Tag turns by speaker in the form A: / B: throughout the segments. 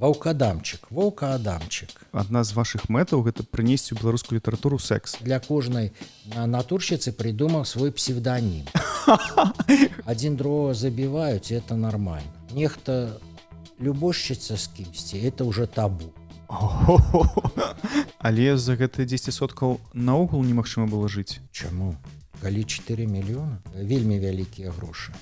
A: Ваўка-адамчык.
B: Адна з вашых мэтаў гэта прынесці ў беларускую літаратуру секс.
A: Для кожнай натуршчыцы придумаў свой псевдонім. Адзін другого забіваюць, это нормально. Нехта любошчыцца з кімсьці, это уже табу.
B: Але за гэта 10% наогул немагчыма было жыць.
A: Чаму? Калі 4 мільёна? Вельмі вялікія грошы.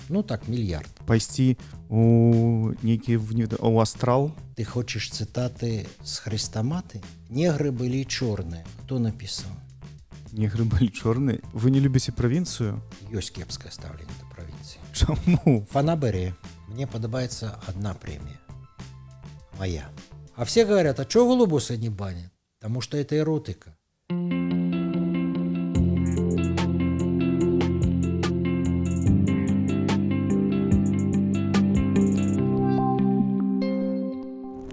A: Ну так, мільярд.
B: Пайсці у нейкі у астрал.
A: Ты хочаш цытаты з хрэстаматы? Негры былі чорныя. Хто напісаў?
B: Негры былі чорныя? Вы не любіце правінцыю?
A: Ёсць кепскае стаўленне да правінцыі.
B: Чаму?
A: Фанаберэ. Мне падабаецца одна премия. Моя. А все говорят, а чё голубуса не банят? Потому что это эротика.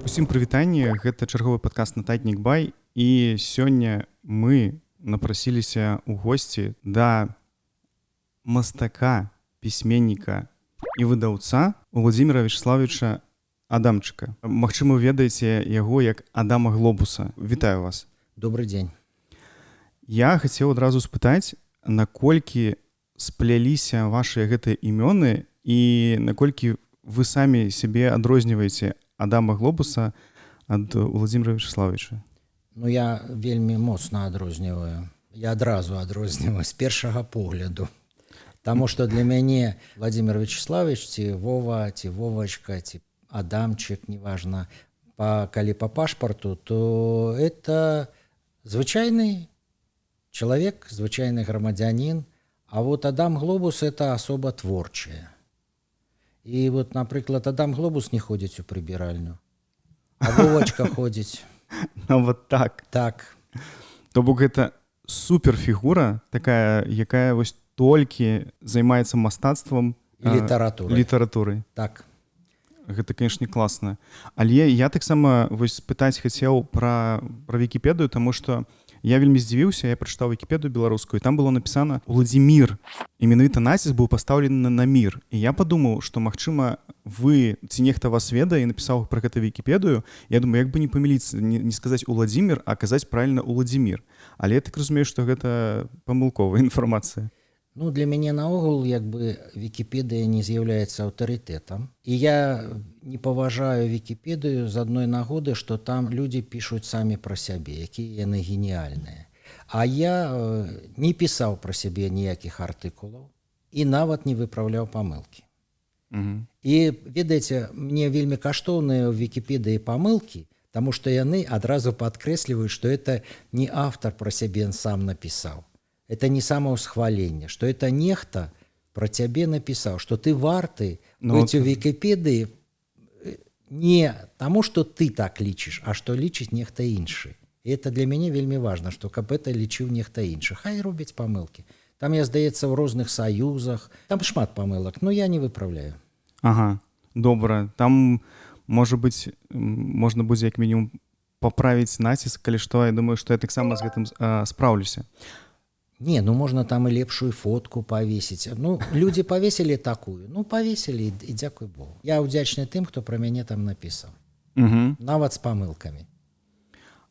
B: Усім прывітанне, гэта чарговы падкаст «Нататнік бай», і сёння мы напрасіліся ў госці да мастака, пісьменніка і выдаўца Уладзіміра Вячеславовича Адамчыка. Магчыма, вы ведаеце яго як Адама Глобуса. Вітаю вас.
A: Добрый дзень.
B: Я хацеў адразу спытаць, наколькі спляліся вашыя гэтыя імёны і наколькі вы самі сябе адрозніваеце Адама Глобуса ад Уладзіміра Вячеславовича?
A: Ну, я вельмі моцна адрозніваю. Я адразу адрозніваю з першага погляду. Таму што для мяне Владимир Вячеславович, ці Вова, ці Вовачка, ці Адамчык, неважна, калі по пашпарту, то это звычайны чалавек, звычайны грамадзянін, а вот Адам Глобус это асоба творчая. І вот, напрыклад, Адам Глобус не ходзіць у прыбіральню, а Вовачка ходзіць.
B: Нават так.
A: Так.
B: То бок гэта суперфігура, такая, якая вось толькі займаецца мастацтвам
A: і
B: літаратурай.
A: Так.
B: Гэта, канешне, класна. Але я таксама вось спытаць хацеў пра Вікіпедыю, таму што я вельмі здзівіўся, я прачытаў Вікіпедыю беларускую, і там было напісана «Уладзімір». І менавіта націск быў пастаўлены на мір. І я падумаў, што, магчыма, вы ці нехта вас ведае і напісаў пра гэта Вікіпедыю. Я думаю, як бы не памыліцца, не сказаць «Уладзімір», а казаць правільна «Уладзімір». Але я так разумею, што гэта памылковая інфармацыя.
A: Ну, для мяне наогул як бы Вікіпедыя не з'яўляецца аўтарытэтам. І я не паважаю Вікіпедыю з адной нагоды, што там людзі пішуць самі пра сябе, якія яны геніяльныя. А я не пісаў пра сябе ніякіх артыкулаў і нават не выпраўляў памылкі. І, ведаеце, мне вельмі каштоўныя ў Вікіпедыі памылкі, таму што яны адразу падкрэсліваюць, што это не аўтар пра сябе сам напісаў. Это не самоусхваленне, что это нехта про цябе написал, что ты варты быть у Википедии не тому, что ты так лічыш, а что лічыць нехта іншы. И это для мяне вельмі важно, что каб это лічыў нехта іншы. Хай робяць памылки. Там, я здаецца, в розных союзах. Там шмат памылок, но я не выправляю.
B: Ага, добра. Там, может быть, можна будзе як мінімум поправіць націск, калі што, я думаю, что я таксама з гэтым спраўлюся.
A: Не, ну можно там и лепшую фотку повесить. Ну, люди повесили такую. Ну, повесили, и дзякуй Богу. Я удзячны тым, хто про мяне там написал. Нават з памылкамі.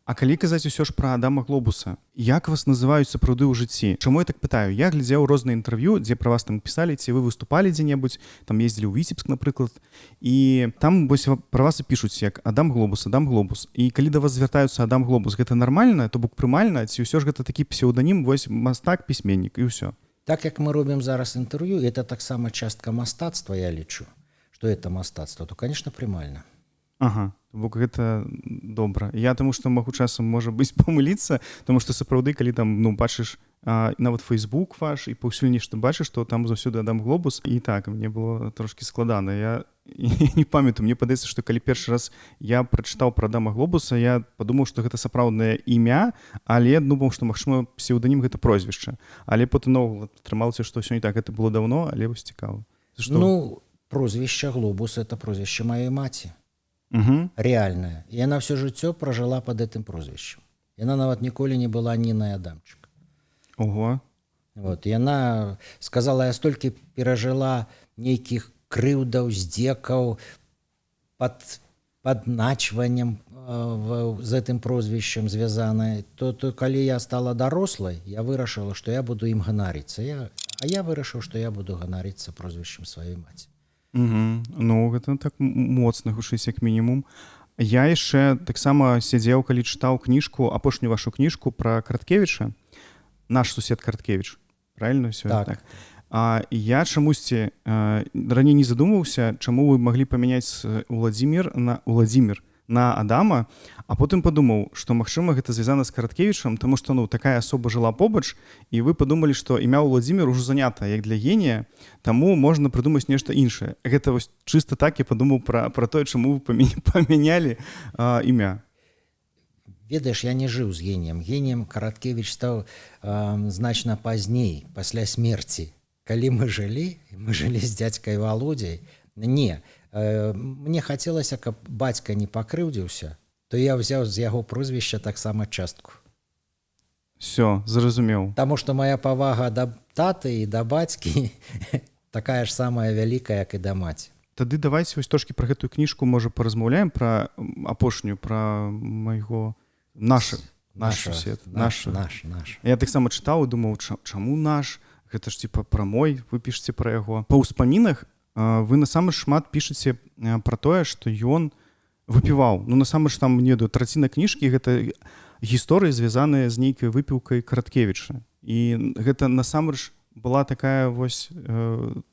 B: А калі казаць усё ж пра Адама Глобуса, як вас называюць сапраўды ў жыцці? Чаму я так пытаю? Я глядзеў розныя інтэрв'ю, дзе пра вас там пісалі, ці вы выступалі дзе-небудзь, там ездзілі ў Віцебск, напрыклад, і там вось пра вас і пішуць як Адам Глобус, Адам Глобус. І калі да вас звяртаюцца Адам Глобус, гэта нармальна, то бок прымальна, ці ўсё ж гэта такі псеўданім, вось мастак, пісьменнік і ўсё?
A: Так як мы робім зараз інтэрв'ю, это таксама частка мастацтва, я лічу, што это мастацтва, то, конечно, прымальна.
B: Ага, бок гэта добра. Я таму што магу часам, можа быць, памыліцца, таму што сапраўды, калі там, ну, бачыш нават Facebook ваш і паўсюль нешта бачыш, то там заўсёды Адам Глобус. І так, мне было трошкі складана. Я не памятаю, мне падаецца, што калі першы раз я прачытаў пра Адама Глобуса, я падумаў, што гэта сапраўднае імя, але думаў, што, магчыма, псеўданім гэта прозвішча. Але потым наогул атрымалася, што ўсё не так, гэта было даўно, але вось цікава.
A: Ну, прозвішча Глобус — это прозвішча маёй маці. Реальная. И она все жыццё прожила под этим прозвищем. Яна нават ніколі не была Нінай Адамчык.
B: Ого.
A: Вот. И она сказала, я столькі перажила нейкіх крыўдаў, здзекаў под падначваннем з гэтым прозвішчам звязанае, то калі я стала дарослай, я вырашыла, што я буду ім ганарыцца. А я вырашыў, што я буду ганарыцца прозвішчам сваёй маці.
B: Ну гэта так моцна, хутчэй як мінімум. Я яшчэ таксама сядзеў, калі чытаў кніжку, апошнюю вашу кніжку пра Караткевіча. Наш сусед Караткевіч. Правильно ўсё?
A: Так.
B: Я чамусьці раней не задумаўся, чаму вы маглі памяняць Уладзімір на Адама, а потым падумаў, што магчыма гэта звязана з Караткевічам, таму што такая асоба жыла побач, і вы падумалі, што імя Уладзімір ужо занята як для генія, таму можна прыдумаць нешта іншае. Гэта вось чыста так я падумаў пра тое, чаму вы памянялі імя.
A: Ведаеш, я не жыў з геніем. Геніем Караткевіч стаў значна пазней, пасля смерці. Калі мы жылі з дзядзькай Володзяй, мне хацелася, каб бацька не пакрыўдзіўся, то я ўзяў з яго прозвішча таксама частку.
B: Всё, зразумеў.
A: Таму што моя павага да таты і да бацькі такая ж самая вялікая, як і да маці.
B: Тады давайце вось трошкі пра гэтую кніжку, можа, паразмаўляем пра апошнюю, пра майго... Наш сусед.
A: Наш.
B: Я таксама чытаў і думаў, чаму наш? Гэта ж типа пра мой, вы пішаце пра яго. Па ўспамінах вы насамрэч шмат пішаце пра тое, што ён выпіваў. Насамрэч там траціна кніжкі гэта гісторыі, звязаныя з нейкай выпіўкай Караткевіча. І гэта насамрэч была такая вось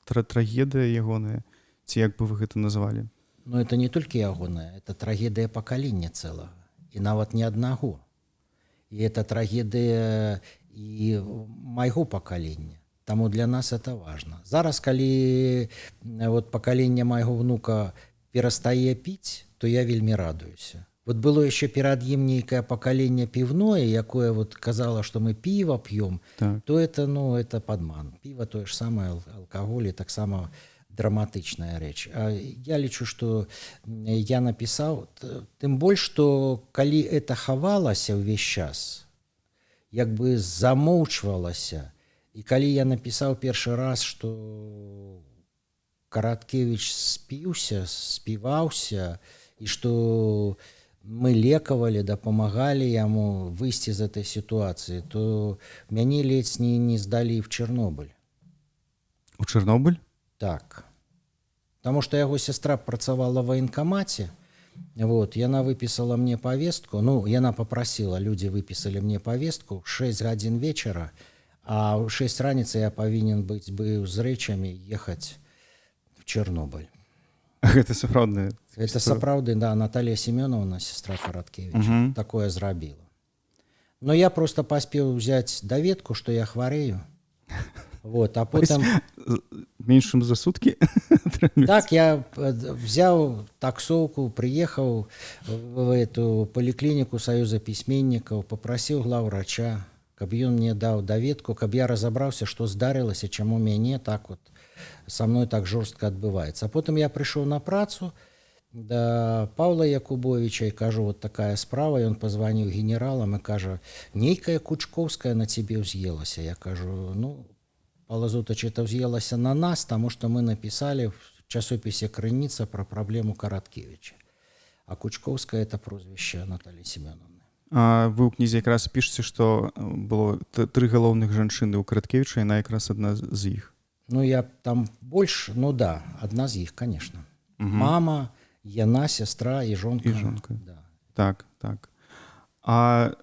B: трагедыя ягоная, ці як бы вы гэта назвалі?
A: Это не толькі ягоная, это трагедыя пакалення цэлага, і нават не аднаго. І это трагедыя і майго пакалення. Таму для нас это важно. Зараз, калі пакаленне майго внука перастае піць, то я вельмі радуюся. Было яшчэ перад ім нейкае пакаленне піўное, якое казала, што мы піва п'ём, то это падман. Піва тое ж самае, алкаголь, таксама драматычная рэч. Я лічу, што я напісаў, тым больш, што калі это хавалася ўвесь час, як бы замоўчвалася, і калі я напісаў першы раз, што Караткевіч співаўся, і што мы лекавалі, дапамагалі яму выйсці з этой сітуацыі, то мяне ледзь не здалі в Чарнобыль.
B: У Чарнобыль?
A: Так. Таму што яго сястра працавала в ваенкамаце, яна выпісала мне павестку, яна попрасіла, людзі выпісалі мне павестку, 6 гадзін вечара, а ў 6 раніцы я павінен быць з рэчамі ехаць в Чарнобыль.
B: Гэта сапраўдная?
A: Это сапраўды, да, Наталья Семёновна, сестра Караткевіча, такое зрабіла. Но я просто паспеў узяць даведку, што я хварэю. А потым...
B: Меньшым за суткі?
A: Так, я взяў таксоўку, прыехаў в эту паліклініку Саюза пісьменнікаў, папрасіў глаўврача, каб ён мне даў даведку, каб я разабраўся, што здарылася, чаму мяне са мной так жорстка адбываецца. А потым я прыйшоў на працу да Паўла Якубовіча і кажу, такая справа, ён пазваніў генералам і кажа, нейкая Кучковская на цябе ўз'елася. Я кажу, Павла Зотач, это ўз'елася на нас, таму што мы напісалі в часопісе «Крыніца» пра праблему Караткевіча. А Кучковская — это прозвішча Натальі Семёновны.
B: Вы ў кнізе якраз пішаце, што было 3 галоўных жанчыны ў Караткевіча, яна якраз адна з іх.
A: Я там больш, да, адна з іх, конечно. Мама, яна, сястра і жонка.
B: Да. Так. А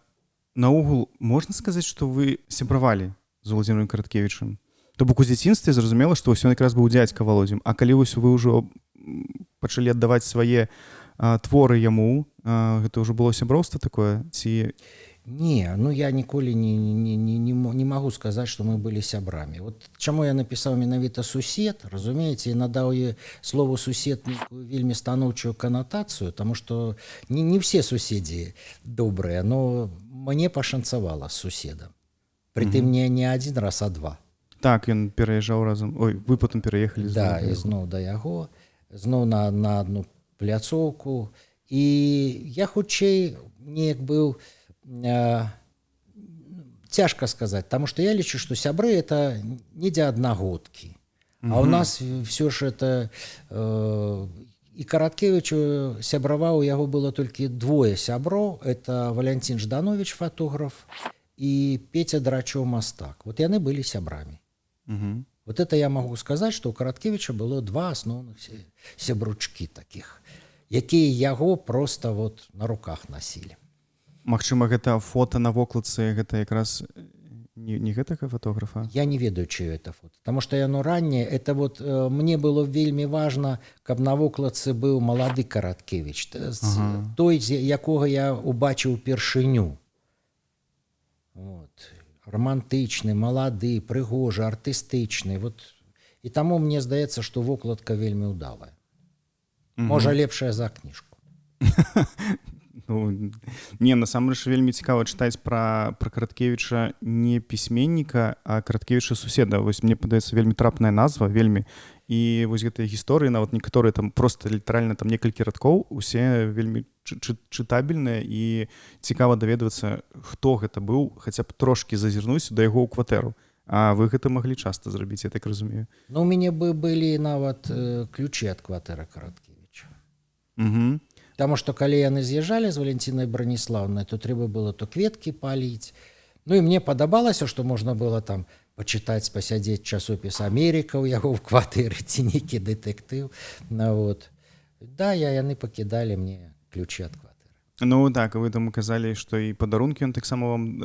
B: наогул можна сказаць, што вы сябравалі з Уладзімірам Караткевічам? То бок у дзяцінстве зразумела, што ён якраз быў дзядзька Володзім, а калі вы ўжо пачалі аддаваць свае творы яму, гэта ўжо было сяброўства такое, ці...
A: Не, я ніколі не магу сказаць, што мы былі сябрамі. Чаму я напісаў менавіта «сусед», разумееце, і надаў слову «сусед» вельмі станоўчую канатацыю, таму што не все суседзі добрыя, но мне пашанцавала з суседам. Прытым не адзін раз, а 2.
B: Так, ён пераязджаў разам. Вы потым пераехалі.
A: Да, і зноў да яго, зноў на адну пляцоўку. І я хутчэй неяк быў, цяжка сказаць, таму што я лічу, што сябры — это недзе аднагодкі. А ў нас все ж это і Караткевіч сябраваў, у яго было толькі двое сяброў, это Валянцін Жданович, фотограф, і Петя Драчоў, мастак. Вот яны былі сябрамі.
B: Угу.
A: Вот это я могу сказаць, што ў Караткевіча было два асноўных сябручкі такіх, якія яго просто вот на руках носілі.
B: Магчыма, гэта фота на вокладцы, гэта якраз не гэтага фотографа?
A: Я не ведаю, чыё это фото. Таму што яно ранняе, это вот мне было вельмі важна, каб на вокладцы быў малады Караткевіч, той, якога я убачыў упершыню. Вот. Романтычны, малады, прыгожы, артыстычны. Вот. І таму мне здаецца, што вокладка вельмі ўдалая. Можа, лепшая за кніжку.
B: Ну, не, насамрэч вельмі цікава чытаць пра Караткевіча не пісьменніка, а Караткевіча суседа. Вось мне падаецца вельмі трапная назва, вельмі. І вось гэтыя гісторыі, нават некаторыя там проста літаральна там некалькі радкоў, усе вельмі чытабельныя і цікава даведвацца, хто гэта быў, хаця б трошкі зазірнуць да яго ў кватэру. А вы гэта маглі часта зрабіць, я так разумею.
A: Ну, у мяне былі нават ключы ад кватэры Караткевіча.
B: Угу.
A: Таму што калі яны з'язджалі з Валентинай Браніслаўнай, то трэба было то кветкі паліць. Ну і мне падабалася, што можна было там пачытаць, пасядзець часопіс Амерыка ў яго ў кватэры ці нейкі дэтэктыў. Ну, вот. Да, яны пакідалі мне ключы ад кватэры.
B: Ну так, вы там казалі, што і падарункі ён таксама вам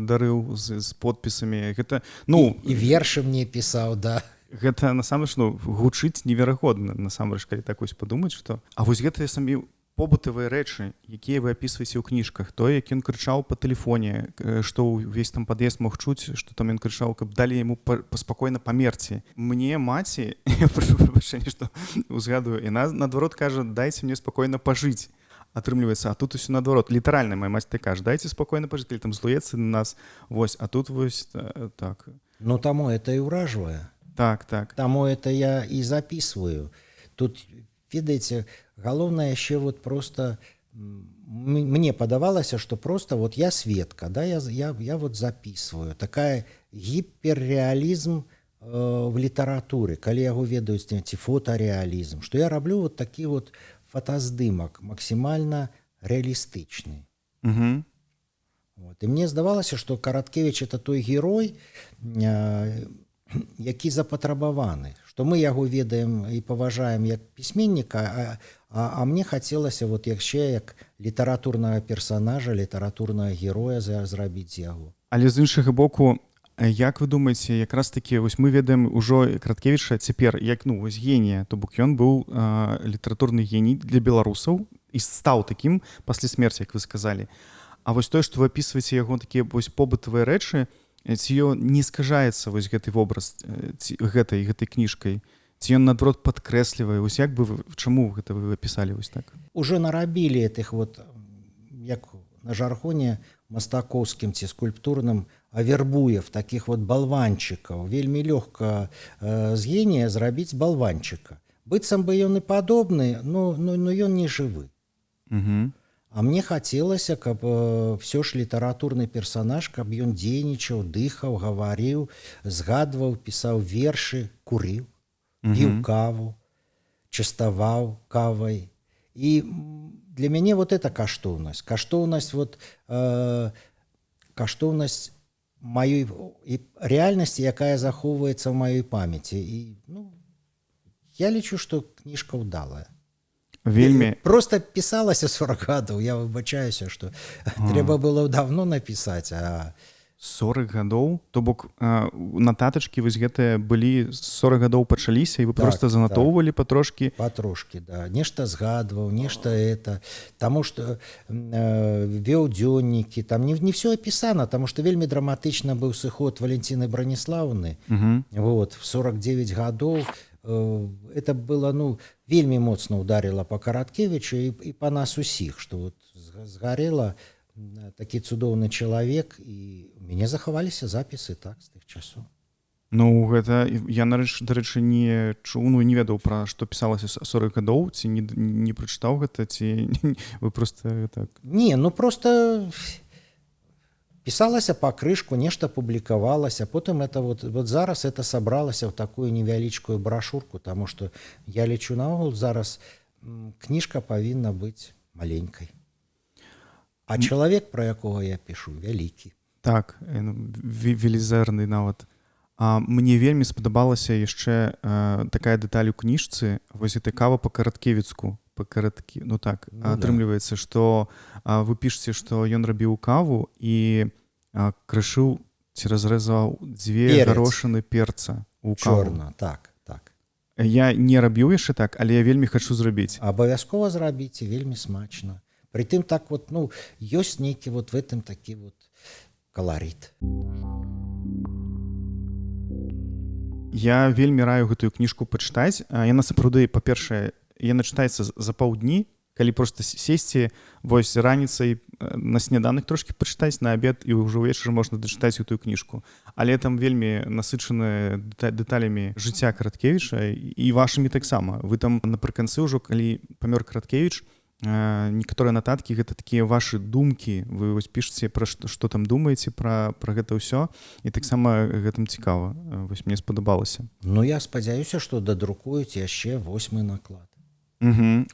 B: дарыў з подпісамі. Гэта, ну,
A: і вершы мне пісаў, да.
B: Гэта насамрэч, ну, гучыць неверагодна, насамрэч, калі так вось падумаць, што... А вось гэтыя самі побытавыя рэчы, якія вы апісваеце ў кніжках, то, як ён крычаў па тэлефоне, што ўвесь там пад'езд мог чуць, што там ён крычаў, каб далі яму паспакойна памерці. Мне маці, я прашу прабачэння, што узгадую, яна наадварот кажа, дайце мне спакойна пажыць. Атрымліваецца, а тут усё наадварот. Літаральна моя маці так кажа, дайце спакойна пажыць, калі там злуецца на нас. Вось, а тут вось так.
A: Ну, таму это і ўражвае.
B: Так, так.
A: Таму это я і записываю. Тут, ведаеце, галоўнае яшчэ вот просто мне падавалася, што просто вот я сведка, да, я вот записываю. Такая гіперреалізм в літаратуры, калі яго ведаюць ці фотареалізм, што я раблю вот такі вот фотаздымак максімальна рэалістычны.
B: Угу.
A: Вот. І мне здавалася, што Караткевіч это той герой, які запатрабаваны, што мы яго ведаем і паважаем як пісьменніка, а мне хацелася вот яшчэ як літаратурнага персанажа, літаратурнага героя зрабіць з яго.
B: Але з іншага боку, як вы думаеце, якраз такі вось мы ведаем ужо Караткевіча цяпер як, ну, вось генія, то бок ён быў літаратурны геній для беларусаў і стаў такім пасля смерці, як вы сказалі. А вось тое, што вы апісваеце яго такія вось побытавыя рэчы, ці ён не скажаецца вось гэты вобраз гэтай кніжкай, ці ён наадварот падкрэслівае, вось як бы вы, чаму гэта вы апісалі вось так?
A: Уже нарабілі гэтых вот, як на жаргоне мастакоўскім ці скульптурным, авербуев, таких вот балванчыкаў. Вельмі лёгка з генія зрабіць балванчыка. Быццам бы ён і падобны, но ён не жывы.
B: Угу.
A: А мне хацелася, каб ўсё ж літаратурны персанаж, каб ён дзейнічаў, дыхаў, гаварыў, згадваў, пісаў вершы, курыў, піў каву, частаваў кавай. І для мяне вот это каштоўнасць. Каштоўнасць вот, каштоўнасць маёй рэальнасці, якая захоўваецца ў маёй памяці. І, ну, я лічу, што кніжка ўдалая.
B: Вельмі...
A: Просто пісалася 40 гадоў, я выбачаюся, што трэба было даўно напісаць, а...
B: 40 гадоў? То бок нататачкі вось гэтыя былі 40 гадоў пачаліся, і вы так, проста занатоўвалі патрошкі?
A: Патрошкі, да. Нешта згадваў, нешта это. Таму што вёў дзённікі, там не все апісана, таму што вельмі драматычна быў сыход Валентины Браніслаўны. Вот, в 49 гадоў. Это было, ну, вельмі моцна ударила по Караткевічу і па нас усіх, што вот згарэла такі цудоўны чалавек, і у мяне захаваліся запісы так з тых часоў.
B: Ну, гэта я, дарэчы, не чуў, ну, не ведаў пра што пісалася 40 гадоў, ці не прачытаў гэта, ці вы проста так?
A: Не, ну просто пісалася па крышку, нешта публікавалася, потым это вот зараз это сабралася ў такую невялічкую брашурку, таму што я лічу наогул зараз кніжка павінна быць маленькай. А чалавек, пра якога я пішу, вялікі.
B: Так, велізэрны нават. Мне вельмі спадабалася яшчэ такая дэталь у кніжцы, вось гэта кава па-караткевіцку, па-караткі. Ну так, атрымліваецца, што вы пішаце, што ён рабіў каву і крышыў ці разрэзаў 2 гарошыны перца ў каву.
A: Чорна, так, так.
B: Я не рабіў яшчэ так, але я вельмі хачу зрабіць.
A: Абавязкова зрабіце, вельмі смачна. Притым так вот, ну, ёсць нейкі вот в этом такі вот каларыт.
B: Я вельмі раю гэтую кніжку пачытаць. Яна сапраўды, па-першае, яна чытаецца за паўдні, калі проста сесці, вось раніцай на сняданак трошкі пачытаць, на абед, і ўжо ўвечары можна дачытаць гэтую кніжку. Але там вельмі насычаны дэталямі жыцця Караткевіча і вашымі таксама. Вы там напрыканцы ўжо, калі памёр Караткевіч, некаторыя нататкі гэта такія вашы думкі, вы вось пішаце пра што там думаеце пра гэта ўсё, і таксама гэтым цікава, вось мне спадабалася.
A: Ну я спадзяюся, штодадрукуюць яшчэ 8 наклад.
B: 7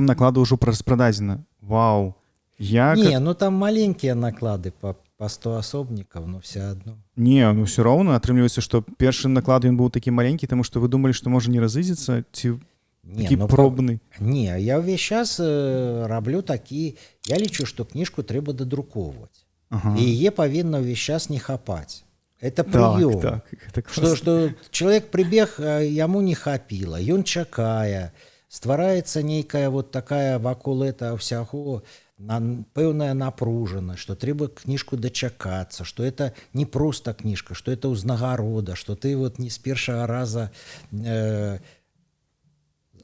B: накладаў ўжо распрададзена. Вау.
A: Не, ну там маленькія наклады па 100 асобнікаў, но все адно.
B: Не, ну все роўна атрымліваецца, што першы наклад ён быў такі маленькі, таму што вы думалі, што можа не разыдзецца, ці такі пробны.
A: Не, я ўвесь час раблю такі, я лічу, што кніжку трэба дадрукоўваць. І яе павінна ўвесь час не хапаць. Это прыём.
B: Так,
A: што чалавек прыбег, яму не хапіла, ён чакае, ствараецца нейкая вот такая вакол этого ўсяго пэўная напружанасць, што трэба кніжку дачакацца, што это не проста кніжка, што это ўзнагарода, што ты вот не з першага раза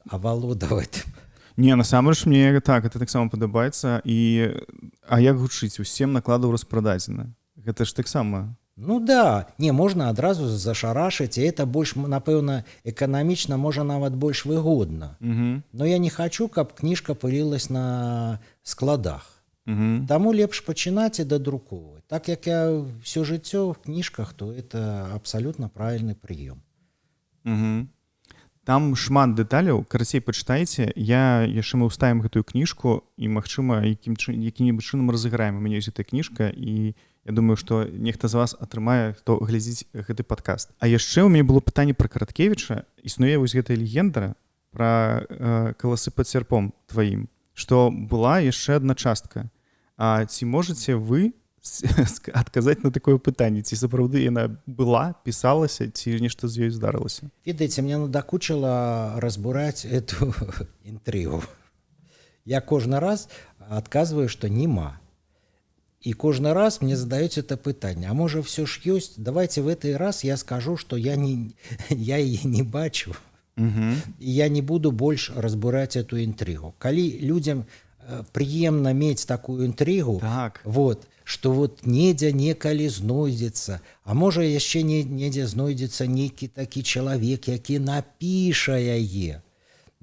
A: авалодаў этим.
B: Не, насамрэч мне так, это таксама падабаецца. А як гучыць? 7 накладаў распрададзена. Гэта ж таксама.
A: Ну да, не, можна адразу зашарашыць, і это больш, напэўна, эканамічна, можа нават больш выгодна. Но я не хачу, каб кніжка пылілась на складах. Таму лепш пачынаць і дадрукоўваць. Так як я ўсё жыццё в кніжках, то это абсалютна правільны прыём.
B: Там шмат дэталяў, карацей пачытайце. Я яшчэ мы ўставім гэтую кніжку і, магчыма, якім-небудзь чынам разыграем. У мяне ёсць гэтая кніжка, і я думаю, што нехта з вас атрымае, хто глядзіць гэты падкаст. А яшчэ ў мяне было пытанне пра Караткевіча. Існуе вось гэтая легенда пра каласы пад сярпом тваім, што была яшчэ адна частка. А ці можаце вы адказаць на такое пытанне, ці сапраўды яна была, пісалася, ці нешта з ёй здарылася?
A: Ведаеце, мне надакучыла разбураць эту інтрыгу. Я кожны раз адказваю, што нема. І кожны раз мне задаюць это пытанне. А можа, все ж ёсць? Давайте в этот раз я скажу, што я яе не бачу. І я не буду больш разбураць эту інтрыгу. Калі людзям прыемна мець такую інтрыгу, вот, што вот недзе некалі знойдзецца, а можа яшчэ недзе знойдзецца нейкі такі чалавек, які напіша яе.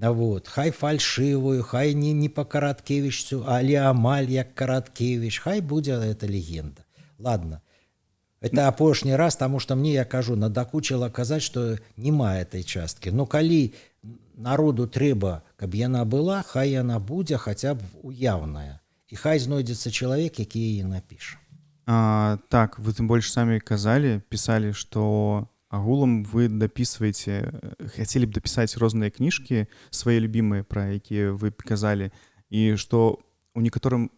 A: Вот, хай фальшывую, хай не па Караткевічцу, але амаль як Караткевіч, хай будзе эта легенда. Ладно, это апошні раз, таму што мне, я кажу, надакучыла казаць, што няма этой часткі. Но калі народу трэба, каб яна была, хай яна будзе хаця б уяўная. І хай знойдзецца чалавек, які яе напіша.
B: Так, вы тым больш самі казалі, пісалі, што агулам вы дапісваеце, хацелі б дапісаць розныя кніжкі, свае любімыя, пра якія вы казалі, і што у некаторым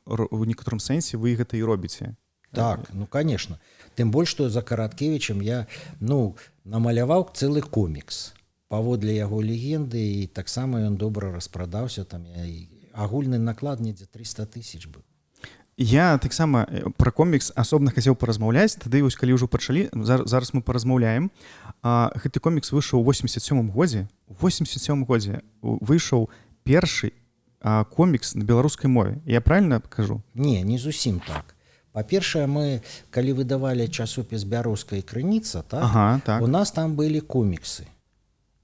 B: сэнсе вы гэта і робіце.
A: Так, ну, конечно. Тым больш, што за Караткевічам я, намаляваў цэлы комікс. Паводле яго легенды, і таксама ён добра распрадаўся, там агульны наклад недзе 300 000 быў.
B: Я таксама пра комікс асобна хацеў паразмаўляць, тады вось калі ўжо пачалі, зараз мы паразмаўляем. Гэты комікс выйшаў у 87 годзе. У 87 годзе выйшаў першы комікс на беларускай мове. Я правільна кажу?
A: Не зусім так. Па-першае, мы, калі выдавалі часопіс «Бяроўская крыніца», так, у нас там былі коміксы.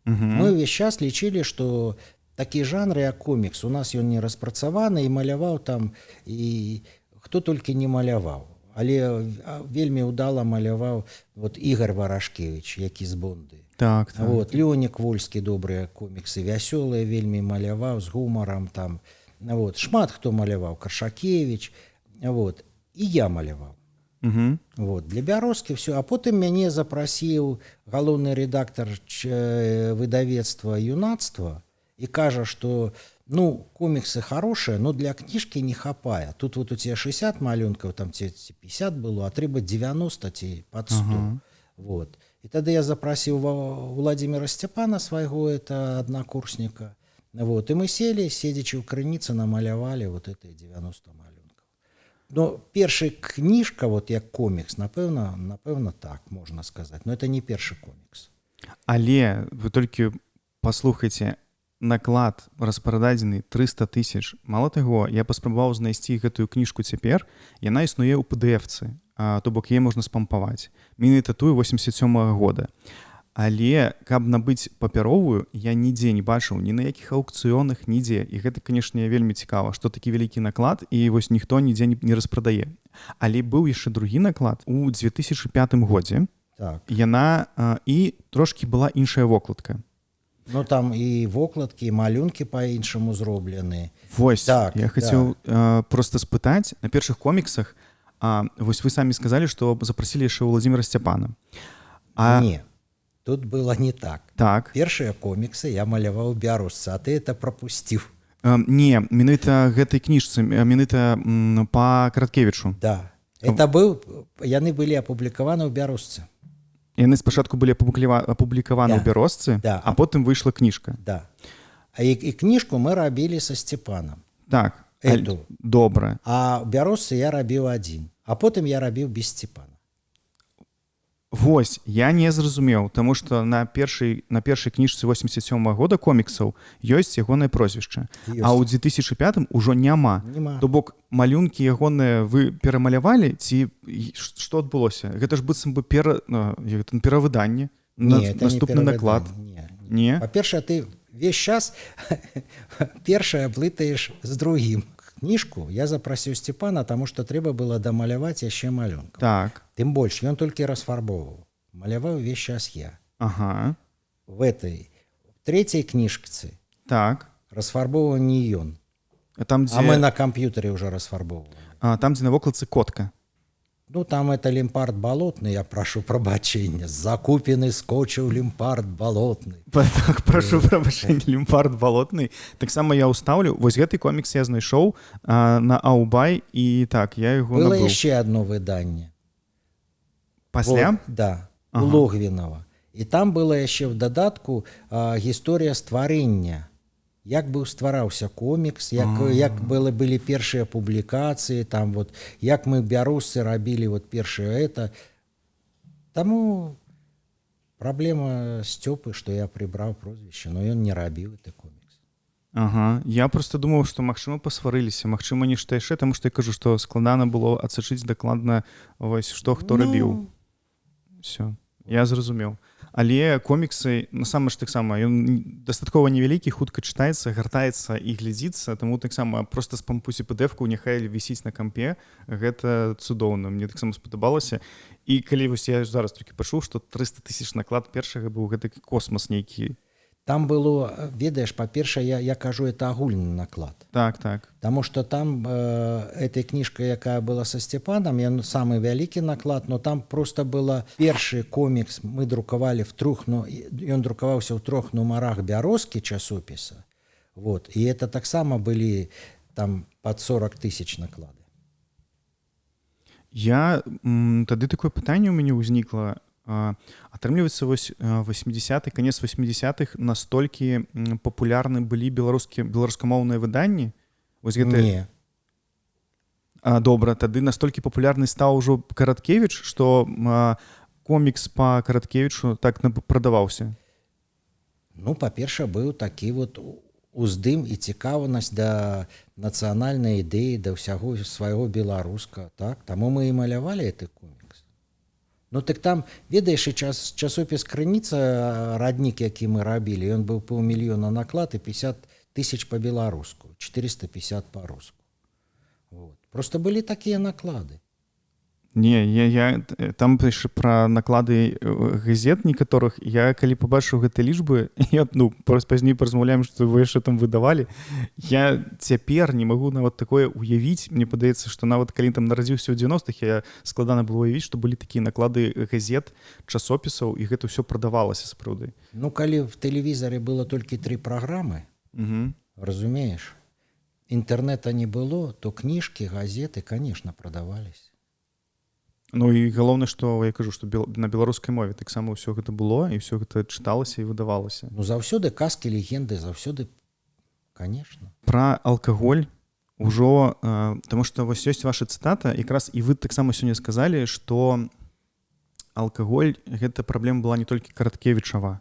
A: Мы ўвесь час лічылі, што такі жанр, як комікс, у нас ён не распрацаваны, і маляваў там, і хто толькі не маляваў. Але вельмі ўдала маляваў вот Ігор Варашкевич, які з Бонды.
B: Так, так.
A: Вот, Леонік Вольскі добрыя коміксы, вясёлыя вельмі маляваў, з гумарам там. Вот, шмат хто маляваў, Каршакевич, вот, і я маляваў.
B: Угу.
A: Вот, для Бярозкі все. А потым мяне запрасіў галоўны рэдактар выдавецтва «Юнацтва» і кажа, што ну, коміксы хорошие, но для кніжкі не хапае. Тут вот у тебя 60 малюнкаў, там ці 50 было, а трэба 90 ці пад 100. Вот. І тады я запрасіў Владимира Степана, свайго это аднакурсніка. Вот. І мы седзячы ў крыніцы, намалявалі вот эти 90 малюнкаў. Но першая кніжка, вот як комікс, напэўна так, можна сказаць. Но это не першы комікс.
B: Але вы толькі паслухайце, наклад распрададзены 300 000. Мало таго, я паспрабаваў знайсці гэтую кніжку цяпер. Яна існуе ў PDF-цы, то бок яе можна спампаваць. Менавіта тую 87-го года. Але каб набыць папяровую, я нідзе не бачыў, ні на якіх аўкцыёнах, нідзе. І гэта, канешне, вельмі цікава, што такі вялікі наклад, і вось ніхто нідзе не распрадае. Але быў яшчэ другі наклад у 2005 годзе.
A: Так.
B: Яна і трошкі была іншая вокладка.
A: Ну, там і вокладкі, і малюнкі па-іншаму зроблены.
B: Вось,
A: так,
B: я хацеў проста спытаць, на першых коміксах, вось вы самі сказалі, што запрасілі яшчэ Владимира Степана.
A: Не. Тут было не так.
B: Так.
A: Першыя коміксы я маляваў Бярозцы, а ты это пропусціў.
B: Не, менавіта гэтай кніжцы, менавіта па Караткевічу.
A: Да. Яны былі апублікаваны ў Бярозцы.
B: Яны спачатку былі апублікаваны ў Бярозцы,
A: да.
B: А потым выйшла кніжка.
A: Да. І кніжку мы рабілі са Степанам.
B: Так,
A: эту.
B: Добра.
A: А ў Бярозцы я рабіў адзін, а потым я рабіў без Степана.
B: Вось, я не зразумеў, таму што на першай кніжцы 87-го года коміксаў ёсць ягонае прозвішча, а ў 2005 ужо няма. То бок малюнкі ягоныя вы перамалявалі ці што адбылося? Гэта ж быццам бы перавыданне, наступны наклад. Не.
A: Па-першае, ты весь час першае блытаеш з другім. Кніжку я запрасіў Степана, таму што трэба было дамаляваць яшчэ малюнкаў.
B: Так.
A: Тым больш, ён толькі расфарбоўваў. Маляваў увесь час я.
B: Ага.
A: В этой трэцяй кніжцы
B: так.
A: расфарбоўваў не ён.
B: Там, дзе...
A: А мы на камп'ютары ўжо расфарбоўвалі.
B: Там, дзе на вокладцы котка.
A: Ну, там это лімпард балотны, я прашу прабачэння. Закупены скочыў лімпард балотны.
B: Так, прашу прабачэння, лімпард балотны. Таксама я ўстаўлю. Вось гэты комікс я знайшоў на Аубай, і так, я яго
A: было
B: набыў.
A: Яшчэ одно выданне.
B: Пасля?
A: Вот, да, у Логвінова. І там была яшчэ в дадатку гісторыя стварэння. Як быў ствараўся комікс, як былі першыя публікацыі, там вот, як мы Бярозцы рабілі вот першае это. Таму праблема Сцёпы, што я прыбраў прозвішча, но ён не рабіў гэты комікс.
B: Ага, я просто думаў, што магчыма пасварыліся, магчыма нешта яшчэ, таму што я кажу, што складана было адсачыць дакладна вось што хто рабіў. Всё, я зразумеў. Але коміксы, насамрэч таксама, ён дастаткова невялікі, хутка чытаецца, гартаецца і глядзіцца, таму таксама проста спампуці PDF-ку, няхай вісіць на кампе, гэта цудоўна, мне таксама спадабалася. І калі вось я зараз толькі пачуў, што 300 000 наклад першага быў гэты космас нейкі.
A: Там было, ведаеш, па-першае, я кажу, это агульны наклад.
B: Так, так.
A: Таму што там эта кніжка, якая была са Степанам, ён самы вялікі наклад, но там проста была першы комікс, мы друкавалі ён друкаваўся ў 3 нумарах Бярозкі часопіса. Вот. І это таксама былі там пад 40 000 наклады.
B: Тады такое пытанне ў мяне ўзнікла. Атрымліваецца, вось 80-х, канец 80-х настолькі папулярны былі беларускамоўныя выданні? Вось гэта...
A: Не.
B: Добра, тады настолькі папулярны стаў ужо Караткевіч, што комікс па Караткевічу так прадаваўся?
A: Ну, па-першае, быў такі вот уздым і цікавасць да нацыянальнай ідэі, да ўсяго свайго беларуска. Так? Таму мы і малявалі гэты комікс. Ну, так там, ведаеш, і часопіс «Крыніца», раднік, які мы рабілі, ён быў 500 000 наклад і 50 000 па-беларуску, 450 па-руску. Вот. Просто былі такія наклады.
B: Не, я там пра наклады газет некаторых, я калі пабачыў гэтыя лічбы, я просто пазней паразмаўляем, што вы яшчэ там выдавалі. Я цяпер не магу нават такое уявіць. Мне падаецца, што нават калі там нарадзіўся ў 90-х, я складана было уявіць, што былі такія наклады газет, часопісаў, і гэта ўсё прадавалася сапраўды.
A: Ну, калі в тэлевізары было толькі 3 праграмы, разумееш, інтэрнэта не было, то кніжкі, газеты, конечно, прадавались.
B: Ну і галоўнае, што я кажу, што на беларускай мове таксама ўсё гэта было, і ўсё гэта чыталася і выдавалася.
A: Ну, заўсёды казкі, легенды, заўсёды, конечно.
B: Пра алкаголь ужо, таму што вось ёсць ваша цытата, якраз і вы таксама сёння сказалі, што алкаголь гэта праблема была не толькі Караткевічава,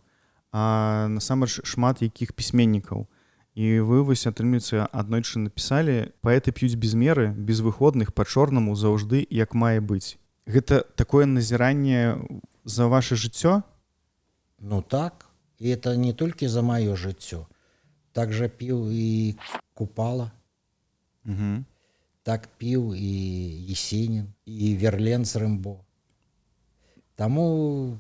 B: а насамрэч шмат якіх пісьменнікаў. І вы вось, атрымліваецца, аднойчы напісалі: паэты п'юць без меры, без выходных, па-чорнаму, заўжды як мае быць. Гэта такое назіранне за ваше жыццё?
A: Ну так, і это не толькі за маё жыццё. Так жа піў і Купала, так піў і Есенін, і Верлен з Рымбо. Таму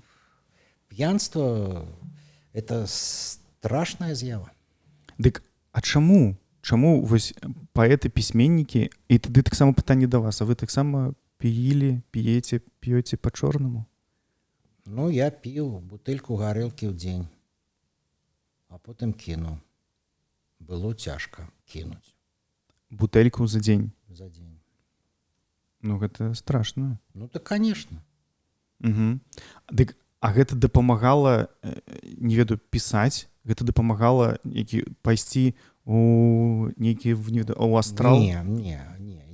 A: п'янства — это страшная з'ява.
B: Дык, а чаму? Чаму вось паэты-пісьменнікі, і тады таксама пытанне да вас, а вы таксама п'еце па-чорнаму?
A: Ну, я піў бутэльку гарэлкі ў дзень, а потым кінуў. Было цяжка кінуць.
B: Бутэльку за дзень?
A: За дзень.
B: Ну, гэта страшна.
A: Ну, так, конечно.
B: Дык, а гэта дапамагала, не ведаю, пісаць? Гэта дапамагала пайсці у нейкі у астрал?
A: Не.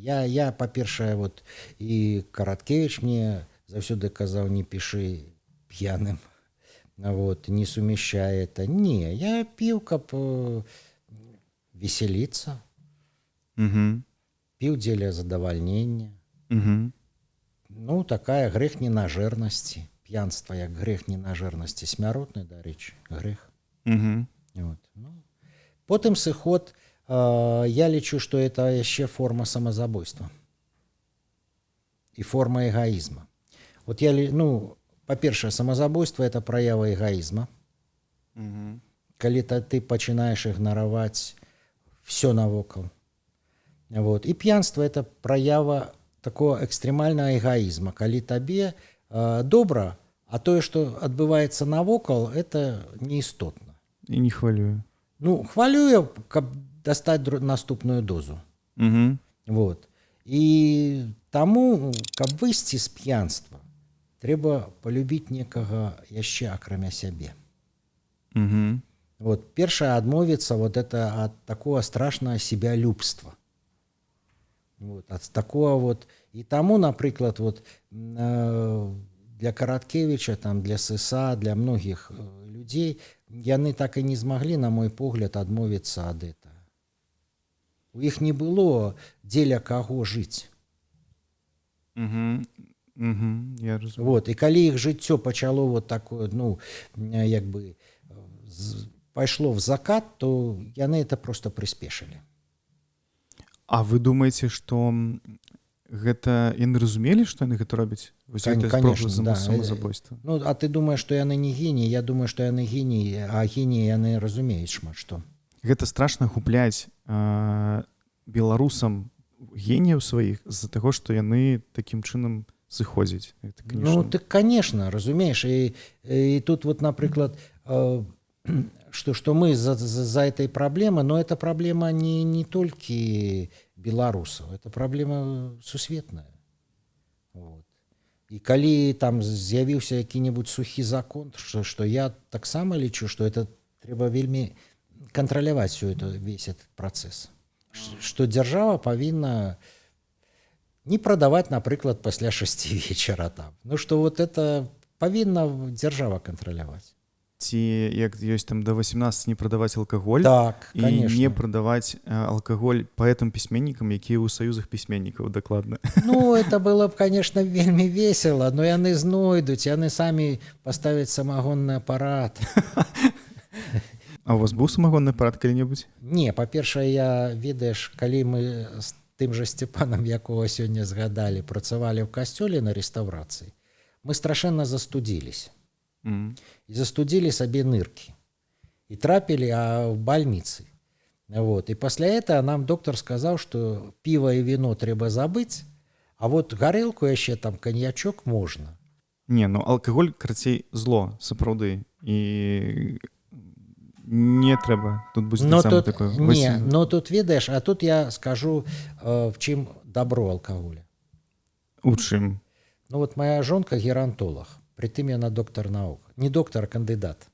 A: Я, па-першае, вот, і Караткевіч мне заўсёды казаў: не пішы п'яным, вот, не сумяшчай это. Не, я піў, каб весяліцца, піў дзеля задавальнення. Ну, такая грэх ненажэрнасці. П'янства як грэх ненажэрнасці, смяротны, дарэчы, грэх. Вот. Ну, потым сыход, я лічу, што это яшчэ форма самазабойства і форма эгоізма. Вот я, ну, па-першае, самазабойство — это праява эгоізма. Калі ты пачынаеш ігнараваць все навокал. Вот. І п'янство — это праява такого экстрэмальнага эгоізма, калі табе добра, а тое, што адбываецца навокал, это неістотна.
B: І не хвалюе.
A: Ну, хвалюе, каб дастаць наступную дозу. Вот. І таму, каб выйсці з п'янства, трэба палюбіць некага яшчэ акрамя сябе. Вот. Першае — адмовіцца вот это ад такого страшнага себялюбства. Вот. Ад такого вот. І таму, напрыклад, вот, для Караткевіча, там, для Сыса, для многіх людзей, яны так і не змаглі, на мой погляд, адмовіцца ад этого. У іх не было дзеля каго жыць.
B: Я разумею.
A: Вот. І калі іх жыццё пачало вот такое, ну, як бы пайшло в закат, то яны это просто прыспешылі.
B: А вы думаеце, што гэта яны разумелі, што яны гэта робяць?
A: Конечно, да.
B: Самазабойства.
A: Ну, а ты думаеш, што яны не геніі? Я думаю, што яны геніі, а геніі яны разумеюць шмат што.
B: Гэта страшна губляць беларусам геніяў сваіх з-за таго, што яны такім чынам сыходзяць. Это, конечно...
A: Ну, так, конечно, разумееш. І тут вот, напрыклад, что мы за этой проблемы, но эта проблема не только белорусов, это проблема сусветная. Вот. И калі там з'явіўся які-небудзь сухі закон, что я таксама лічу, что это трэба вельмі кантраляваць весь этот процесс. Что дзяржава павінна не продавать, напрыклад, пасля 6 вечера там. Ну, что вот это павінна дзяржава кантраляваць.
B: Ці, як ёсць там до 18, не прадаваць алкаголь,
A: так,
B: і не прадаваць алкаголь паэтам-пісьменнікам, якія ў саюзах пісьменнікаў, дакладна.
A: Ну, это было б, конечно, вельмі весело, но яны знойдуць, яны самі паставяць самагонны апарат.
B: А у вас быў самагонны апарат калі-небудзь?
A: Не, па-першае, я, ведаеш, калі мы тым жа Сцепанам, якога сёння згадалі, працавалі ў касцёле на рэстаўрацыі, мы страшэнна застудзіліся. І застудзілі сабе ныркі. І трапілі в больніцы. Вот. І пасля этого нам доктор сказаў, што піва і віно трэба забыць, а вот гарэлку яшчэ там каньячок можна.
B: Не, ну алкаголь, карацей, зло, сапраўды. І не трэба. Тут будзе
A: тут,
B: такое.
A: Не, но тут ведаеш, а тут я скажу, в чым добро алкаголя.
B: У чым?
A: Ну вот моя жонка геронтолог, притым яна доктор наук. Не доктор, а кандыдат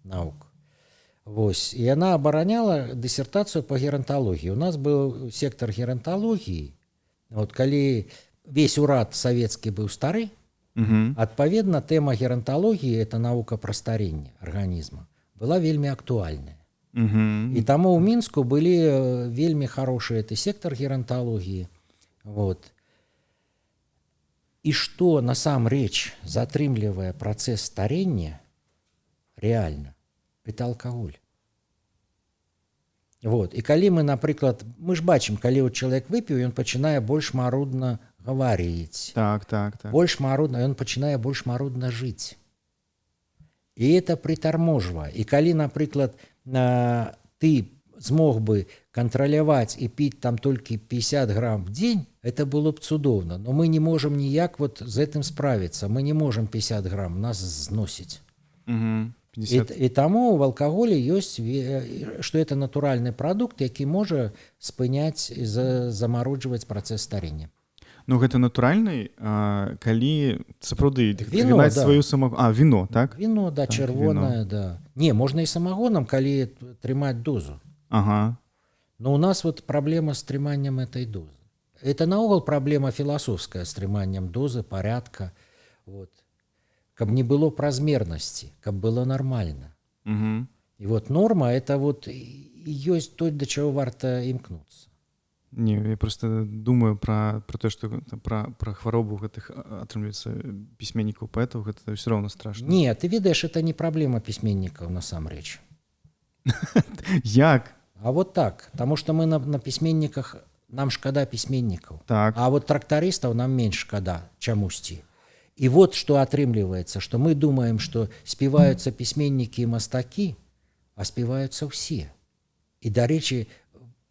A: наук. Вось. І яна абараняла дысертацыю по геронтологіі. У нас быў сектор геронтологіі. Вот, калі весь урад савецкі быў стары, адпаведна, тэма геронтологіі, это навука пра старэнне арганізма, была вельмі актуальная. І таму ў Мінску былі вельмі хорошыя гэты сектор геронтологіі. Вот. І што насамрэч затрымлівае працэс старення рэальна, это алкаголь. Вот. І калі мы, напрыклад, мы ж бачым, калі чалавек выпіў, ён пачынае больш марудна гаварыць.
B: Так.
A: Больш марудна, ён пачынае больш марудна жыць. І это прытарможвае. І калі, напрыклад, ты змог бы кантраляваць і піць там толькі 50 грамм в дзень, это было б цудоўна. Но мы не можам ніяк вот з гэтым справіцца. Мы не можам 50 грамм, нас зносіць. І таму в алкаголі ёсць, што это натуральны прадукт, які можа спыняць і замароджваць працэс старення.
B: Ну гэта натуральны, калі сапраўды
A: віно, да.
B: сваю віно, так?
A: Віно, да, так, чырвонае, да. Не, можна і самагонам, калі трымаць дозу.
B: Ага.
A: Но у нас вот праблема з трыманнем этой дозы. Это наогул праблема філасофская з трыманнем дозы, парядка. Вот. Каб не было празмернасці, каб было нармальна. І вот норма, это вот ёсць то, да чаго варта імкнуцца.
B: Не, я просто думаю про то, что про хваробу гэтых, атрымліваецца, пісьменнікаў, паэтаў, гэта все равно страшно.
A: Не, ты ведаеш, это не праблема пісьменнікаў насамрэч.
B: Як?
A: А вот так, потому что мы на пісьменніках, нам шкада пісьменнікаў.
B: Так.
A: А вот трактарыстаў нам менш шкада чамусьці. І вот што атрымліваецца, што мы думаем, што спяваюцца пісьменнікі і мастакі, а спяваюцца ўсе. І, дарэчы,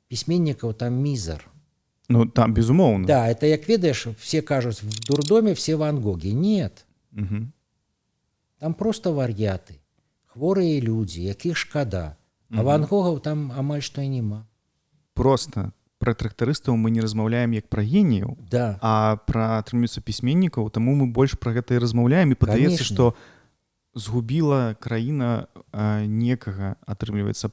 A: пісьменнікаў там мізар.
B: Ну, там, безумоўна.
A: Да, это, як ведаеш, все кажуць, в дурдоме все Ван Гоги. Нет. Там просто вар'яты, хворыя людзі, якіх шкада. А Ван Гогаў там амаль што і няма.
B: Просто пра трактарыстаў мы не размаўляем як пра геніяў,
A: да.
B: А пра, атрымліваецца, пісьменнікаў, таму мы больш пра гэта і размаўляем, і падаецца, што згубіла краіна некага, атрымліваецца,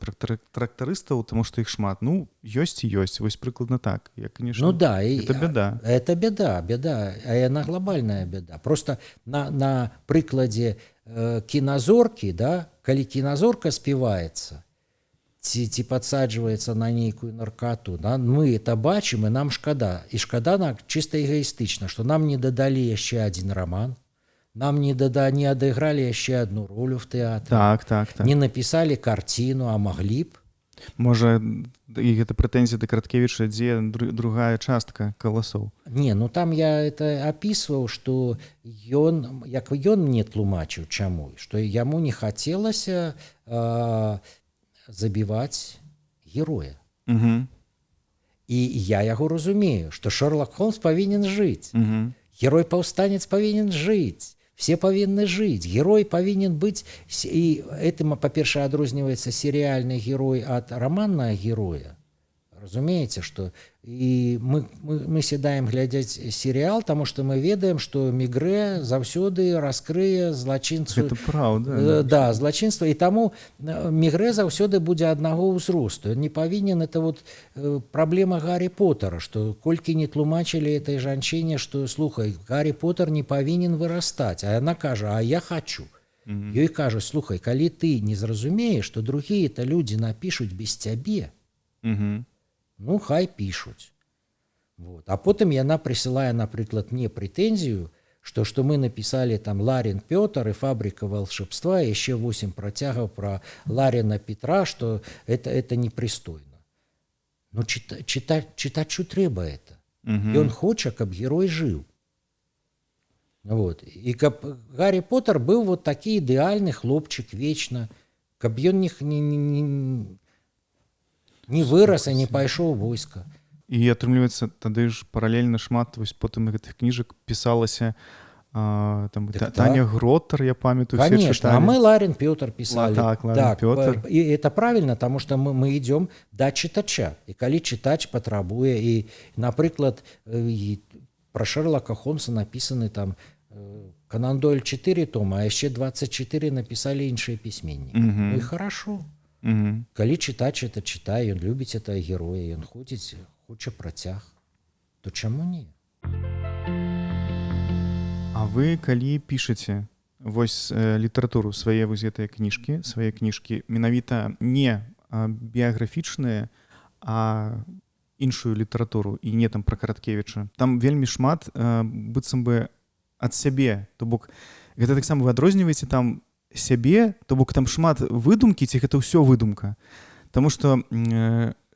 B: трактарыстаў, таму што іх шмат. Ну, ёсць і ёсць, вось прыкладна так. Я, конечно,
A: ну да,
B: это беда.
A: Это беда, а яна глобальная беда. Просто на прыкладзе кіназоркі, да, калі кіназорка співаецца, ці падсаджваецца на нейкую наркоту, да, мы это бачым, і нам шкада. І шкада нам чыста эгоістычна, што нам не дадалі яшчэ адзін раман, нам не адыгралі яшчэ одну ролю в тэатры.
B: Так.
A: Не напісалі карціну, а маглі б.
B: Можа, і гэта прэтэнзія да Караткевіча, дзе другая частка каласоў.
A: Не, ну там я это апісваў, што ён мне тлумачыў чаму, што яму не хацелася забіваць героя. І я яго разумею, што Шерлок Холмс павінен жыць. Герой-паўстанец павінен жыць. Все павінны жыць. Герой павінен быць... І этим, па-першае, адрозніваецца серыяльны герой ад раманнага героя. Разумееце, што і мы сядаем глядзець серыял, таму што мы ведаем, што Мегрэ заўсёды раскрые злачынцу.
B: Гэта праўда.
A: Да, злачынства. І таму Мегрэ заўсёды будзе аднаго ўзросту. Ён не павінен, это вот праблема Гаррі Поттера, што колькі не тлумачылі этой жанчыне, што, слухай, Гаррі Поттер не павінен вырастаць. А яна кажа, а я хочу. Ёй кажа, слухай, калі ты не зразумееш, што другія-то людзі напішуць без цябе, ну, хай пішуць. Вот. А потым яна прысылае, напрыклад, мне прэтэнзію, што мы напісалі там Ларин Пётр і фабрика волшебства, і яшчэ 8 працягаў пра Ларина Петра, што это непрыстойна. Ну чытачу трэба это.
B: Мгм.
A: Ён хоча, каб герой жыў. Вот. І каб Гаррі Поттер быў вот такі ідэальны хлопчык вечна, каб ён не вырас і не пайшоў у войска.
B: І атрымліваецца, тады ж паралельна шмат вось потым гэтых кніжак пісалася там
A: Так,
B: Таня Гротер, я памятаю, все
A: Конечно,
B: читали.
A: а мы Ларин Пётр писали.
B: Так, Ларин Пётр.
A: И это правильно, потому что мы идем до читача. И коли читач потребує, и, например, про Шерлока Холмса написаны там Конан Дойль 4 тома, а еще 24 написали іншие письменники. Ну и хорошо. Коли читач это читае, он любит это героя, он хоче працяг, то чему не?
B: А вы калі пішаце вось літаратуру, свае вось гэтыя кніжкі менавіта не біяграфічныя, а іншую літаратуру і не там пра Караткевіча, там вельмі шмат быццам бы ад сябе, то бок гэта таксама вы адрозніваеце там сябе, то бок там шмат выдумкі, ці гэта ўсё выдумка, таму што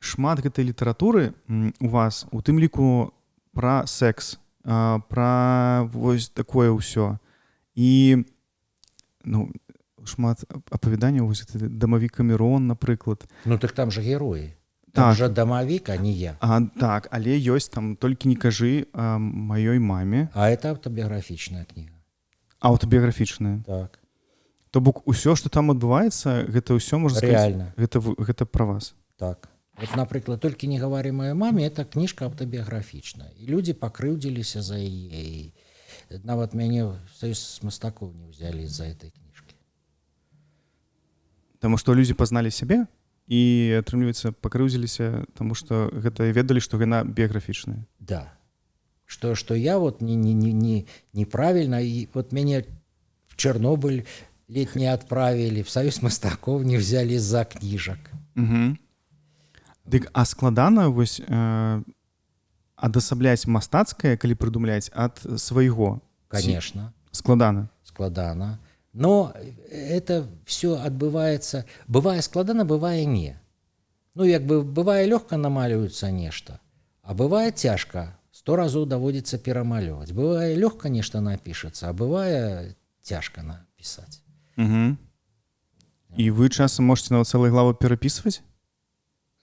B: шмат гэтай літаратуры у вас у тым ліку пра секс, пра вось такое ўсё. І ну, шмат апавяданняў, вось дамавік Камерон, напрыклад.
A: Ну так там же героі. Там
B: Так.
A: же дамавік, а не я.
B: Так, але ёсць там «Толькі не кажы маёй маме».
A: А это автобиографичная книга.
B: Аўтабіяграфічная.
A: Так.
B: То бок усё, што там адбываецца, гэта ўсё, можна
A: Реально.
B: сказаць, гэта пра вас.
A: Так. Вот, например, «Только не говори моей маме» — это книжка автобиографичная. И люди покрыўдзіліся за яе. И нават мяне в Союз мастакоў не взяли из-за этой книжки.
B: Таму што людзі пазналі сябе і, атрымліваецца, пакрыўдзіліся, таму што гэта ведалі, што яна біяграфічная.
A: Да. Что я вот неправильно, и вот меня в Чернобыль летний отправили, в Союз мастакоў не взяли из-за книжек.
B: Угу. Дык, а складана вось адасабляць мастацкае, калі прыдумляць ад свайго?
A: Конечно.
B: Складана.
A: Складана. Но это все отбывается. Бывае складана, бывае не. Ну, як бы бывае лёгка намалюецца нешта, а бывае цяжка. 100 разоў даводзіцца перамалёваць. Бывае лёгка нешта напішацца, а бывае цяжка напісаць.
B: Угу. І вы часам можете нават цэлую главу перапісваць?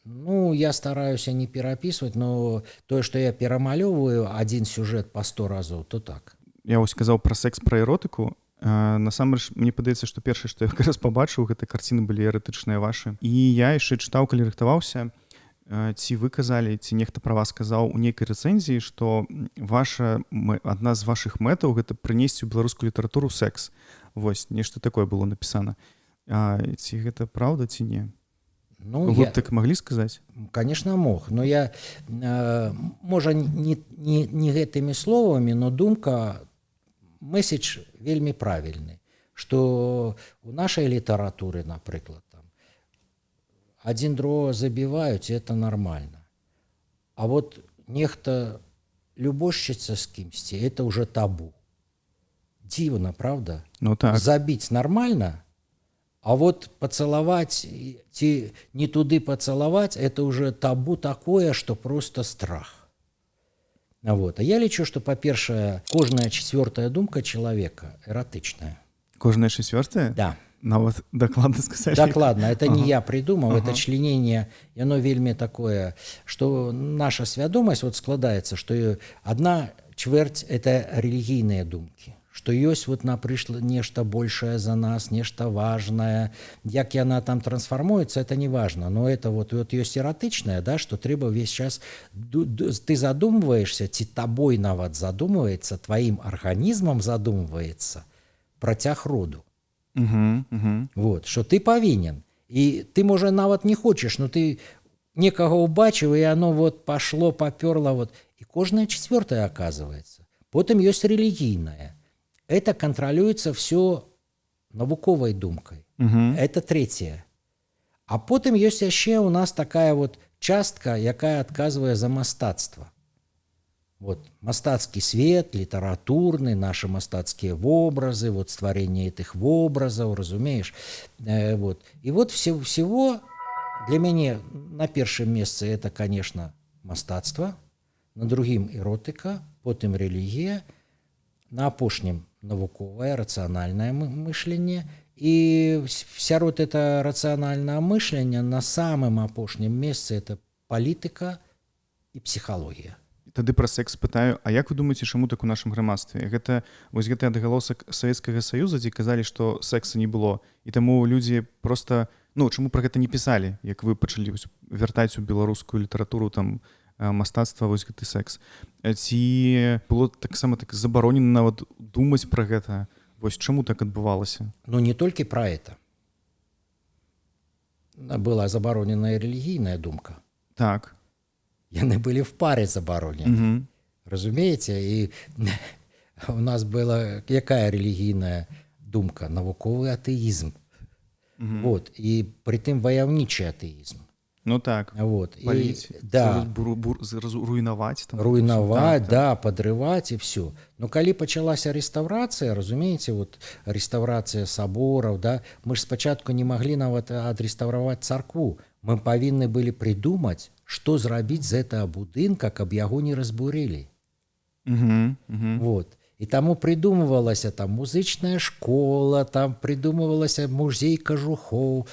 A: Ну, я стараюся не перапісваць, но тое, што я перамалёваю адзін сюжэт па 100 разоў, то так.
B: Я вось сказаў пра секс, пра эротыку. Насамрэч, мне падаецца, што першае, што я якраз пабачыў, гэта карціны былі эратычныя вашы. І я яшчэ чытаў, калі рыхтаваўся, ці вы казалі, ці нехта пра вас сказаў у нейкай рэцэнзіі, што адна з вашых мэтаў — гэта прынесці ў беларускую літаратуру секс. Вось, нешта такое было напісана. Ці гэта праўда, ці не?
A: Ну,
B: вы так маглі сказаць?
A: Конечно, мог. Но я, можа, не гэтымі словамі, но думка, месседж вельмі правільны, што у нашай літаратуры, напрыклад, там, адзін другога забіваюць, это нормально. А вот нехта любошчыцца з кімсьці, это уже табу. Дзіўна, правда?
B: Ну так.
A: Забіць нормально, а вот поцеловать, ці не туды поцеловать, это уже табу такое, что просто страх. Вот. А я лічу, что, по-першае, кожная 4-я думка человека эротычная.
B: Кожная 4-я?
A: Да.
B: Нават дакладна сказаць?
A: Дакладна. Это не я придумал, это членение, оно вельмі такое, что наша свядомасць вот складаецца, что 1/4 это релігійныя думкі. Што ёсць вот напрыклад нешта большее за нас, нешта важное, як яна там трансформуецца, это не важно, но это вот ёсць эратычная, да, что трэба весь час ты задумываешься, ці табой нават задумываецца, твоим организмом задумываецца працяг роду. Вот, что ты павінен, і ты можа нават не хочешь, но ты некага убачыў, і оно вот пошло, попёрло, вот, и кожная 4-я оказывается. Потым ёсць релігійная. Это контролюется все навуковой думкой. Это 3-я. А потым ёсць яшчэ у нас такая вот частка, якая адказвае за мастацтва. Вот мастацкі свет, літаратурны, наши мастацкія вобразы, вот стварэнне этих вобразаў, разумеешь? Вот. И вот всего Для мяне на першым месцы это, конечно, мастацтва, на другім эротыка, потым рэлігія, на апошнім навуковае рацыянальнае мышленне, і сярод это рацыянальнае мышленне на самым апошнім месцы это палітыка і псіхалогія.
B: Тады пра секс пытаю, а як вы думаеце, чаму так у нашым грамадстве? Гэта вось гэты адгалосак Савецкага Саюза, дзе казалі, што секса не было, і таму людзі проста, чаму пра гэта не пісалі, як вы пачалі вяртаць у беларускую літаратуру там мастацтва вось гэты секс. Ці было таксама так забаронена нават думаць пра гэта? Вось чаму так адбывалася?
A: Не толькі пра это. Была забароненая рэлігійная думка.
B: Так.
A: Яны былі в паре забаронены. Разумееце? І у нас была якая рэлігійная думка? Навуковы атэізм. Вот. І притым ваяўнічы атэізм.
B: Так.
A: Вот.
B: Паліць, руйнаваць.
A: Руйнаваць, да, падрываць і все. Но калі пачалася рэстаўрацыя, разумееце, вот рэстаўрацыя сабораў, да, мы ж спачатку не маглі нават адрэстаўраваць царкву. Мы павінны былі прыдумаць, што зрабіць з гэтага будынка, каб яго не разбурылі. Вот. І таму прыдумывалася там музычная школа, там прыдумывалася музей кажухоў,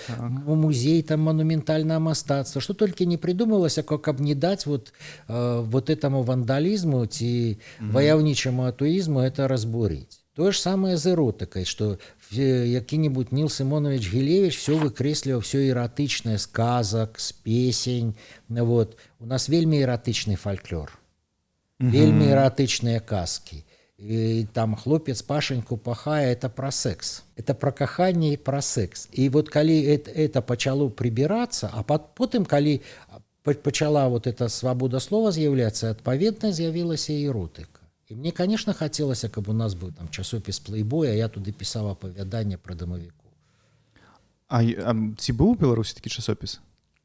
A: музей там манументальнае мастацтва, што толькі не прыдумывалася, каб не даць вот этому вандалізму ці ваяўнічаму атеізму это разбурыць. Тое ж самае з эротыкай, што які-небудзь Ніл Сімонович Гілевіч все выкрэсліваў, все эратычнае з казак, з песень. Вот. У нас вельмі эратычны фальклор, вельмі эратычныя казкі. І там хлопец Пашеньку пахае, это пра секс. Это пра каханне і пра секс. І вот калі это пачало прыбірацца, а потым, калі пачала вот эта свабода слова з'яўляцца, адпаведна з'явілася эротыка. І мне, конечно, хацелася, каб у нас быў там часопіс Playboy, а я туды пісаў апавяданне пра дамавікоў.
B: А ці быў у Беларусі такі часопіс?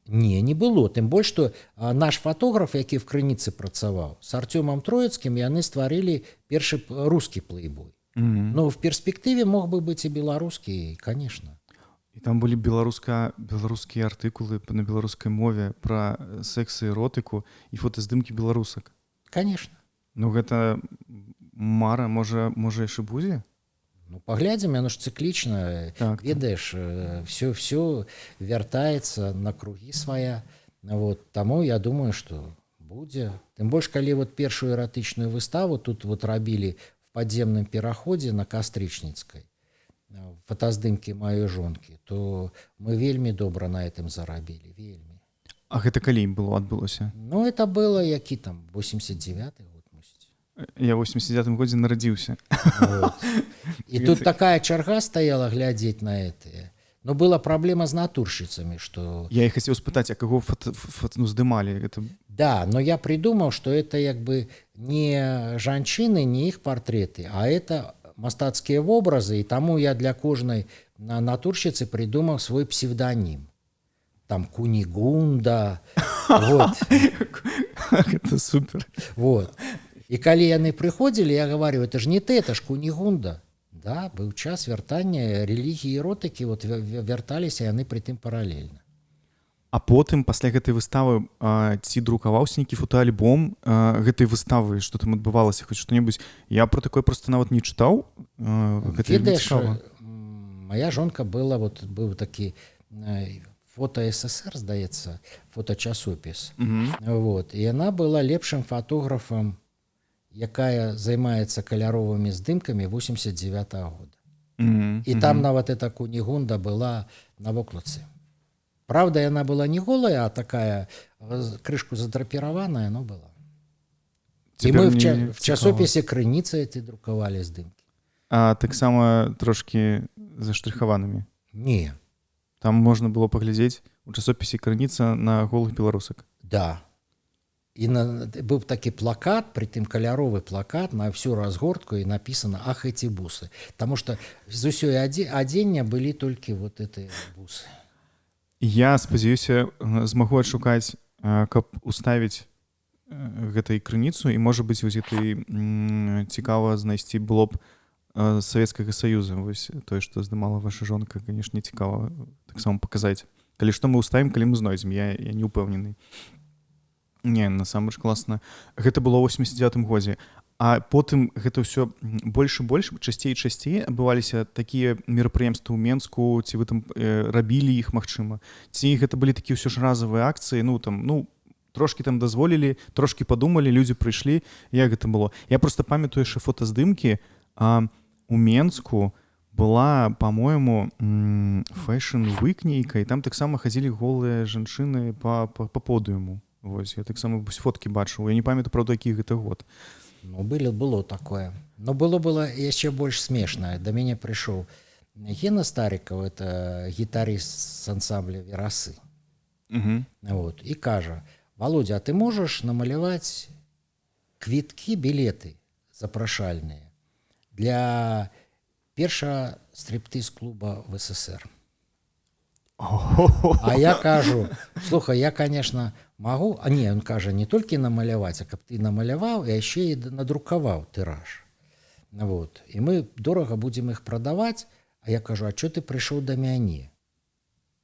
A: Не было. Тым больш, што наш фотограф, які в Крыніцы працаваў, з Артёмам Троіцкім яны стварылі першы рускі Playboy. Но в перспектыве мог бы быць і беларускі, конечно.
B: І там былі беларускія артыкулы на беларускай мове пра секс і эротыку і фотаздымкі беларусак.
A: Конечно.
B: Гэта мара, можа яшчэ будзе?
A: Паглядзім, яно ж цыклічна.
B: Так.
A: Ведаеш, все вяртаецца на кругі свая. Вот. Таму я думаю, што будзе. Тым больш, калі вот першую эратычную выставу тут вот рабілі в падземным пераходзе на Кастрычніцкай, фотаздымкі маёй жонкі, то мы вельмі добра на этом зарабілі, вельмі.
B: А гэта калі адбылося?
A: Это было які там 89-й год.
B: Я ў 89-м годзе нарадзіўся.
A: Вот. І тут такая чарга стаяла глядзець на это. Но была праблема з натуршчыцамі, што...
B: Я і хацеў спытаць, а каго здымалі?
A: Да, но я придумаў, што это як бы не жанчыны, не іх партрэты, а это мастацкія вобразы, і таму я для кожнай натуршчыцы придумаў свой псевдонім. Там Кунігунда. Вот.
B: Это супер.
A: Вот. І калі яны прыходзілі, я говорю, это ж не ты, это ж Кунігунда. Да, быў час вяртання рэлігіі і эротыкі, вот вярталіся яны прытым паралельна.
B: А потым, пасля гэтай выставы, ці друкаваўся нейкі фотоальбом гэтай выставы, што там адбывалася, хоць што-небудзь? Я про такое просто нават не чытаў.
A: Ведаеш, моя жонка была, вот быў такі фото СССР, здаецца, фоточасопіс. Вот. І яна была лепшым фотографам, якая займаецца каляровымі здымкамі 89-го года. І там нават эта Кунігунда была на вокладцы. Правда, яна была не голая, а такая крышку задрапіраваная, но была. І мы в часопісе Крыніца эти друкавалі здымкі.
B: А таксама трошкі заштрыхаванымі?
A: Не.
B: Там можна было паглядзець у часопісе Крыніца на голых беларусак?
A: Да. І быў такі плакат, притым каляровы плакат на всю разгортку, і написано «Ах, эти бусы». Таму што з усёй адзення былі толькі вот эти бусы.
B: Я спадзяюся, змагу адшукаць, каб уставіць гэтай крыніцу, і можа быць вось гэтай цікава знайсці было б Савецкага Саюза. Вось тое, што здымала ваша жонка, канешне, цікава таксама паказаць. Калі што мы ўставім, калі мы знойдзем, я не ўпэўнены. Не, насамрэч класна. Гэта было ў 89-м годзе. А потым гэта ўсё больш і больш, часцей і часцей адбываліся такія мерапрыемствы ў Менску, ці вы там рабілі іх, магчыма? Ці гэта былі такія ўсё ж разавыя акцыі, трошкі там дазволілі, трошкі падумалі, людзі прыйшлі, як гэта было? Я проста памятаю яшчэ фотаздымкі, у Менску была, по-моему, фэшн-вік нейка, і там таксама хадзілі голыя жанчыны па подыуму. Вось, я таксама фоткі бачыў. Я не памятаю, правда, які гэта год.
A: Ну, было такое. Но было яшчэ больш смешнае. Да мяне прыйшоў Гена Стариков, это гітарыст з ансамбля «Верасы». Вот, і кажа: «Володя, а ты можаш намаляваць квіткі, білеты запрашальныя для першага стриптиз-клуба в СССР?» А я кажу: «Слухай, я, конечно, могу». А не, он кажа, не толькі намаляваць, а каб ты намаляваў і яшчэ і надрукаваў тыраж. Вот. І мы дорага будзем іх прадаваць. А я кажу: «А чё ты прыйшоў да мяне,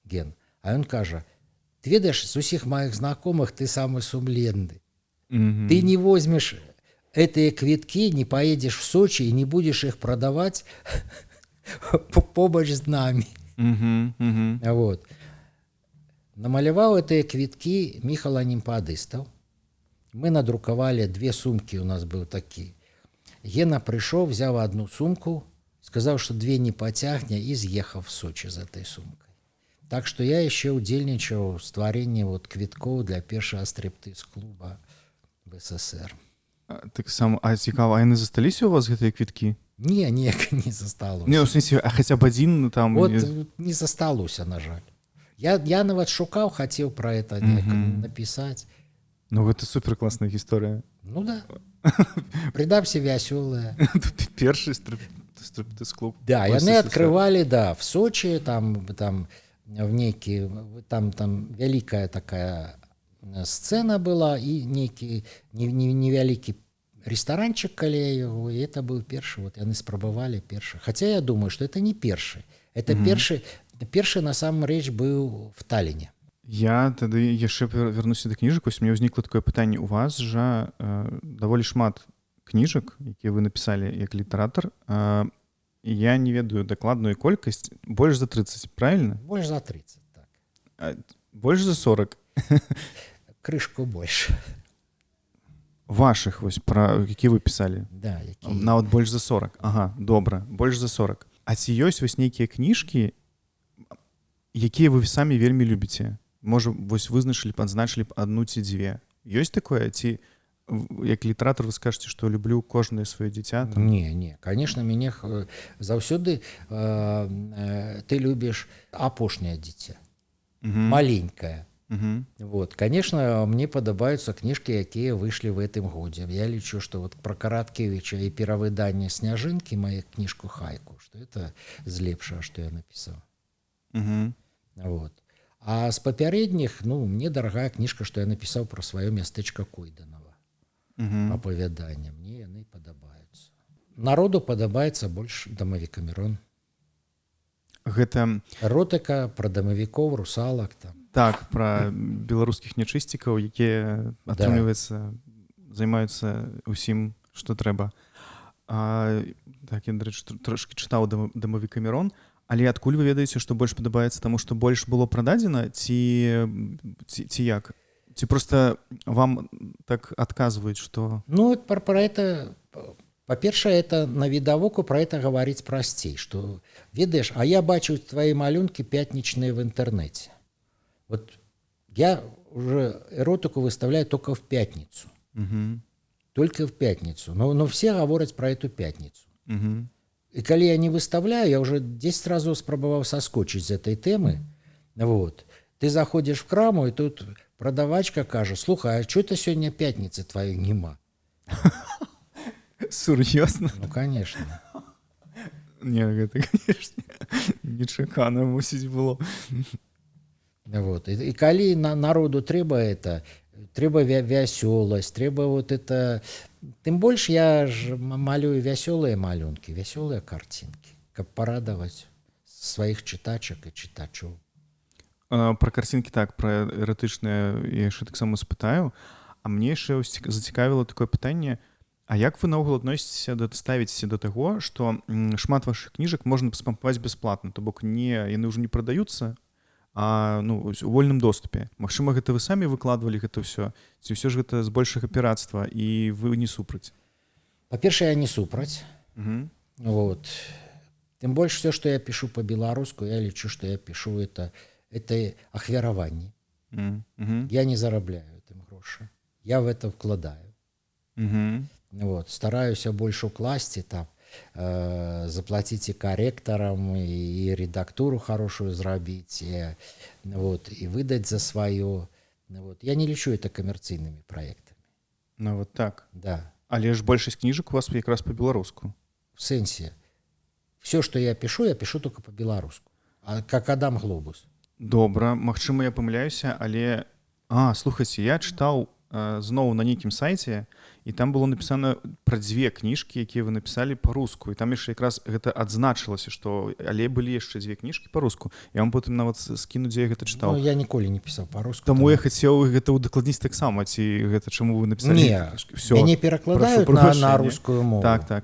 A: Ген?» А ён кажа: «Ты ведаеш, з усіх маіх знакомых ты самы сумленны. Ты не возьмеш гэтыя квіткі, не поедешь в Сочи и не будешь их продавать побач з намі». Вот. Намаляваў гэтыя квіткі Міхал Анімпадыстаў. Мы надрукавалі 2 сумкі, у нас быў такі. Гена прыйшоў, взяў одну сумку, сказаў, што 2 не пацягне, і з'ехаў в Сочи з этой сумкай. Так што я яшчэ ўдзельнічаў ў стварэнні квіткоў для першага стриптиз-клуба в СССР.
B: Таксама, цікава, а яны засталіся у вас гэтыя квіткі?
A: Не, не засталося.
B: Не, у сэнсе, а хаця б адзін там...
A: Вот не засталося, на жаль. Я нават шукаў, хацеў пра гэта напісаць.
B: Ну, гэта суперкласная гісторыя.
A: Ну да. Придамся вясёлая.
B: Першы стриптиз-клуб.
A: Да, яны адкрывалі, да, в Сочи, там в нейкі, там вялікая такая сцена была, і нейкі невялікі ресторанчик каля яго, і это быў першы, вот яны спрабавалі першы. Хаця я думаю, что это не першы. Это першы насамрэч быў в Таллине.
B: Я тады яшчэ вярнуся да кніжак. Вось мне ўзнікла такое пытанне. У вас жа даволі шмат кніжак, якія вы напісалі як літаратар. Я не ведаю дакладную колькасць. Больш за 30, правильно?
A: Больш за 30, так.
B: Больш за 40?
A: Крышку больш.
B: Вашых, вось, пра якія вы пісалі?
A: Да, якія.
B: Нават больш за 40. Ага, добра, больш за 40. А ці ёсць вось нейкія кніжкі, якія вы самі вельмі любіце? Можа, вось вызначылі б, адзначылі б адну ці 2. Ёсць такое? Ці як літаратар вы скажаце, што люблю кожнае сваё дзіця?
A: Не, конечно, мяне заўсёды ты любіш апошняе дзіця. Маленькае. Вот, конечно, мне падабаюцца кніжкі, якія выйшлі в гэтым годзе. Я лічу, што вот пра Караткевіча і перавыданне «Сняжынкі», маю кніжку «Хайку», што это з лепшага, што я напісаў. Вот. А з папярэдніх, мне дарагая кніжка, што я напісаў пра сваё мястэчка Койданова. Апавяданне. Мне яны падабаюцца. Народу падабаецца больш «Дамавік-Камерон».
B: Гэта...
A: Эротыка пра дамавікоў, русалак там.
B: Так, пра беларускіх нячысцікаў, якія, атрымліваецца, займаюцца ўсім, што трэба. Так, я, дарэчы, трошкі чытаў «Дамавік-Камерон», але адкуль вы ведаеце, што больш падабаецца, таму што больш было прададзена, ці як? Ці проста вам так адказваюць, што...
A: Пра это... Па-першае, это на відавоку пра это гаварыць прасцей, што, ведаеш, а я бачу твои малюнкі пятнічныя в інтэрнэце. Вот я уже эротику выставляю только в пятницу. Только в пятницу. Но все говорят про эту пятницу. И когда я не выставляю, я уже 10 разов спробовал соскочить с этой темы. Вот. Ты заходишь в краму, и тут продавачка кажет: «Слухай, а что это сегодня пятницы твоей нема?»
B: Сур'ёзна?
A: Ну, конечно.
B: Не, это, конечно, нечакана мусіць было.
A: Вот. И калі народу трэба вясёласць, трэба вот это... Тым больш я ж малюю вясёлыя малюнкі, вясёлыя карцінкі, каб парадаваць сваіх чытачак і чытачоў.
B: Пра карцінкі так, пра эратычныя я яшчэ таксама спытаю. А мне яшчэ зацікавіла такое пытанне, а як вы наогул адносіцеся ставіцеся да таго, што шмат вашых кніжак можна спампаваць бясплатна, то бок яны ўжо не прадаюцца, а у вольным доступе. Магчыма, гэта вы самі выкладвалі гэта ўсё, ці ўсё ж гэта збольшага пірацтва, і вы не супраць?
A: Па-першае, я не супраць. Вот. Тым больш все, што я пішу па-беларуску, я лічу, што я пішу это ахвяраванне. Я не зарабляю этим грошы. Я в это вкладаю. Вот. Стараюся больш укласці там, заплаціць і карэктарам, і рэдактуру хорошую зрабіць, вот, і выдаць за сваё. Вот. Я не лічу это камерцыйнымі праектамі.
B: Вот так.
A: Да.
B: Але ж большасць кніжак у вас якраз па-беларуску.
A: В сэнсе. Все, что я пишу только по-беларуску. Как Адам Глобус.
B: Добра, магчыма, я памыляюся, але слухайце, я чытаў зноў на нейкім сайце, і там было напісана пра 2 кніжкі, якія вы напісалі па-руску, і там яшчэ якраз гэта адзначылася, што але былі яшчэ 2 кніжкі па-руску. Я вам потым нават скіну, дзе я гэта чытаў.
A: Я ніколі не пісаў па-руску.
B: Таму я хацеў гэта ўдакладніць таксама, ці гэта чаму вы напісалі?
A: Не, мяне перакладаюць на рускую мову.
B: Так.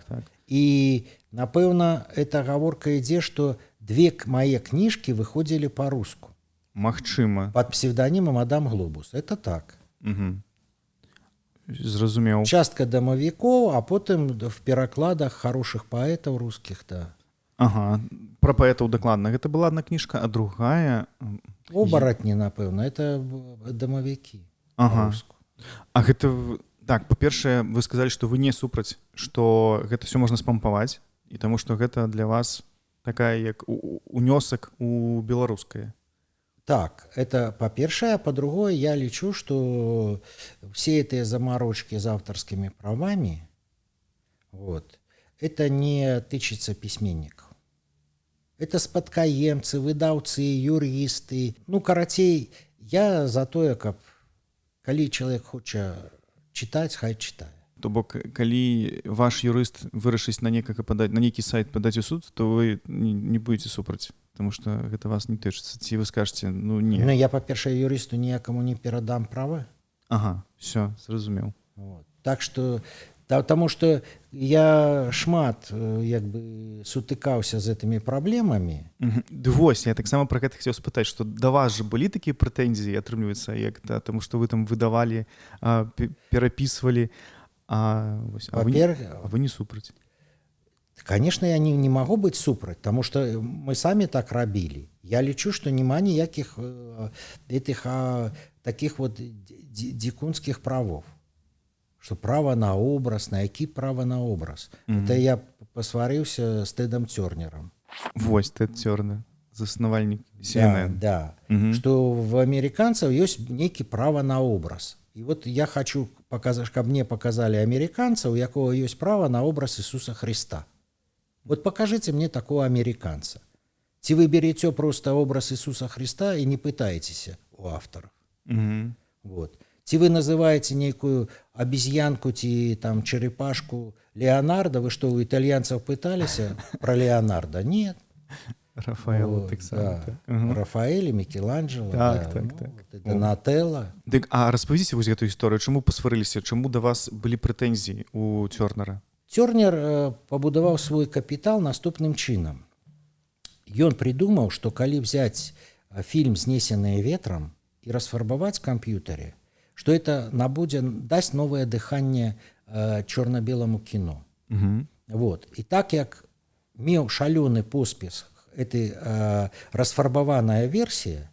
A: І, напэўна, эта гаворка ідзе, што 2 мае кніжкі выходзілі па-руску.
B: Магчыма.
A: Пад псевданімам Адам Глобус. Это так.
B: Зразумеў.
A: Частка дамавікоў, а потым в перакладах хорошых паэтаў рускіх, да.
B: Ага, пра паэтаў дакладна. Гэта была адна кніжка, а другая...
A: Обаратні, напэўна, это дамавікі.
B: Ага. А гэта... Так, па-першае, вы сказалі, што вы не супраць, што гэта все можна спампаваць, і таму што гэта для вас такая, як унёсак у беларускае.
A: Так, это по-першае, а по-другое, я лічу, что все эти заморочки с авторскими правами, вот, это не тычется письменников. Это спадкаемцы, выдаўцы, юристы. Карацей, я за тое, каб калі чалавек хоча чытаць, хай чытае.
B: То бок, калі ваш юрыст вырашыць на нейкі сайт падаць у суд, то вы не будете супраць. Потому что гэта вас не тычыцца. Ці вы скажаце, не.
A: Я, па-першае, юрысту ніякаму не перадам правы.
B: Ага, все, зразумеў.
A: Вот. Так что, потому что я шмат сутыкаўся з гэтымі праблемамі.
B: Вось, я таксама пра гэта хацеў спытаць, што да вас же былі такія прэтэнзіі, атрымліваецца, таму што вы там выдавалі, перапісвалі, а вы не супраць.
A: Конечно, я не могу быть супраць, потому что мы сами так рабілі. Я лічу, что няма ніякіх таких вот дзікунскіх правов. Что право на образ, на які право на образ. Это я посварыўся с Тедом Тернером.
B: Вось, Тед Тернер, заснавальнік CNN.
A: Да. Что в американцев есть нейкі право на образ. И вот я хочу показать, каб мне показали американца, у якого есть право на образ Иисуса Христа. Вот покажите мне такого американца. Ці вы берете просто образ Иисуса Христа и не пытаетесь у авторов. Вот. Ці вы называете некую обезьянку, ці там черепашку Леонардо. Вы что, у итальянцев пытались про Леонардо? Нет.
B: Рафаэлу таксама.
A: Рафаэль, Мікеланджело, Донателло.
B: А распавядзіце вось гэту гісторыю, чаму пасварыліся, чаму да вас былі прэтэнзіі у Тернера?
A: Тернер пабудаваў свой капітал наступным чынам. Ён придумаў, што калі взять фильм «Снесенные ветром» и расфарбовать в компьютере, что это даст новое дыхание черно-белому кино. Вот. И так как меў шалёны поспех эта расфарбаваная версия,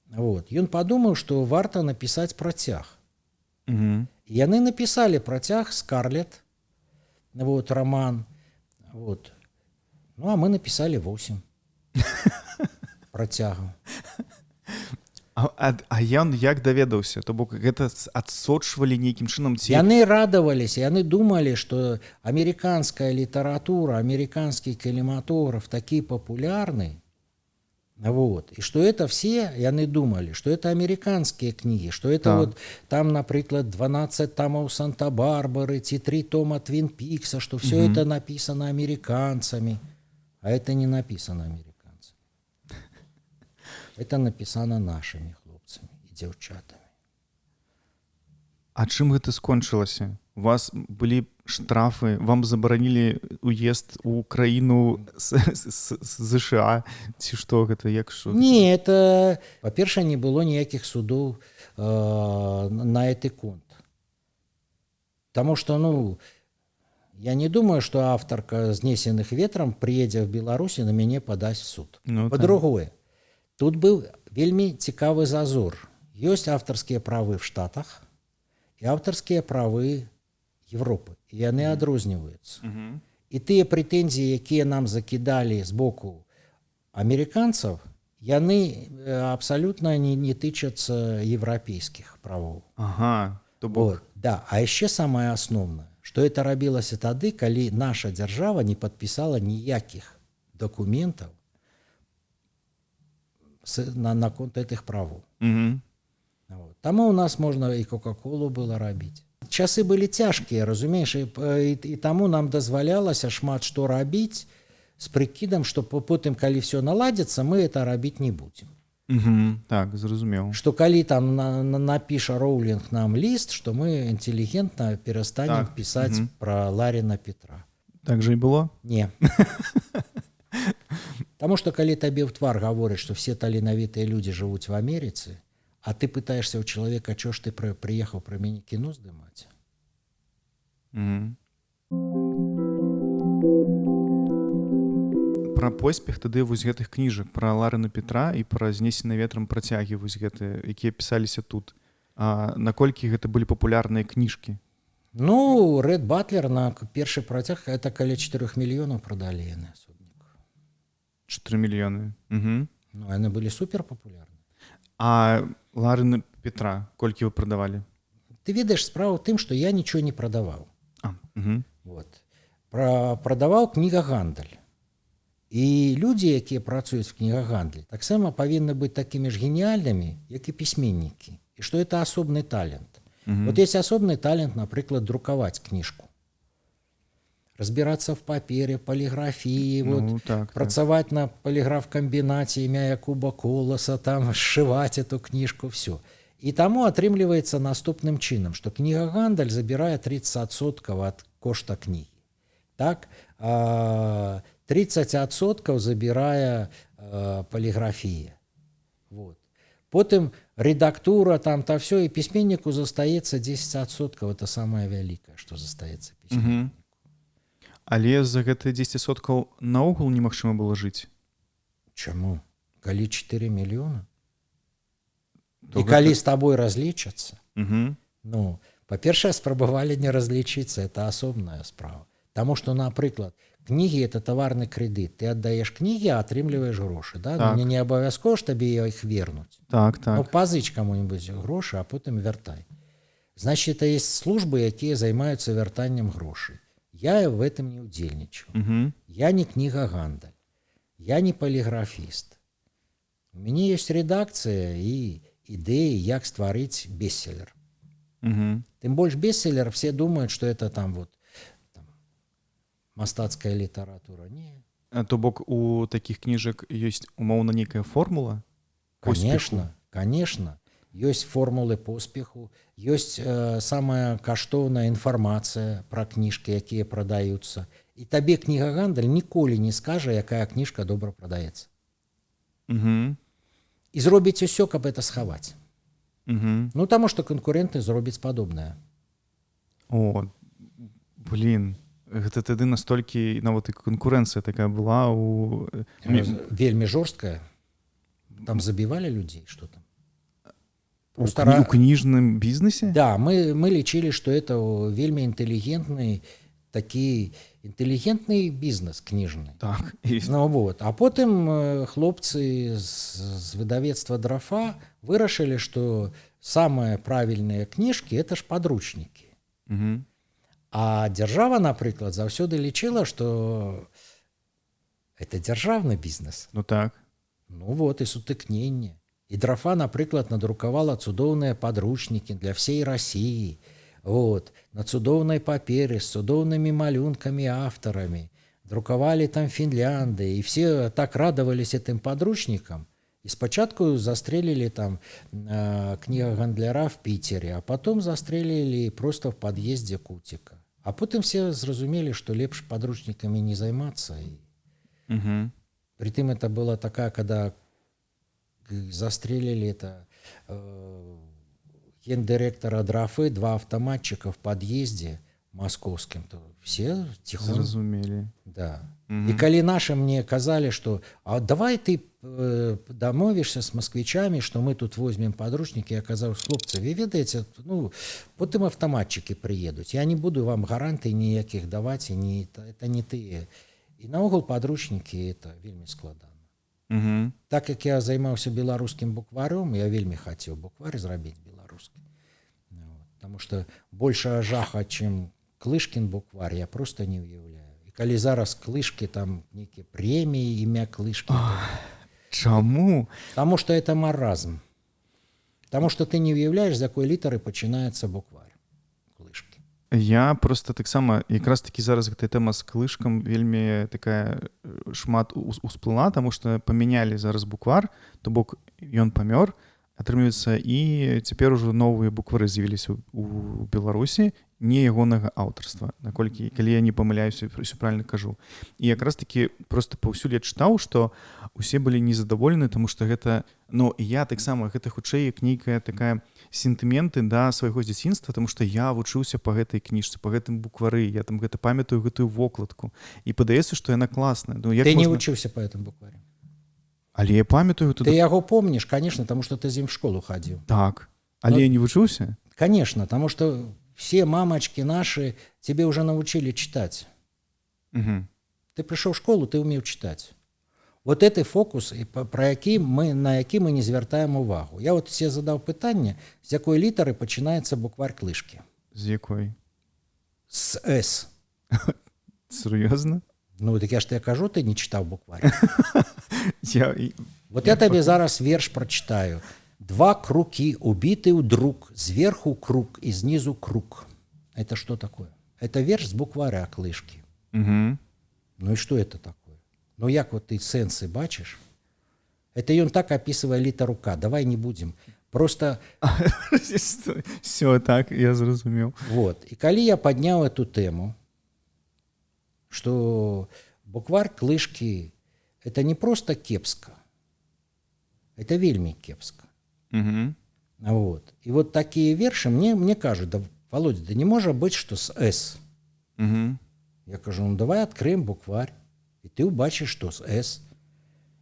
A: вот, ён подумаў, что варта написать працяг. И яны написали працяг «Скарлетт», вот, роман. Вот. А мы написали 8 працягаў.
B: А ён як даведаўся? То бок гэта адсочвалі нейкім чынам ці...
A: Яны радаваліся, яны думалі, што амерыканская літаратура, амерыканскі кинематограф такі папулярны. Вот. И что это все, яны думали, что это американские книги, что это вот там, например, 12 томов Санта-Барбары, 3 тома Твин Пикса, что все это написано американцами. А это не написано американцами. Это написано нашими хлопцамі і дзяўчатамі.
B: А чым гэта скончылася? У вас былі штрафы, вам забаранілі уезд у краіну з ЗША, ці што гэта, як што?
A: Не, это, па-першае, не было ніякіх судоў на гэты конт. Таму што, я не думаю, што аўтарка «Знесеных ветрам» прыедзе в Беларусі на мяне падаць в суд. Па-другое, тут быў вельмі цікавы зазор. Ёсць аўтарскія правы в Штатах і аўтарскія правы Европы. І яны адрозніваюцца. І тыя прэтэнзіі, якія нам закідалі з боку амерыканцаў, яны абсалютна не тычацца еўрапейскіх правоў.
B: Ага, то бок.
A: Да, а яшчэ самае асноўнае, што это рабілася тады, калі наша дзяржава не падпісала ніякіх дакументаў наконт гэтых правоў. Таму у нас можна і кока-колу было рабіць. Часы былі цяжкія, разумееш, і таму нам дазвалялася шмат што рабіць з прыкідам, што потым, калі все наладзіцца, мы это рабіць не будзем.
B: Так, зразумеў.
A: Што калі там напіша Роулінг нам ліст, што мы інтэлігентна перастанем пісаць пра Ларіна Петра.
B: Так жа і было?
A: Не. Таму што калі табе ў твар гавораць, што все таленавітыя людзі жывуць в Амерыцы, а ты пытаешься у человека, чё ж ты приехал про мяне кино сдымать?
B: Пра поспех тады вось гэтых кніжак пра Ларына Петра і пра «Знесеныя ветрам» працягі вось гэтыя, якія пісаліся тут. А наколькі гэта былі папулярныя кніжкі?
A: Рэд Батлер на першы працяг это каля 4 мільёнаў прадалі яны асобнікаў.
B: 4 мільёны.
A: Яны былі суперпапулярны.
B: А Ларына Петра колькі вы прадавалі?
A: Ты ведаеш, справа ў тым, што я нічого не прадаваў. Прадаваў кнігагандаль. І людзі, якія працуюць в кнігагандлі, таксама павінны быць такімі ж геніальнымі, як і пісьменнікі. І што это асобны талент. Вот есть асобны талент, напрыклад, друкаваць кніжку. Разбираться в папере, полиграфии, працаваць на полиграф-комбинате имя Якуба Коласа, там сшивать эту книжку, все. И тому атрымліваецца наступным чынам, что книгагандаль забирае 30% от кошта книги. Так, 30% забирае полиграфия. Потым редактура, там-то все, и письменнику застаецца 10%. Это самое великое, что застаецца письменнику.
B: Але за гэтыя 10% наогул немагчыма было жыць.
A: Чаму? Калі 4 мільёна? І калі з табой разлічацца? Па-першае, спрабавалі не разлічыцца, это асобная справа. Таму што, напрыклад, кнігі — это таварны крэдыт. Ты аддаеш кнігі, а атрымліваеш грошы. Мне не абавязкова ж табе іх вернуць. Пазыч каму-нибудь грошы, а потым вяртай. Значит, это есть службы, якія займаюцца вяртаннем грошай. Я в этом не удзельнічаю. Я не кнігагандаль. Я не полиграфіст. У мяне есть редакцыя і ідэі, як стварыць бестселлер. Тым больш бестселлер, все думают, что это там мастацкая літаратура. Не.
B: То бок у такіх кніжак ёсць умоўна нейкая формула?
A: Конечно. Ёсць формулы поспеху, ёсць самая каштоўная інфармацыя пра кніжкі, якія прадаюцца. І табе кнігагандаль ніколі не скажа, якая кніжка добра прадаецца. І зробіць усё, каб это схаваць. Таму што канкурэнты зробяць падобнае.
B: Гэта тады настолькі нават і канкурэнцыя такая была
A: вельмі жорсткая. Там забівалі людзей, што там.
B: У кніжным бізнесе?
A: Да, мы лічылі, што это вельмі інтэлігентны бізнес кніжны.
B: Так.
A: А потым хлопцы з выдавецтва «Драфа» вырашылі, што самыя правільныя кніжкі — это ж падручнікі. А дзяржава, напрыклад, заўсёды лічыла, што это дзяржаўны бізнес. І сутыкненне. І «Драфа», напрыклад, надрукавала цудоўныя падручнікі для всей России. На цудоўнай паперы з цудоўнымі малюнкамі аўтарамі. Друкавалі там Фінляндыі. І все так радаваліся тым падручнікам. И спочатку застрелили там книгагандляра в Питере, а потом застрелили просто в подъезде Кутика. А потом все зразумели, что лепш подручниками не займаться. И притым это была такая, когда застрелили это гендиректора Драфы, 2 автоматчика в подъезде московским, то все тихо.
B: Зразумелі.
A: Да. И коли наши мне казали, что а давай ты домовишься с москвичами, что мы тут возьмем подручники, я казал, хлопцы, вы ведаете, ну, потом автоматчики приедут, я не буду вам гарантий ніяких давать, и не, это не ты. И наогул подручники это вельми складано. Так как я займаўся беларускім букварем, я вельми хотел букварь зрабіць беларускі. Потому что больше жаха, чем Клышкин букварь, я просто не уявляю. И коли зараз Клышки, там некие премии, имя Клышки.
B: Чаму?
A: Потому что это маразм. Потому что ты не уявляешь, з якой літары пачынаецца букварь Клышки.
B: Я просто таксама якраз такі зараз гэтая тэма з Клышкам вельмі такая шмат усплыла, таму што памянялі зараз буквар, то бок ён памёр, атрымліваецца, і цяпер ужо новыя буквары з'явіліся у Беларусі не ягонага аўтарства, наколькі, калі я не памыляюся, ўсё правільна кажу. І якраз такі просто паўсюль я чытаў, што усе былі незадаволены, таму што гэта, ну, я таксама, гэта хутчэй як нейкая такая сентыменты да свайго дзяцінства, таму што я вучыўся па гэтай кніжцы, па гэтым буквары, я там гэта памятаю гэтую вокладку. І падаецца, што яна класная. Ну,
A: ты не вучыўся па гэтым букваре?
B: Але я памятаю...
A: Ты яго помнишь, конечно, потому что ты з ім в школу ходил.
B: Так. Але я не вучыўся?
A: Конечно, потому что все мамочки наши тебе уже научили читать. Ты пришел в школу, ты умеў читать. Вот это фокус, на які мы не звяртаем увагу. Я вот себе задаў пытанне, з якой літары пачынаецца букварь Клышкі.
B: З якой?
A: С «С».
B: Сур'ёзна?
A: Ну, так я ж тебе кажу, ты не читал букварь. Вот я тебе зараз верш прочитаю. 2 круги убиты вдруг, сверху круг и снизу круг. Это что такое? Это верш с букваря Клышки. Ну и что это такое? Ну як вот ты сенсы бачишь? Это он так описывая литеру К. Давай не будем. Просто...
B: Все, так, я зразумел.
A: Вот. И коли я поднял эту тему, что букварь Клышки это не просто кепска, это вельми кепска. Вот. И вот такие верши мне кажут, да, Володя, да не может быть, что с «С». Я кажу, ну давай откроем букварь, и ты убачишь, что с «С».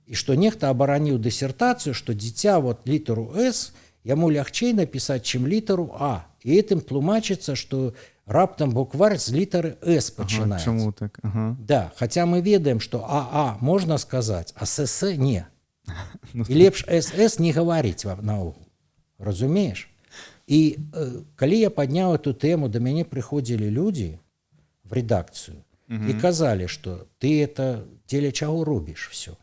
A: И что нехта оборонил диссертацию, что дитя вот литеру «С» ему легче написать, чем литеру «А». И этим тлумачится, что раптом букварь з літары «С» пачынаецца.
B: Чаму так?
A: Да, хотя мы ведаем, что «АА» можно сказать, а «СС» не. И лепш «СС» не говорить наогул. Разумеешь? И коли я поднял эту тему, до меня приходили люди в редакцию и казали, что ты это дзеля чаго робишь все.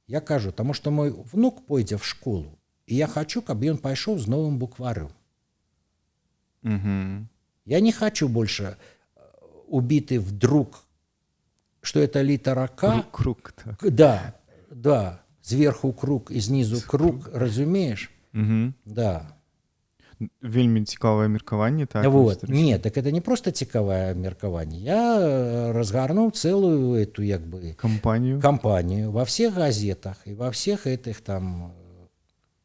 A: Я кажу, потому что мой внук пойдзе в школу, и я хочу, каб ён пайшоў з новым букварем. Я не хочу больше убитый вдруг, что это литера К.
B: Круг, так.
A: Да, да. Сверху круг и снизу круг, разумеешь? Да.
B: Вельми цікавае меркаванне, так?
A: Вот. Нет, так это не просто цікавае меркаванне. Я разгорнул целую эту, як бы, кампанию во всех газетах и во всех этих там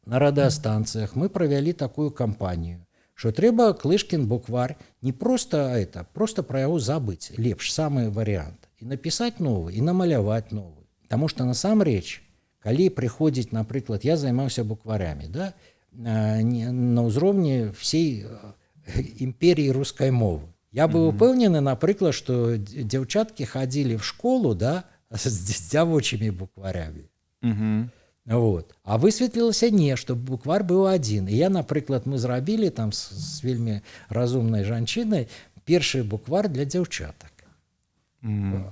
A: на радиостанциях. Мы провели такую кампанию, что трэба Клышкин букварь не просто это, просто про его забыть, лепш, самый вариант, и написать новый, и намалявать новый. Потому что насамрэч, калі приходить, например, я займаўся букварями, да, на ўзроўні всей империи русской мовы. Я был упэўнены, например, что девчатки ходили в школу, да, с дзявочими букварями. Вот. А высветлілася не, что букварь был один. И я, например, мы зрабілі там с вельми разумной жанчыной першы букварь для дзяўчатак.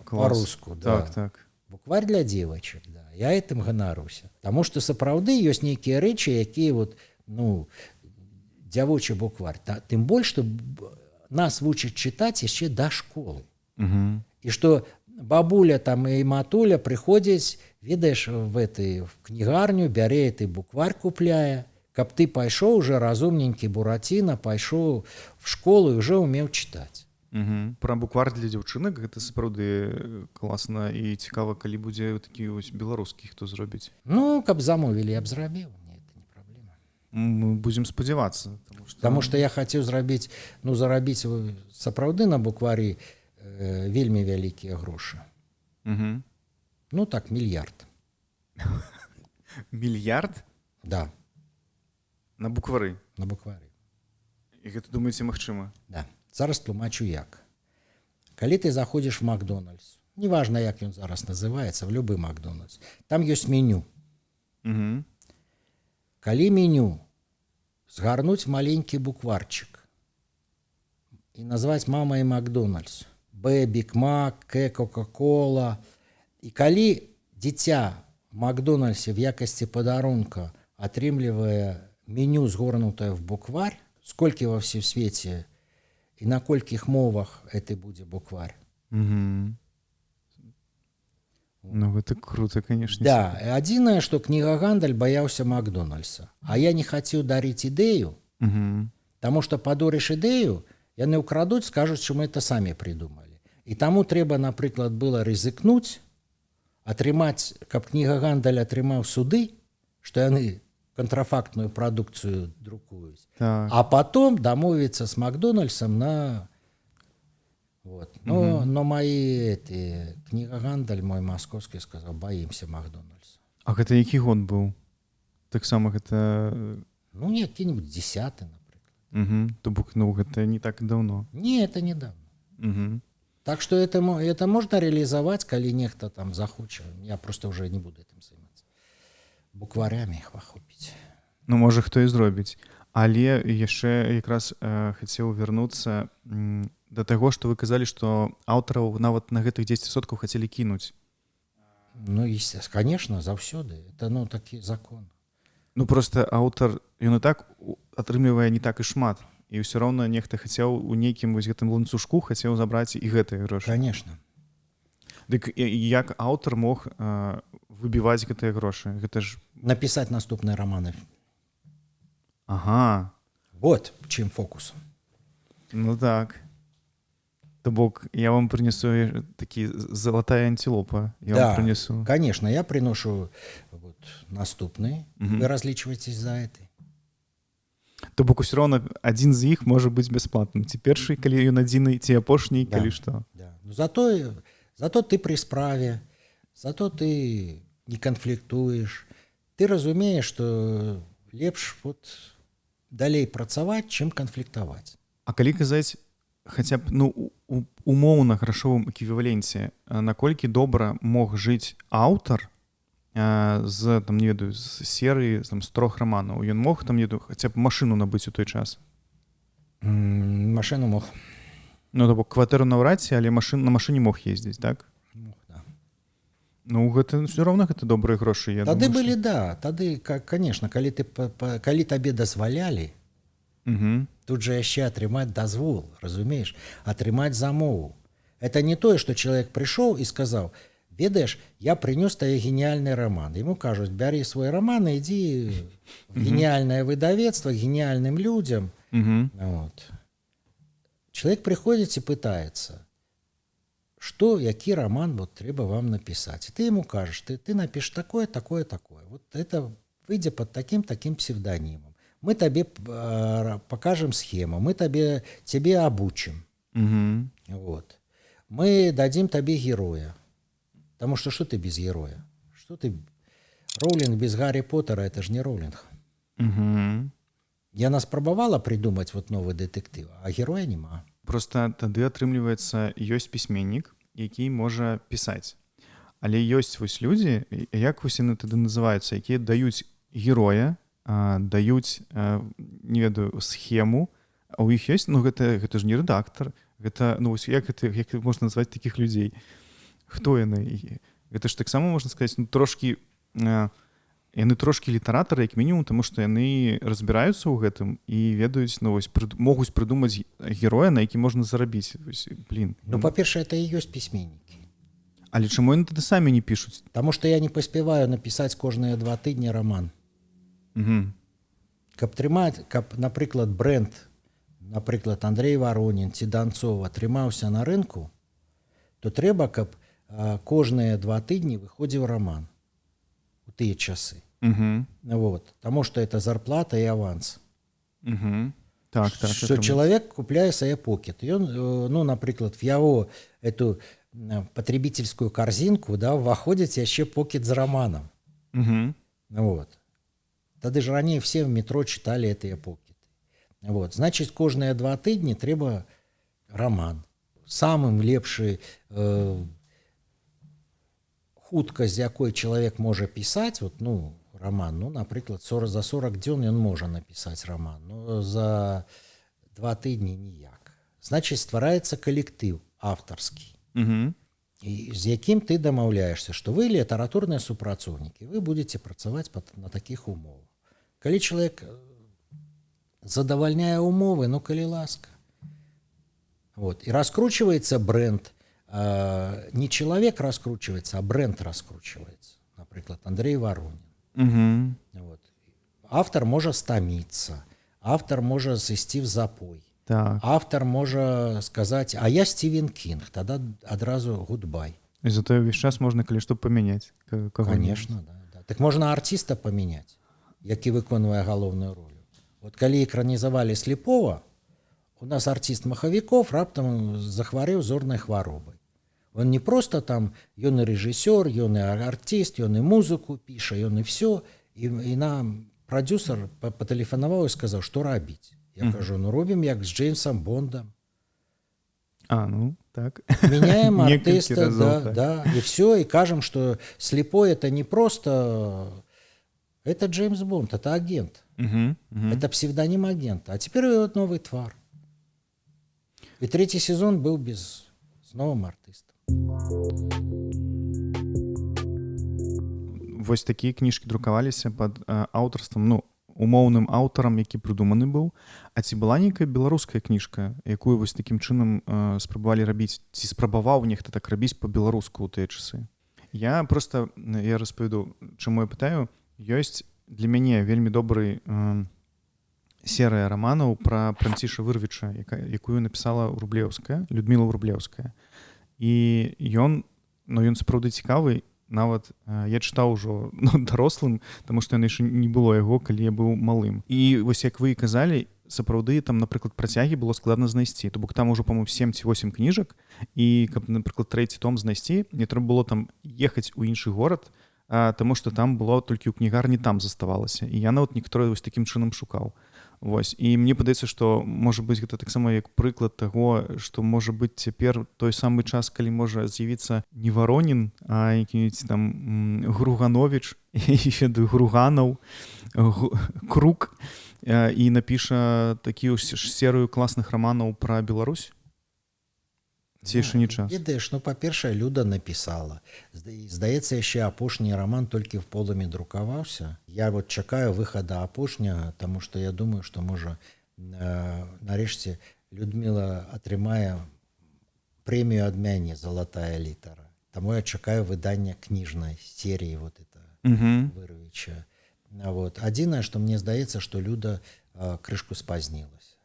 A: По-руску, да.
B: Так, так.
A: Букварь для девочек, да. Я этим ганаруся. Потому что сапраўды ёсць нейкія рэчы, якія вот, ну, дзявочы букварь. Тым больш, што нас вучаць чытаць яшчэ да школы. І што бабуля там і матуля прыходзяць, ведаеш, в кнігарню, бярэ ты букварь купляе, каб ты пайшоў уже разумненькі бураціна, пайшоў в школу і уже умеў чытаць.
B: Пра буквар для дзяўчынак гэта сапраўды класна і цікава, калі будзе такі вось беларускі, хто зробіць.
A: Ну, каб замовілі, я б зрабіў. Не, это не праблема.
B: Мы будзем спадзявацца.
A: Таму што я хацеў зрабіць, зарабіць сапраўды на буквары вельмі вялікія грошы. Ну так, мільярд.
B: Мільярд?
A: Да.
B: На буквары?
A: На буквары.
B: І гэта, думаеце, магчыма?
A: Да. Зараз тлумачу як. Калі ты заходзіш в Макдональдс, неважна, як ён зараз называецца, в любы Макдональдс, там ёсць меню. Калі меню згарнуць маленькі букварчык і назваць «Мама і Макдональдс», «Б», «Биг Мак», «К», «Кока-кола», і калі дзіця в Макдональдсе в якасці падарунка атрымлівае меню, згорнутае в букварь, сколькі ва ўсім свеце і на колькіх мовах это будзе букварь.
B: Ну, гэта круто, конечно.
A: Да, адзінае, што кнігагандаль баяўся Макдональдса. А я не хацеў дарыць ідэю, таму што падорыш ідэю, яны ўкрадуць, скажуць, што мы это самі придумалі. І таму трэба, напрыклад, было рызыкнуць, атрымаць, каб кнігагандаль атрымаў суды, што яны контрафактную прадукцыю друкуюць.
B: Так.
A: А потом дамовіцца з Макдональдсам на... Вот. Но мои кнігагандаль мой московскі сказаў, баімся Макдональдса.
B: А гэта які год быў? Таксама гэта...
A: Ну, які-нибудь 10-й, напрыклад.
B: То бок, ну, гэта не так даўно.
A: Не, это недавно. Так что это можно реализовать, калі нехта там захоча. Я просто уже не буду этим заниматься. Букварямі их вахопіць.
B: Ну, можа, хто і зробіць. Але яшчэ якраз хацеў вярнуцца да таго, што вы казалі, што аўтараў нават на гэтых 10% хацелі кінуць.
A: Ну, конечно, заўсёды. Это, ну, такі закон.
B: Ну, просто аўтар, ён і так атрымлівае не так і шмат. І ўсё роўна нехта хацеў у нейкім вось гэтым ланцужку хацеў забраць і гэтыя грошы.
A: Конечно.
B: Дык як аўтар мог выбіваць гэтыя грошы? Гэта ж...
A: Напісаць наступныя раманы.
B: Ага.
A: Вот чым фокус.
B: Ну так. То бок, я вам прынесу такі залатая антилопа. Я вам прынесу.
A: Конечно, я прыношу вот, наступны. Вы разлічваецесь за это.
B: То бок, усё роўна адзін з іх можа быць бясплатным. Ці першы, калі ён адзіны, ці апошні, калі што.
A: Да. Ну, зато ты пры справе, зато ты не канфліктуеш. Ты разумееш, што лепш вот далей працаваць, чым канфліктаваць.
B: А калі казаць хаця б, ну, умоўна грашовым эквіваленце, наколькі добра мог жыць аўтар з, там, не ведаю, з серыі, там, з 3 раманаў, ён мог, там, не ведаю, хаця б машыну набыць у той час?
A: Машыну мог.
B: Ну, то бок, кватэру наўрад ці, але на машыне мог ездзіць, так?
A: Мог, да.
B: Ну, гэта, ўсё роўна гэта добрыя грошы.
A: Тады былі, да. Тады, конечно, калі табе дазвалялі, тут же яшчэ атрымаць дазвол, разумееш, атрымаць замову. Это не тое, што чалавек прыйшоў і сказаў, ведаеш, я прынёс табе геніяльны раман. Яму кажуць, бяры свой раман і ідзі в геніяльнае выдавецтва, геніяльным людзям. Вот. Чалавек прыходзіць і пытаецца, што, які раман вот, трэба вам напісаць. І ты яму кажаш, ты напіш такое, такое, такое. Вот это выйдзе под таким псевдонімом. Мы табе покажем схему, мы тебе обучим. Вот. Мы дадим табе героя. Потому что ты без героя? Что ты... Роулинг без Гарри Поттера, это же не Роулинг. Яна спрабавала придумать вот новый дэтэктыў, а героя няма.
B: Просто тады атрымліваецца, ёсць пісьменнік, які можа пісаць. Але ёсць вось людзі, як вось яны тады называюцца, якія даюць героя, даюць, не ведаю, схему, а ў іх ёсць, ну гэта ж не рэдактар, гэта, ну вось як можна назваць такіх людзей? Хто яны? Гэта ж таксама можна сказаць, ну трошкі, яны трошкі літаратары, як мінімум, таму што яны разбіраюцца ў гэтым і ведаюць, ну вось, могуць прыдумаць героя, на які можна зарабіць. Вось, блін.
A: Ну, па-першае, это і ёсць пісьменнікі.
B: Але чаму яны тады самі не пішуць?
A: Таму што я не паспяваю напісаць кожныя 2 тыдні раман. Каб трымаць, каб, напрыклад, бренд, напрыклад, Андрей Воронін ці Данцова трымаўся на рынку, то трэба, каб кожныя 2 тыдні выходзіў раман у тыя часы. Вот. Таму што это зарплата і аванс.
B: Так,
A: Что человек, купляя себе покет, и он, ну, например, в его эту потребительскую корзинку, да, входит еще покет с романом. Вот. Тогда же ранее все в метро читали эти покеты. Вот. Значит, кожные 2 тыдні треба роман. Самым лепший хуткость, якой человек может писать, вот, ну, роман, ну, наприклад, за 40 дзён ён можа напісаць роман, но за 2 тыдні ніяк. Значыць, ствараецца калектыў аўтарскі, з якім ты дамаўляешься, што вы літаратурныя супрацоўнікі, вы будете працаваць на такіх умовах. Калі чалавек задавальняе умовы, ну, калі ласка. Вот. І раскручивается бренд. Не чалавек раскручивается, а бренд раскручивается. Напрыклад, Андрей Воронін. Вот. Автор может стомиться, автор может сысці в запой, автор может сказать, а я Стивен Кинг, тогда одразу гудбай.
B: И зато весь час можно кое-что поменять.
A: Конечно, да. Так можно артиста поменять, які выконвае галоўную роль. Вот калі экранізавалі Слепого, у нас артист Махавіков раптам захварэў зорнай хваробай. Он не просто там, ён и режиссер, ён и артист, ён и музыку піша, ён и все. И нам продюсер потелефонаваў и сказал, что рабіць. Я кажу, ну робім як с Джеймсом Бондом.
B: Ну так.
A: Меняем артиста, да, и все, и кажем, что Слепой это не просто, это Джеймс Бонд, это агент. Это псевдоним агента. А теперь вот новый твар. И 3-й сезон был с новым артистом.
B: Вось такія кніжкі друкаваліся пад аўтарствам, ну, умоўным аўтарам, які прыдуманы быў. А ці была нейкая беларуская кніжка, якую вось такім чынам спрабавалі рабіць, ці спрабаваў нехта так рабіць па-беларуску ў тыя часы? Я распавяду, чаму я пытаю, ёсць для мяне вельмі добры серыя раманаў пра Франціша Вырвіча, якую напісала Людміла Врублеўская. І ён сапраўды цікавы, нават я чытаў ужо дарослым, таму што яна яшчэ не было яго, калі я быў малым. І вось як вы і казалі, сапраўды там, напрыклад, працягі было складана знайсці. То бок там ужо, па-моему, 7 ці 8 кніжак, і каб, напрыклад, 3-й том знайсці, мне трэба было там ехаць у іншы горад, таму што там было толькі ў кнігарні там заставалася. І я нават некаторыя вось такім чынам шукаў. Вось. І мне падаецца, што можа быць гэта таксама як прыклад таго, што можа быць цяпер той самы час, калі можа з'явіцца не Воронін, а які-нибудь там Груганович, Груганаў, Крук, і напіша такую серыю класных раманаў пра Беларусь. Ці яшчэ не час?
A: Ведаеш, ну, па-першае, Люда напісала. Здаецца, яшчэ апошні раман толькі в полымі друкаваўся. Я вот чакаю выхада апошняга, таму што я думаю, што можа нарэшце Людміла атрымае прэмію ад мяне «Залатая літара». Таму я чакаю выдання кніжнай серіі вот это Вырвіча. Вот. Адзінае, што мне здаецца, што Люда крышку спазнілася,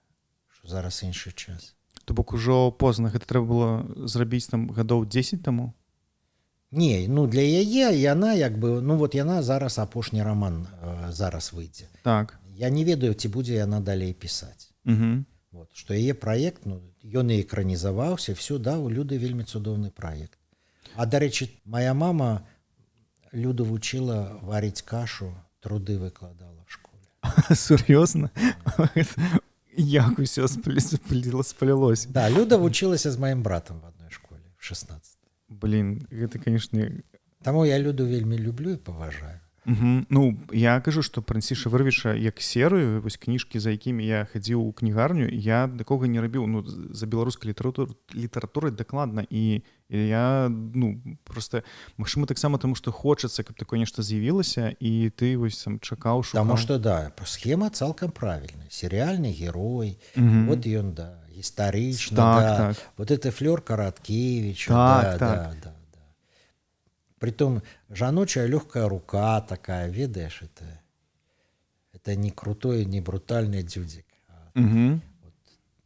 A: што зараз іншы час.
B: То бок ужо позна, гэта трэба было зрабіць там гадоў 10 таму?
A: Не, ну для яе яна як бы, ну вот яна зараз апошні раман зараз выйдзе.
B: Так.
A: Я не ведаю, ці будзе яна далей пісаць. Вот, што яе праект, ну, ён і экранізаваўся, все, да, у Люды вельмі цудоўны праект. А, дарэчы, моя мама Люду вучыла варіць кашу, труды выкладала в школе.
B: Сур'ёзна? Як усё спалілося.
A: Да, Люда вучылася з маім братам в адной школе в 16.
B: Блин, гэта, конечно...
A: Таму я Люду вельмі люблю і паважаю.
B: Ну, я кажу, што Франціша Вырвіча як серыю, вось кніжкі, за якімі я хадзіў у кнігарню, я такога не рабіў, ну, за беларускай літаратурай дакладна, і я, ну, просто, магчыма, таксама таму, што хочацца, каб такое нешта з'явілася, і ты вось там чакаў, шукаў.
A: Таму што, да, схема цалкам правільная. Серыяльны герой, вот ён, да, гістарычны, да, вот это Флёр Караткевич, да. Притом жаночая легкая рука такая, ведаешь, это не крутой, не брутальный дзюдзик.
B: Угу.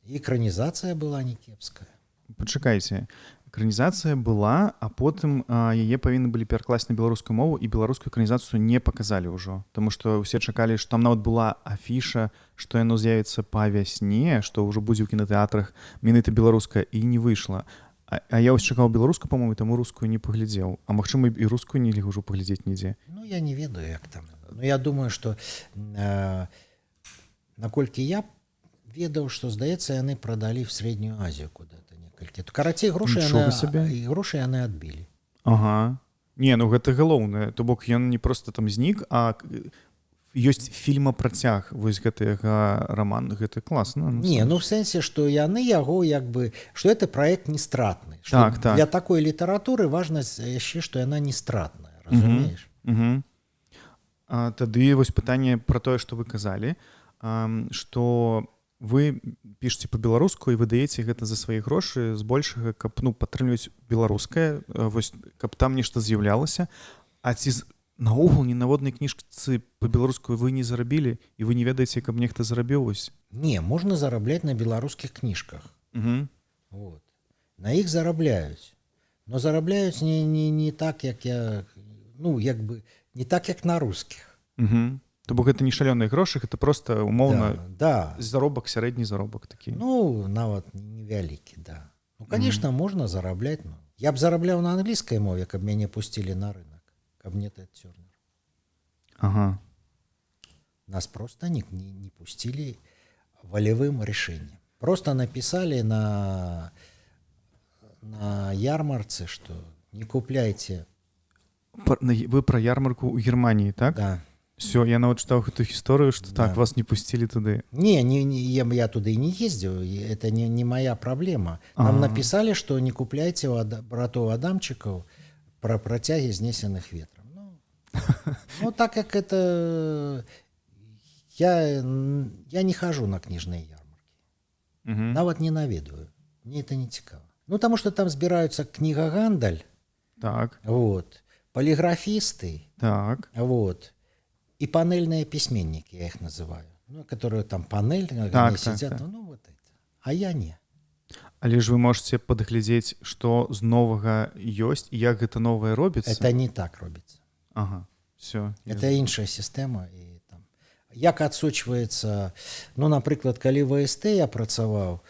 A: И экранизация была не кепская.
B: Пачакайце, экранізацыя была, а потым яе павінны былі перакласць на беларускую мову, і беларускую экранізацыю не паказалі ўжо, таму што ўсе чакалі, што там нават была афіша, што яно з'явіцца па вясне, што ўжо будзе ў кінатэатрах менавіта беларуская, і не выйшла. А я вось чакаў беларускую, па-моему, таму рускую не паглядзеў. А магчыма, і рускую нельга ўжо паглядзець нідзе.
A: Ну, я не ведаю, як там. Ну, я думаю, што наколькі я ведаў, што, здаецца, яны прадалі в Среднюю Азію куда-то некалькі. Карацей, грошы яны адбілі.
B: Ага. Не, ну гэта галоўнае. То бок ён не проста там знік, а ёсць фільмапрацяг вось гэтага рамана. Гэта класна.
A: Не, ну в сэнсе, што яны яго як бы... Што гэта праект не стратны.
B: Так.
A: Для такой літаратуры важна яшчэ, што яна не стратная. Разумееш?
B: Тады вось пытанне пра тое, што вы казалі, што вы пішаце па-беларуску і выдаеце гэта за свае грошы збольшага, каб падтрымліваць беларускае, вось каб там нешта з'яўлялася. А ці наогул ні наводнай кніжцы па-беларуску вы не зарабілі і вы не ведаеце, каб нехта зарабіў вось?
A: Не, можна зарабляць на беларускіх кніжках. Вот. На іх зарабляюць. Но зарабляюць не так, як я... Ну, як бы, не так, як на рускіх.
B: То бок гэта не шалёныя грошы, гэта проста умоўна
A: да.
B: заробак, сярэдні заробак такі.
A: Ну, нават невялікі, да. Ну, конечно, можна зарабляць. Но... Я б зарабляў на англійскай мове, каб мяне пусцілі на рынок. Каб не Тэд Тёрнер.
B: Ага.
A: Нас просто не пустили волевым решением. Просто написали на ярмарце, что не купляйте.
B: Вы про ярмарку ў Германії, так?
A: Да.
B: Все, я нават чытаў гэту гісторыю, што
A: Да.
B: так, вас не пусцілі туды.
A: Не, я туды не ездил, это не моя проблема. Нам написали, что не купляйте у братов Адамчиков про протяги снесенных ветром. Ну, так как это... Я не хожу на книжные ярмарки. Нават не наведываю. Мне это не цікаво. Ну, потому что там збираются книгагандаль.
B: Так.
A: Вот. Полиграфисты.
B: Так.
A: Вот. И панельные письменники, я их называю. Ну, которые там панель,
B: так,
A: сидят.
B: Так.
A: Ну, вот это. А я не.
B: Але ж вы можете падглядзець, што з новага ёсць і як гэта новае робіцца.
A: Это не так робится.
B: Ага, все.
A: Это іншая сістэма. І там як адсочваецца, ну, напрыклад, калі ВСТ я працаваў,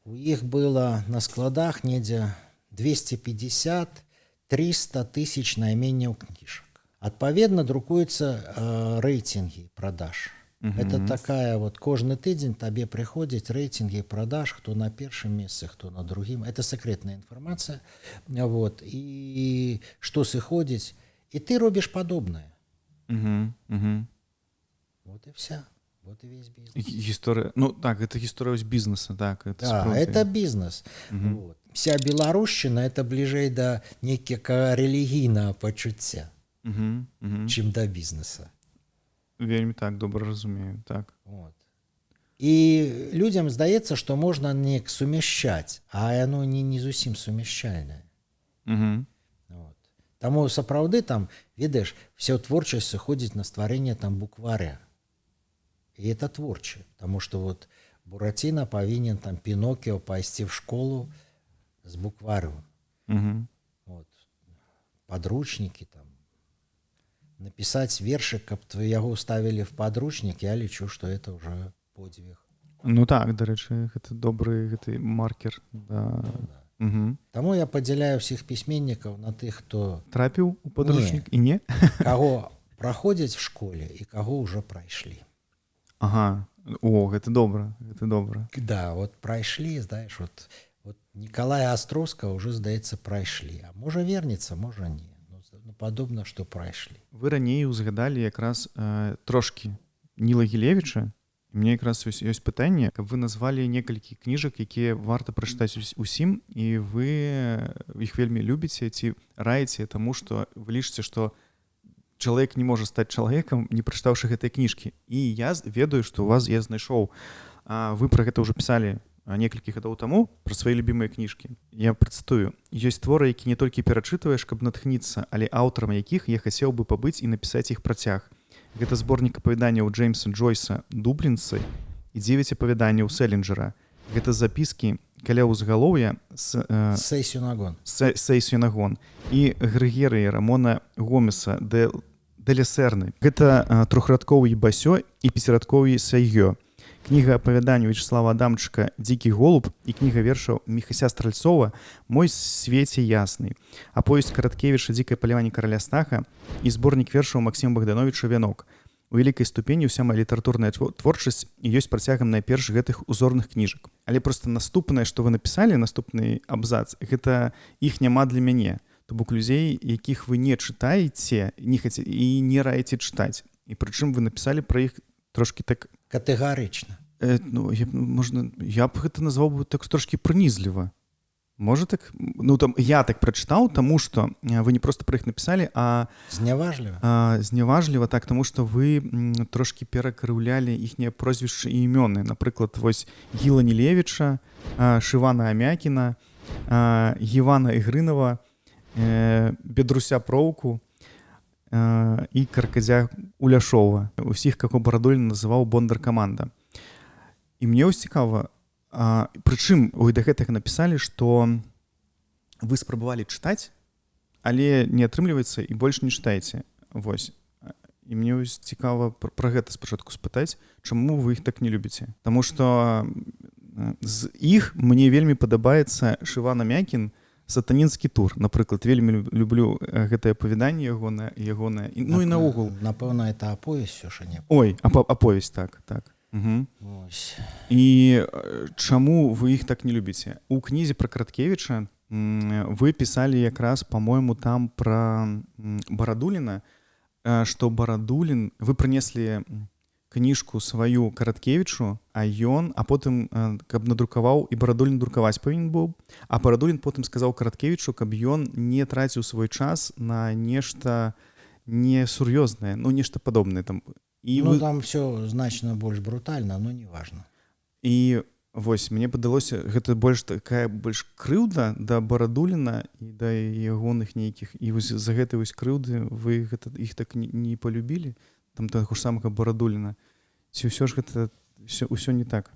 A: у іх было на складах недзе 250-300 тысяч найменняў кніжак. Адпаведна друкуюцца рэйтинги продаж. Это такая вот, кожны тыдзень табе прыходзяць рэйтинги продаж, хто на першым месцы, хто на другім. Это секретная інфармацыя. Вот. І што сыходзіць, і ты робіш падобнае. Вот и вся. Вот и весь бизнес.
B: Гісторыя, ну так, это гісторыя з бізнеса, так.
A: Да, это бизнес. Вот. Вся беларушчына это бліжэй да нейкага рэлігійнага пачуцця, чым да бізнеса.
B: Вельмі так, добра разумею, так.
A: Вот. І людям здаецца, што можна неяк сумяшчаць, а яно не зусім сумяшчальнае. Вот. Таму сапраўды там, ведаеш, вся творчасць сыходзіць на стварэнне там букваря. І это творче, потому что вот Буратино повинен там Пиноккио пойти в школу с букварем. Вот. Подручники там. Написать вершик, как его ставили в подручник, я лічу, что это уже подвиг.
B: Ну так, дарэчы, гэта добрый гэты маркер. Да.
A: Таму я падзяляю всех письменников на тых, кто
B: трапіў у подручник і не?
A: Кого праходзяць в школе и кого уже прайшлі.
B: Ага, о, гэта добра, гэта добра.
A: Да, вот прайшлі, знаешь, вот Николая Островского уже, здаецца, прайшлі. А можа вернецца, можа не. Ну, падобна, што прайшлі.
B: Вы раней узгадалі якраз трошкі Ніла Гілевіча. Мне якраз ёсць пытанне, каб вы назвалі некалькі кніжак, якія варта прачытаць усім, і вы іх вельмі любіце ці раіце, таму што вы лічыце, што чалавек не можа стаць чалавекам, не прачытаўшы гэтай кніжкі. І я ведаю, што у вас я знайшоў. Вы пра гэта ўжо пісалі некалькі гадоў таму пра свае любімыя кніжкі. Я працытую: ёсць творы, які не толькі перачытваеш, каб натхніцца, але аўтарам якіх я хацеў бы пабыць і напісаць іх працяг. Гэта зборнік апавяданняў Джеймса Джойса «Дублінцы» і 9 апавяданняў Селінджера. Гэта запіскі каля ўзгалоўя
A: Сейсю
B: Нагон і Грыгерыя Рамона Гомеса де Лесерны. Гэта трохрадкоўі Басё і пяцірадкоўі Сайё. Кніга апавяданняў Вячеслава Адамчыка «Дзікі голуб» і кніга вершаў Міхася Стральцова «Мой свеце ясны», аповесць Караткевіча «Дзікае паляванне караля Стаха» і зборнік вершаў Максіма Богдановича «Вянок». У вялікай ступені ўся мая літаратурная творчасць ёсць працягам найперш гэтых узорных кніжак. Але проста наступнае, што вы напісалі, наступны абзац, гэта іх няма для мяне. То бок людзей, якіх вы не чытаеце, і не раеце чытаць. І прычым вы напісалі пра іх трошкі так
A: катэгарычна.
B: Я б гэта назваў бы так трошкі прынізліва. Можа так? Я так прачытаў, таму што вы не проста пра іх напісалі, а зняважліва, так, таму што вы трошкі перакрыўлялі іхнія прозвішчы і імёны. Напрыклад, вось Гіла Нілевіча, Шывана Амякіна, Гівана Ігрынава, Бедруся Проўку і Карказя Уляшова. Усіх, како Барадулін называў Бондар-каманда. І мне ось цікава, прычым вы да гэтага напісалі, што вы спрабавалі чытаць, але не атрымліваецца і больш не чытаеце. Вось. І мне ось цікава пра гэта спачатку спытаць, чаму вы іх так не любіце. Таму што з іх мне вельмі падабаецца Шыван Амякін «Сатанінскі тур». Напрыклад, вельмі люблю гэтае апавяданне ягонае. Ну і наогул.
A: Напэўна, это аповесць ўсё ж не.
B: Ой, аповесць, так. Угу. І чаму вы іх так не любіце? У кнізе пра Караткевіча вы пісалі якраз, па-мойму, там пра Барадуліна, што Барадулін, вы прынеслі кніжку сваю Караткевічу, а потым, каб надрукаваў, і Барадулін друкаваць павінен быў, а Барадулін потым сказаў Караткевічу, каб ён не траціў свой час на нешта несур'ёзнае, нешта падобнае там.
A: Там все значна больш брутальна, но не важна.
B: І вось, мне падалося, гэта больш крыўда да Барадуліна і да ягоных нейкіх. І вось за гэтай вось крыўды вы іх так не полюбілі, там таго ж самага Барадуліна. Ці ўсё ж гэта ўсё не так?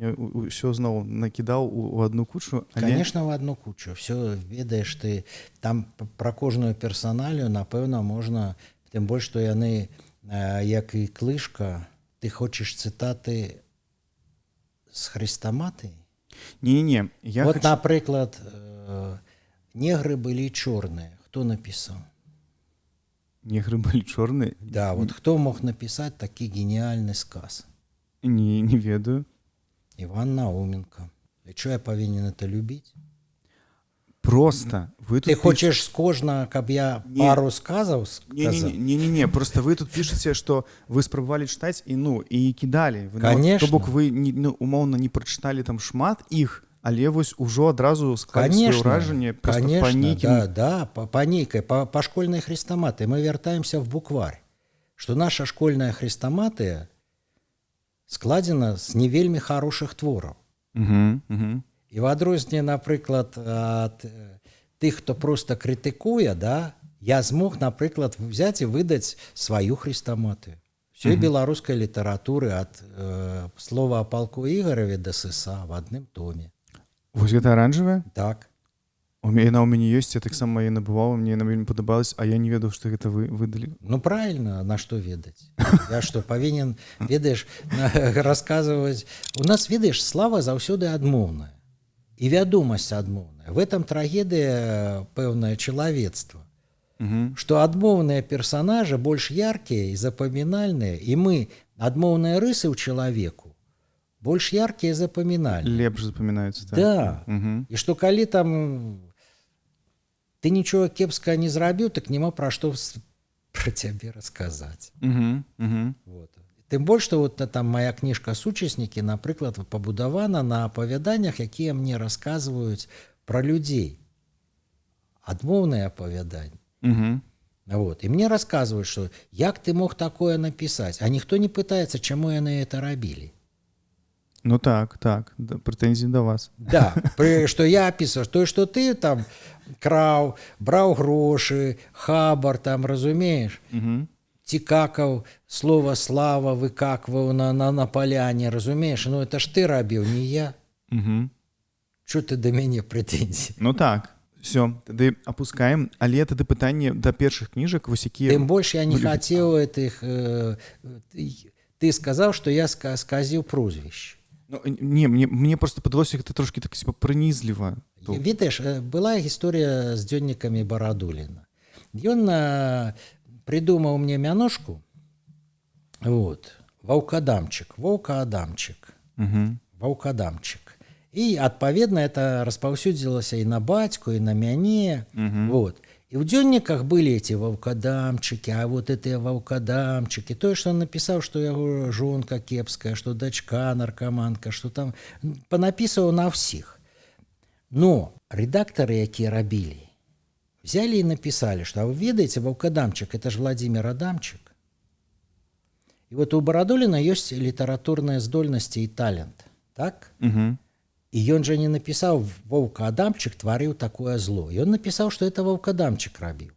B: Я ўсё зноў накідаў у адну кучу.
A: Конечно, в одну кучу. Все ведаеш ты. Там пра кожную персаналію, напэўна, можна, тым больш, што яны як і Клышка, ты хочаш цытаты з хрыстаматыі?
B: Не.
A: Напрыклад, негры былі чорныя. Хто напісаў?
B: Негры былі чорныя?
A: Да, хто мог напісаць такі геніальны сказ?
B: Не ведаю.
A: Іван Науменка. І чо я павінен это любіць?
B: Просто
A: ты хочаш з кожнага, каб я пару сказаў сказаў?
B: Не, просто вы тут пішаце, што вы спрабавалі чытаць і кідалі.
A: Конечно.
B: То бок вы умоўна не прачыталі там шмат іх, але вось ужо адразу склалі сваё ўражанне па нейкім.
A: Да, па нейкай, па школьнай хрыстаматыі. Мы вяртаемся в букварь, што наша школьная хрыстаматыя складзена з не вельмі хорошых твораў. І в адрозненне, напрыклад, ад тых, хто проста крытыкуе, я змог, напрыклад, взяць і выдаць сваю хрыстаматыю. Всёй беларускай літаратуры ад слова о палку Ігораве да Сыса в адным томе.
B: Вось гэта аранжавая?
A: Так.
B: Яна ў мяне ёсць, я таксама яе набываў, мне яна вельмі падабалась, а я не ведаў, што гэта вы выдалі.
A: Правильно, на што ведаць? Я што, павінен, ведаеш, расказваць. У нас, ведаеш, слава заўсёды адмоўная. І вядомасць адмоўная. В этом трагедыя пэўнае чалавецтва. Што адмоўныя персанажы больш яркія і запамінальныя, і мы адмоўныя рысы ў чалавеку больш яркія і запамінальныя.
B: Лепш запамінаюцца, так?
A: Да. І што калі там ты нічога кепскага не зрабіў, так няма пра што пра цябе расказаць. Тым больш, што там моя кніжка «Сучаснікі», напрыклад, пабудавана на апавяданнях, якія мне расказваюць пра людзей. Адмоўныя апавяданні. І мне расказваюць, што як ты мог такое напісаць, а ніхто не пытаецца, чаму яны это рабілі.
B: Ну так, прэтэнзіі да вас.
A: Да, што я опісваю, то, што ты там краў, браў грошы, хабар, там, разумееш? Цікакаў, слова слава выкакваў на паляне, разумееш? Ну, это ж ты рабіў, не я. Чо ты да мяне прэтэнзіі?
B: Ну так, все, тады апускаем, але тады пытанне да першых кніжак, вось якія...
A: Тым больш я не хацеў гэтых... Ты сказаў, што я сказіў прозвішч.
B: Ну, не, мне просто падалося гэта трошки так прынізліва.
A: Ведаеш, была гісторыя з дзённікамі Барадуліна. Ён придумаў мне мянушку, вот, Ваўкадамчык, Ваўка-Адамчык, Ваўкадамчык. І, адпаведна, это распаўсюдзілася і на бацьку, і на мяне, вот. І ў дзённіках былі эти ваўкадамчыкі, а вот этыя ваўкадамчыкі, тое, што он напісаў, што яго жонка кепская, што дачка наркаманка, што там панапісаў на ўсіх. Но рэдактары, якія рабілі, взяли і напісалі, што, а вы ведаеце, ваўкадамчык, это ж Владзімир Адамчык. І вот у Барадуліна ёсць літаратурныя здольнасці і талент, так? І ён жа не напісаў Ваўка-Адамчык тварыў такое зло. Ён напісаў, што это Ваўка-Адамчык рабіў.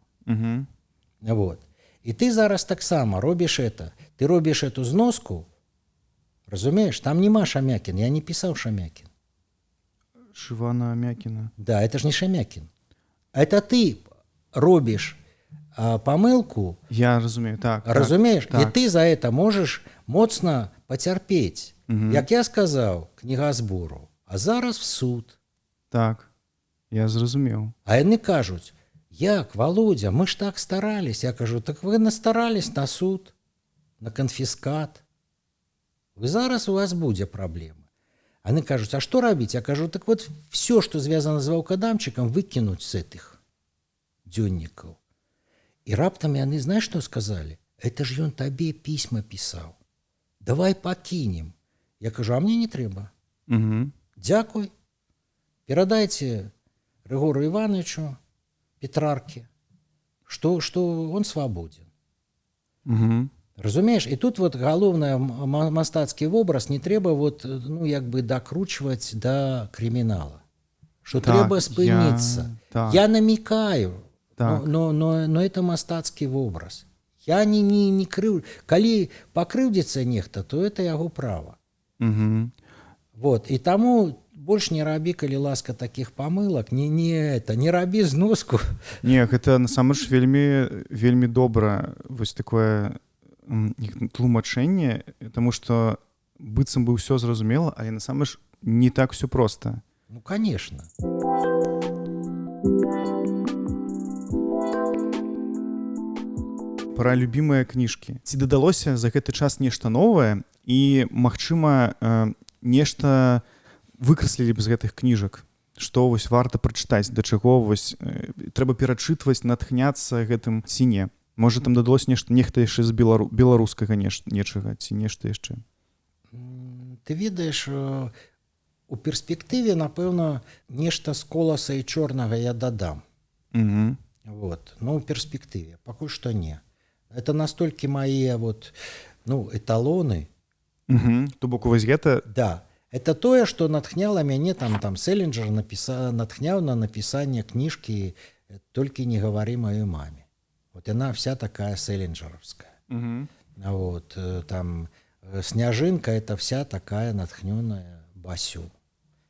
A: Вот. І ты зараз таксама робіш это. Ты робіш эту зноску, разумееш, там нема Шамякін. Я не пісаў Шамякін.
B: Шывана Мякіна.
A: Да, это ж не Шамякін. Это ты робіш памылку.
B: Я разумею, так.
A: Разумееш?
B: Так.
A: І ты за это можаш моцна пацярпець. Як я сказаў, кнігазбору. А зараз в суд.
B: Так, я зразумеў.
A: А яны кажуць, як, Володя, мы ж так старались. Я кажу, так вы настарались на суд, на канфіскат. Вы зараз у вас будзе праблема. А яны кажуць, а што рабіць? Я кажу, так вот все, што звязана з Ваўкадамчыкам, выкінуць з этих дзённікаў. І раптам яны, знаеш, што сказалі? Это ж ён табе пісьма пісаў. Давай пакінем. Я кажу, а мне не трэба. Дзякуй. Перадайце Рыгору Івановичу, Петрарке, што он свабоден. Разумееш? І тут вот галоўны мастацкі вобраз не трэба вот, ну, як бы дакручваць да крымінала. Што
B: так,
A: трэба спыніцца. Я намекаю, так. но это мастацкі вобраз. Я не крыў... Калі пакрыўдзіцца нехта, то это яго права. Вот. І таму больш не рабі, калі ласка, такіх памылак, не рабі зноску.
B: Не, гэта насамрэч вельмі добра вось такое тлумачэнне, таму што быццам бы ўсё зразумела, але насамрэч не так все проста.
A: Ну, конечно.
B: Пра любімыя кніжкі. Ці дадалося за гэты час нешта новае і, магчыма, нешта выкраслілі б з гэтых кніжак, што вось варта прачытаць, да чаго вось трэба перачытваць, натхняцца гэтым ці не. Можа, там дадалося нехта яшчэ з беларускага нечага ці нешта яшчэ.
A: Ты ведаеш, у перспектыве, напэўна, нешта з коласа і чорнага я дадам. Вот. Ну, у перспектыве. Пакуль што не. Это настолькі мае вот, ну, эталоны.
B: То бок вось гэта...
A: Да. Это тое, што натхняла мяне, там Селінджер натхняў на напісанне кніжкі «Толькі не гавары маёй маме». Вот яна вся такая селінджеровская. Вот, там Сняжынка — это вся такая натхнёная Басю.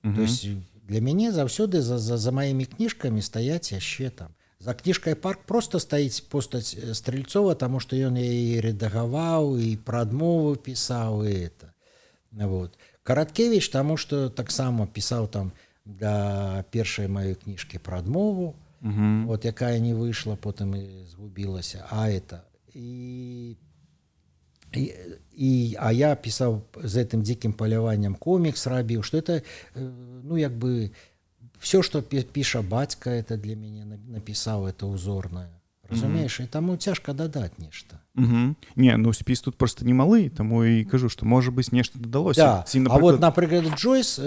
A: То есть для мяне заўсёды за маімі кніжкамі стаяць яшчэ там. За кніжкай «Парк» просто стаіць постаць Стрельцова, таму што ён яе рэдагаваў і пра адмову пісаў і это. Вот. Караткевіч, таму што таксама пісаў там для першай маёй кніжкі пра адмову, вот, якая не выйшла, потым і згубілася. А я пісаў з гэтым дзікім паляваннем комікс рабіў, што это, ну, як бы все, што піша бацька, это для мяне напісаў, это ўзорнае. Разумееш, і таму цяжка дадаць нешта.
B: Не, ну спіс тут просто немалы, таму і кажу, што можа быць нешта дадалося.
A: Да. А вот, напрыклад, Джойс,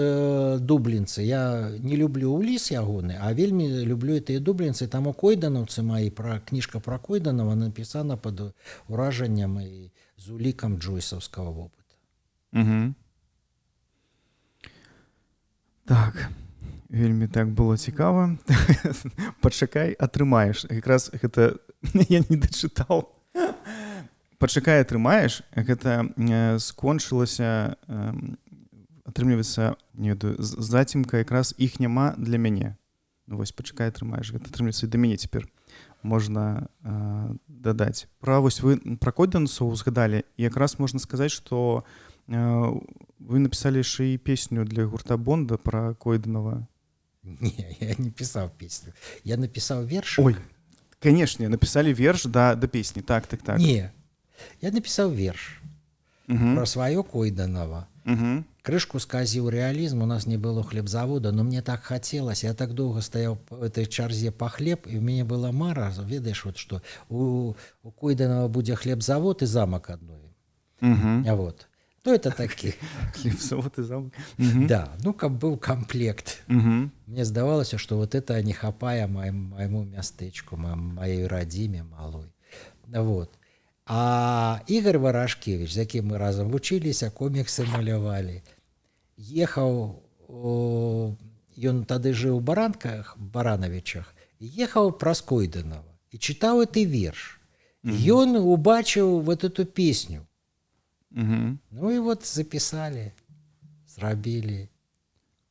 A: дублінцы, я не люблю уліс ягоны, а вельмі люблю тыя дублінцы, таму койданаўцы маі, кніжка пра Койданова напісана пад уражаннем і з улікам джойсаўскага вопыта.
B: Так, вельмі так было цікава. Пачакай, атрымаеш. Якраз гэта я не дачытаў. Пачакай, атрымаеш, гэта скончылася, атрымліваецца, не ведаю, зацімка, якраз іх няма для мяне. Ну вось, пачакай, атрымаеш. Гэта атрымліваецца і да мяне цяпер можна дадаць. Вось вы пра Койданцаў узгадалі, і якраз можна сказаць, што вы напісалі яшчэ і песню для гурта Бонда пра Койданова.
A: Не, я не писал песню. Я написал верш.
B: Ой, конечно, написали верш до песни. Так.
A: Не, я написал верш про свое Койданова. Крышку сказил реализм, у нас не было хлебзавода, но мне так хотелось, я так долго стоял в этой чарзе по хлеб, и у меня была мара, ведаешь, вот что у Койданова будет хлебзавод и замок одной. Вот. Ну, это такие.
B: Хлебзавод и замок.
A: Да, ну, как был комплект. Мне сдавалось, что вот это не хапая моему местечку, моей родиме малой. Вот. А Игорь Ворошкевич, за кем мы разом вучились, комиксы малявали, ехал, он тогда жил в Барановичах, ехал про Койданова и читал этот верш. И он убачил вот эту песню. Ну и вот записали, зрабілі.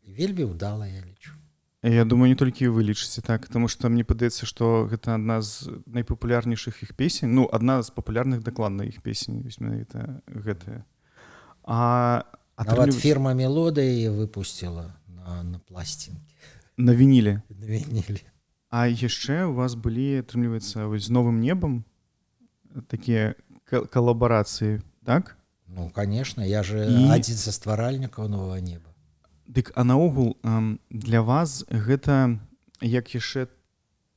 A: Вельмі ўдала, я лічу.
B: Я думаю, не толькі вы лічыце так, тому што мне падаецца, што гэта адна з найпапулярнейшых іх песень, ну, адна з папулярных дакладна іх песень, менавіта гэтая.
A: Нават фірма «Мелодыя» выпусціла на пластинке.
B: На вініле?
A: На вініле.
B: А яшчэ у вас былі, атрымліваецца, з «Новым небам» такія калабарацыі, так?
A: Ну, конечно, я же один со стваральнікаў «Нового неба».
B: Дык, а наогул для вас гэта як яшчэ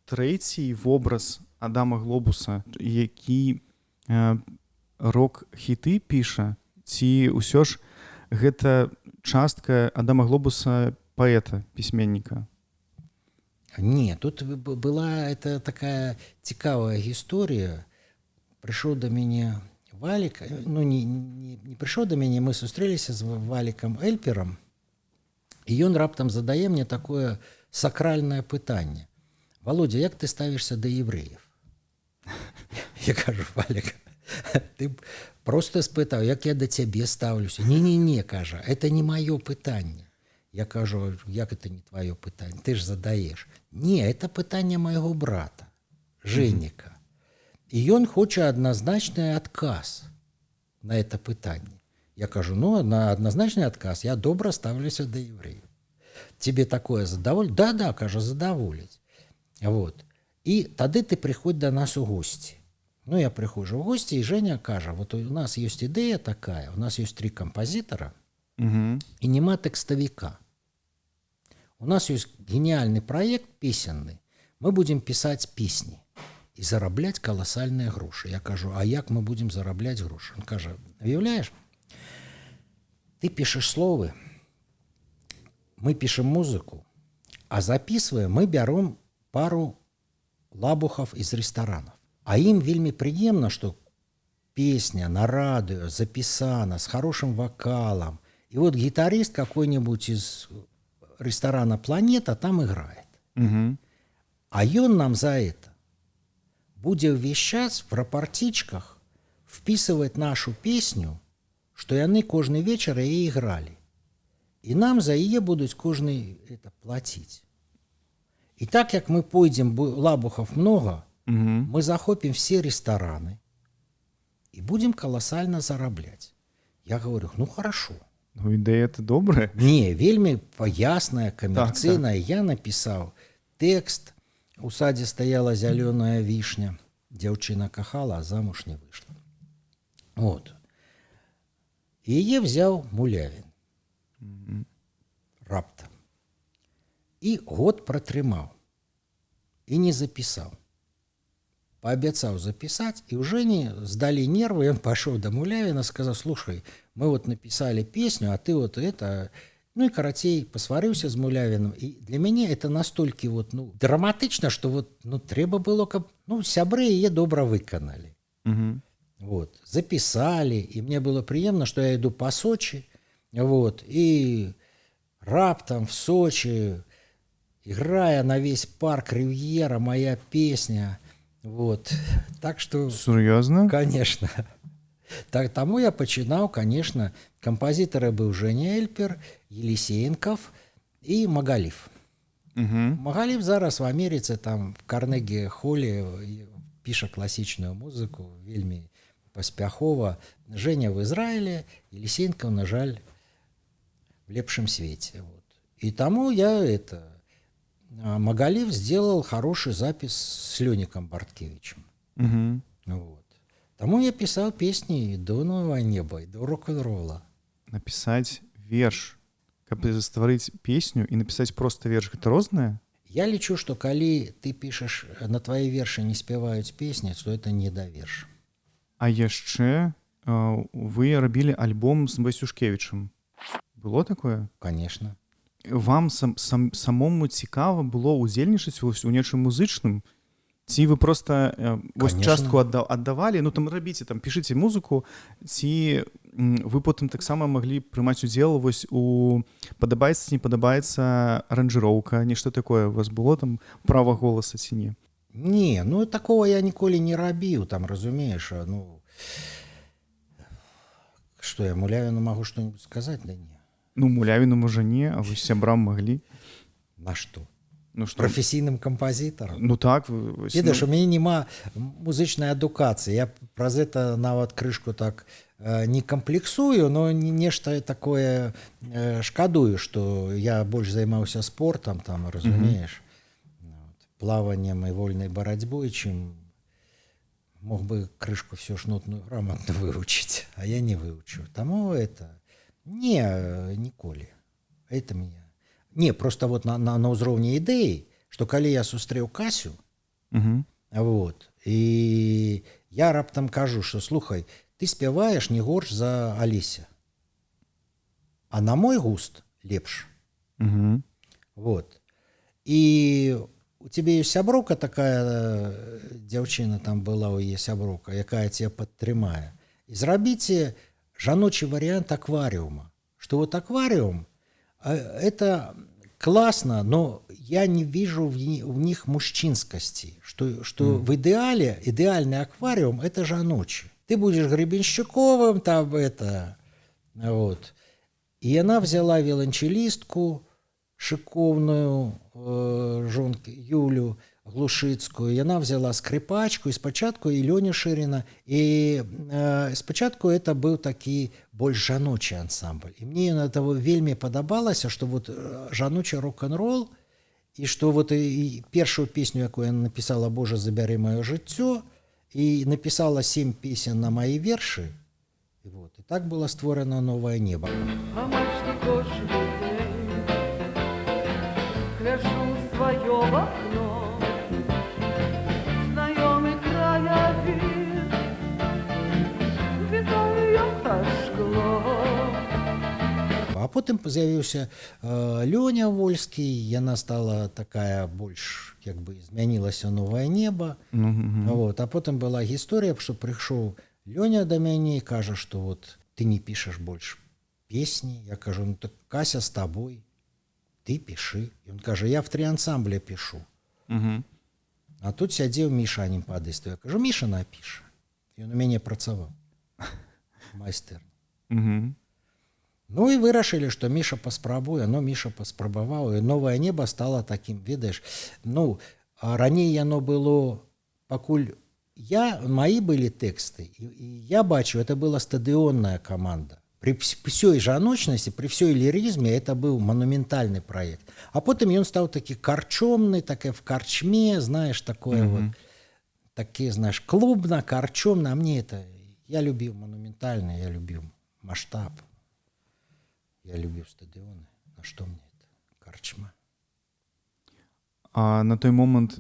B: трэці вобраз Адама Глобуса, які рок-хіты піша, ці ўсё ж гэта частка Адама Глобуса паэта, пісьменніка?
A: Не, тут была это такая цікавая гісторыя. Прыйшоў да мяне Валік, ну не прыйшоў да мяне, мы сустрэліся з Валікам Эльперам, і ён раптам задае мне такое сакральнае пытанне. Володя, як ты ставішся да евреев? Я кажу, Валік, ты просто спытаў, як я да цябе ставлюся. Не, кажа, это не маё пытанне. Я кажу, як это не твоё пытанне? Ты ж задаеш. Не, это пытанне майго брата, Женіка. І ён хоча адназначны адказ на это пытанне. Я кажу, ну, на адназначны адказ я добра ставлюся да евреев. Тебе такое задоволить? Да, кажа, задоволить. Вот. І тады ты приходь до нас у гости. Ну, я прихожу в гости, и Женя кажа, вот у нас есть идея такая, у нас есть 3 композитора, и нема текстовика. У нас есть гениальный проект песенный, мы будем писать песни и зараблять колоссальные гроши. Я кажу, а як мы будем зараблять гроши? Он каже, уявляешь, ты пишешь словы, мы пишем музыку, а записывая мы берем пару лабухов из ресторанов. А им вельми приемно, что песня на радио записана с хорошим вокалом. И вот гитарист какой-нибудь из ресторана «Планета» там играет. А он нам за это будет весь час в рапортичках вписывать нашу песню, что яны кожны вечер и играли. И нам за ее будут кожны это платить. И так как мы пойдем, лабухов много, мы захопим все рестораны и будем колоссально зараблять. Я говорю, ну хорошо.
B: Ну, идея это добрая.
A: Не, вельми ясная, коммерційная. Так. Я написал текст. У саде стояла зеленая вишня. Девчина кахала, а замуж не вышла. Вот. И ее взял Мулявин. Раптом. И год протрымал. И не записал. Пообещал записать, и уже не сдали нервы, и он пошел до Мулявина, сказал, слушай, мы вот написали песню, а ты вот это... Ну и карацей посварился с Мулявиным, и для меня это настолько вот, ну, драматично, что вот, ну, треба было, ну, сябры ее добро выконали. Вот, записали, и мне было приемно, что я иду по Сочи, вот, и Раптом в Сочи, играя на весь парк Ривьера, моя песня. Вот. Так что,
B: Сур'ёзна?
A: конечно. Так, тому я пачынаў, конечно, кампазітары быў Женя Эльпер, Елисеенков і Магаліф. Магаліф зараз в Амерыцы, там в Карнегі-холле піша класічную музыку, вельмі паспяхова. Женя в Израиле, Елисеенков, на жаль, в лепшем свете. Вот. И тому Магалиев сделал хороший запись с Леником Барткевичем. Вот. Тому я писал песни до «Нового неба», и до рок-н-ролла.
B: Написать верш, каб стварыць песню і напісаць проста верш, гэта рознае?
A: Я лічу, что калі ты пишешь, на твои верши не спеваюць песни, то это не доверш.
B: А яшчэ вы рабілі альбом з Васюшкевічам. Было такое?
A: Конечно.
B: Вам самому цікава было ўдзельнічаць у нечым музычным? Ці вы просто вось частку аддавалі, ну там рабіце, там пішыце музыку, ці вы потым таксама маглі прымаць удзел вось у падабаецца, не падабаецца аранжыроўка, нешта такое у вас было там права голаса ці не?
A: Не, ну такого я ніколі не рабіў, там, разумееш, ну что я Мулявіну могу что-нибудь сказать, да не.
B: Ну Мулявіну можа не, а вы сябрам маглі.
A: На что?
B: Ну, што?
A: Прафесійным кампазітарам.
B: Ну так,
A: ведаеш, у мяне няма музычнай адукацыі. Я праз гэта нават крышку так не камплексую, но нешта такое шкадую, што я больш займаўся спортам, там, разумееш, плаваннем і вольнай барацьбой, чым мог бы крышку всю ж нотную грамотно вывучыць, а я не вывучу. Таму это не, ніколі. Это мне. Не, просто вот на ўзроўні ідэі, што калі я сустрэў Касю, вот, і я раптам кажу, што слухай, ты спяваеш не горш за Алеся. А на мой густ лепш. Вот. І у тебе ёсць сяброўка такая, дзяўчына там была у яе сяброўка, якая цябе падтрымае. І зрабіце жаночы варыянт акварыума. Што вот аквариум это классно, но я не вижу в них мужчинскости, что в идеале, идеальный аквариум это жаночий. Ты будешь Гребенщиковым, там это, вот. И она взяла виолончелистку шиковную, жонку Юлю Глушицкую, и она взяла скрипачку, и спочатку и Леню Ширина, и спочатку это был такі больш жаночий ансамбль. И мне этого вельмі падабалася, что вот жаночий рок-н-ролл, и что вот и первую песню, якую я написала «Боже, забяры моё жыццё», и написала 7 песен на мои верши, и вот, и так было створено «Новое небо».
C: Гляжу в свое окно, знайомый краявид, вітаю як шкло.
A: А потым з'явіўся Лёня Вольскі, яна стала такая больш, як бы змянілася «Новое небо». Вот. А потым была гісторыя, што прыйшоў Лёня да мяне і кажа, што вот ты не пішаш больш песні. Я кажу, ну так Кася з табой. Ты пиши. И он кажа, я в 3 ансамбля пишу. А тут сядзеў Міша Анімпадыстаў. Я кажу, Міша напіша. Ён у мяне працаваў. Майстэрні. Ну і вырашылі, што Міша паспрабуе. Но Міша паспрабаваў. І «Новое небо» стало таким, ведаеш, ну, а раней яно было, пакуль мои были тэксты, і я бачу, это была стадыённая команда. При всей жаночности, при всей лиризме это был монументальный проект. А потом он стал таки корчомный, такой в корчме, знаешь, такое вот, такие, знаешь, клубно, корчомно. А мне это, я любил монументальный, я любил масштаб, я любил стадионы. На что мне это? Корчма.
B: А на той момент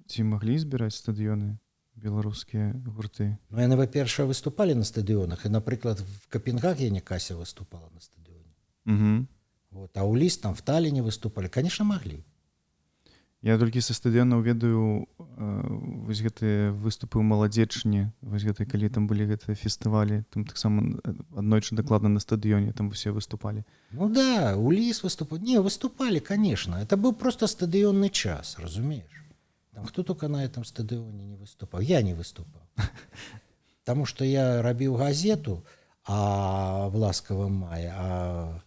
B: ці маглі збіраць стадыёны? Беларускія гурты.
A: Ну, яны, во-перше, выступали на стадионах. И, например, в Копенгагене Кася выступала на стадионе. Вот. А у Лис там в Таллине выступали. Конечно, могли.
B: Я толькі са стадыёнаў ведаю вось гэтыя выступы ў маладзечні, вось гэта калі там былі гэтыя фестывалі, там таксама аднойчы дакладна на стадыёне там усе выступалі.
A: Ну да, Улис выступал. Не, выступали, конечно. Это был просто стадионный час, разумеешь. Там кто только на этом стадионе не выступал. Я не выступал. Потому что я робил газету в «Ласкавым мае».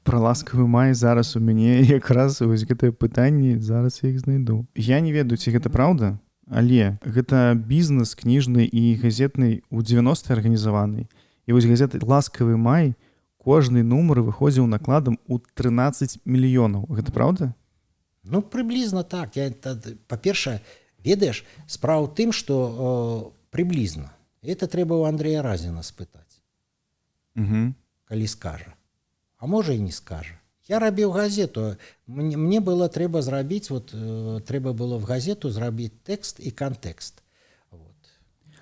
B: Пра ласкавы май зараз у мяне якраз вось гэтае пытанне, зараз я іх знайду. Я не ведаю, ці гэта праўда, але гэта бізнес кніжны і газетны ў 90-е арганізаваны. І вось газета «Ласкавы май» кожны нумар выходзіў накладам у 13 мільёнаў. Гэта праўда?
A: Ну, приблизно так. Па-першае, ведаеш, справа ў тым, што приблизно. Это трэба ў Андрэя Разіна спытаць. Калі скажа. А можа і не скажа. Я рабіў газету. Мне было трэба зрабіць, трэба было в газету зрабіць тэкст і кантэкст.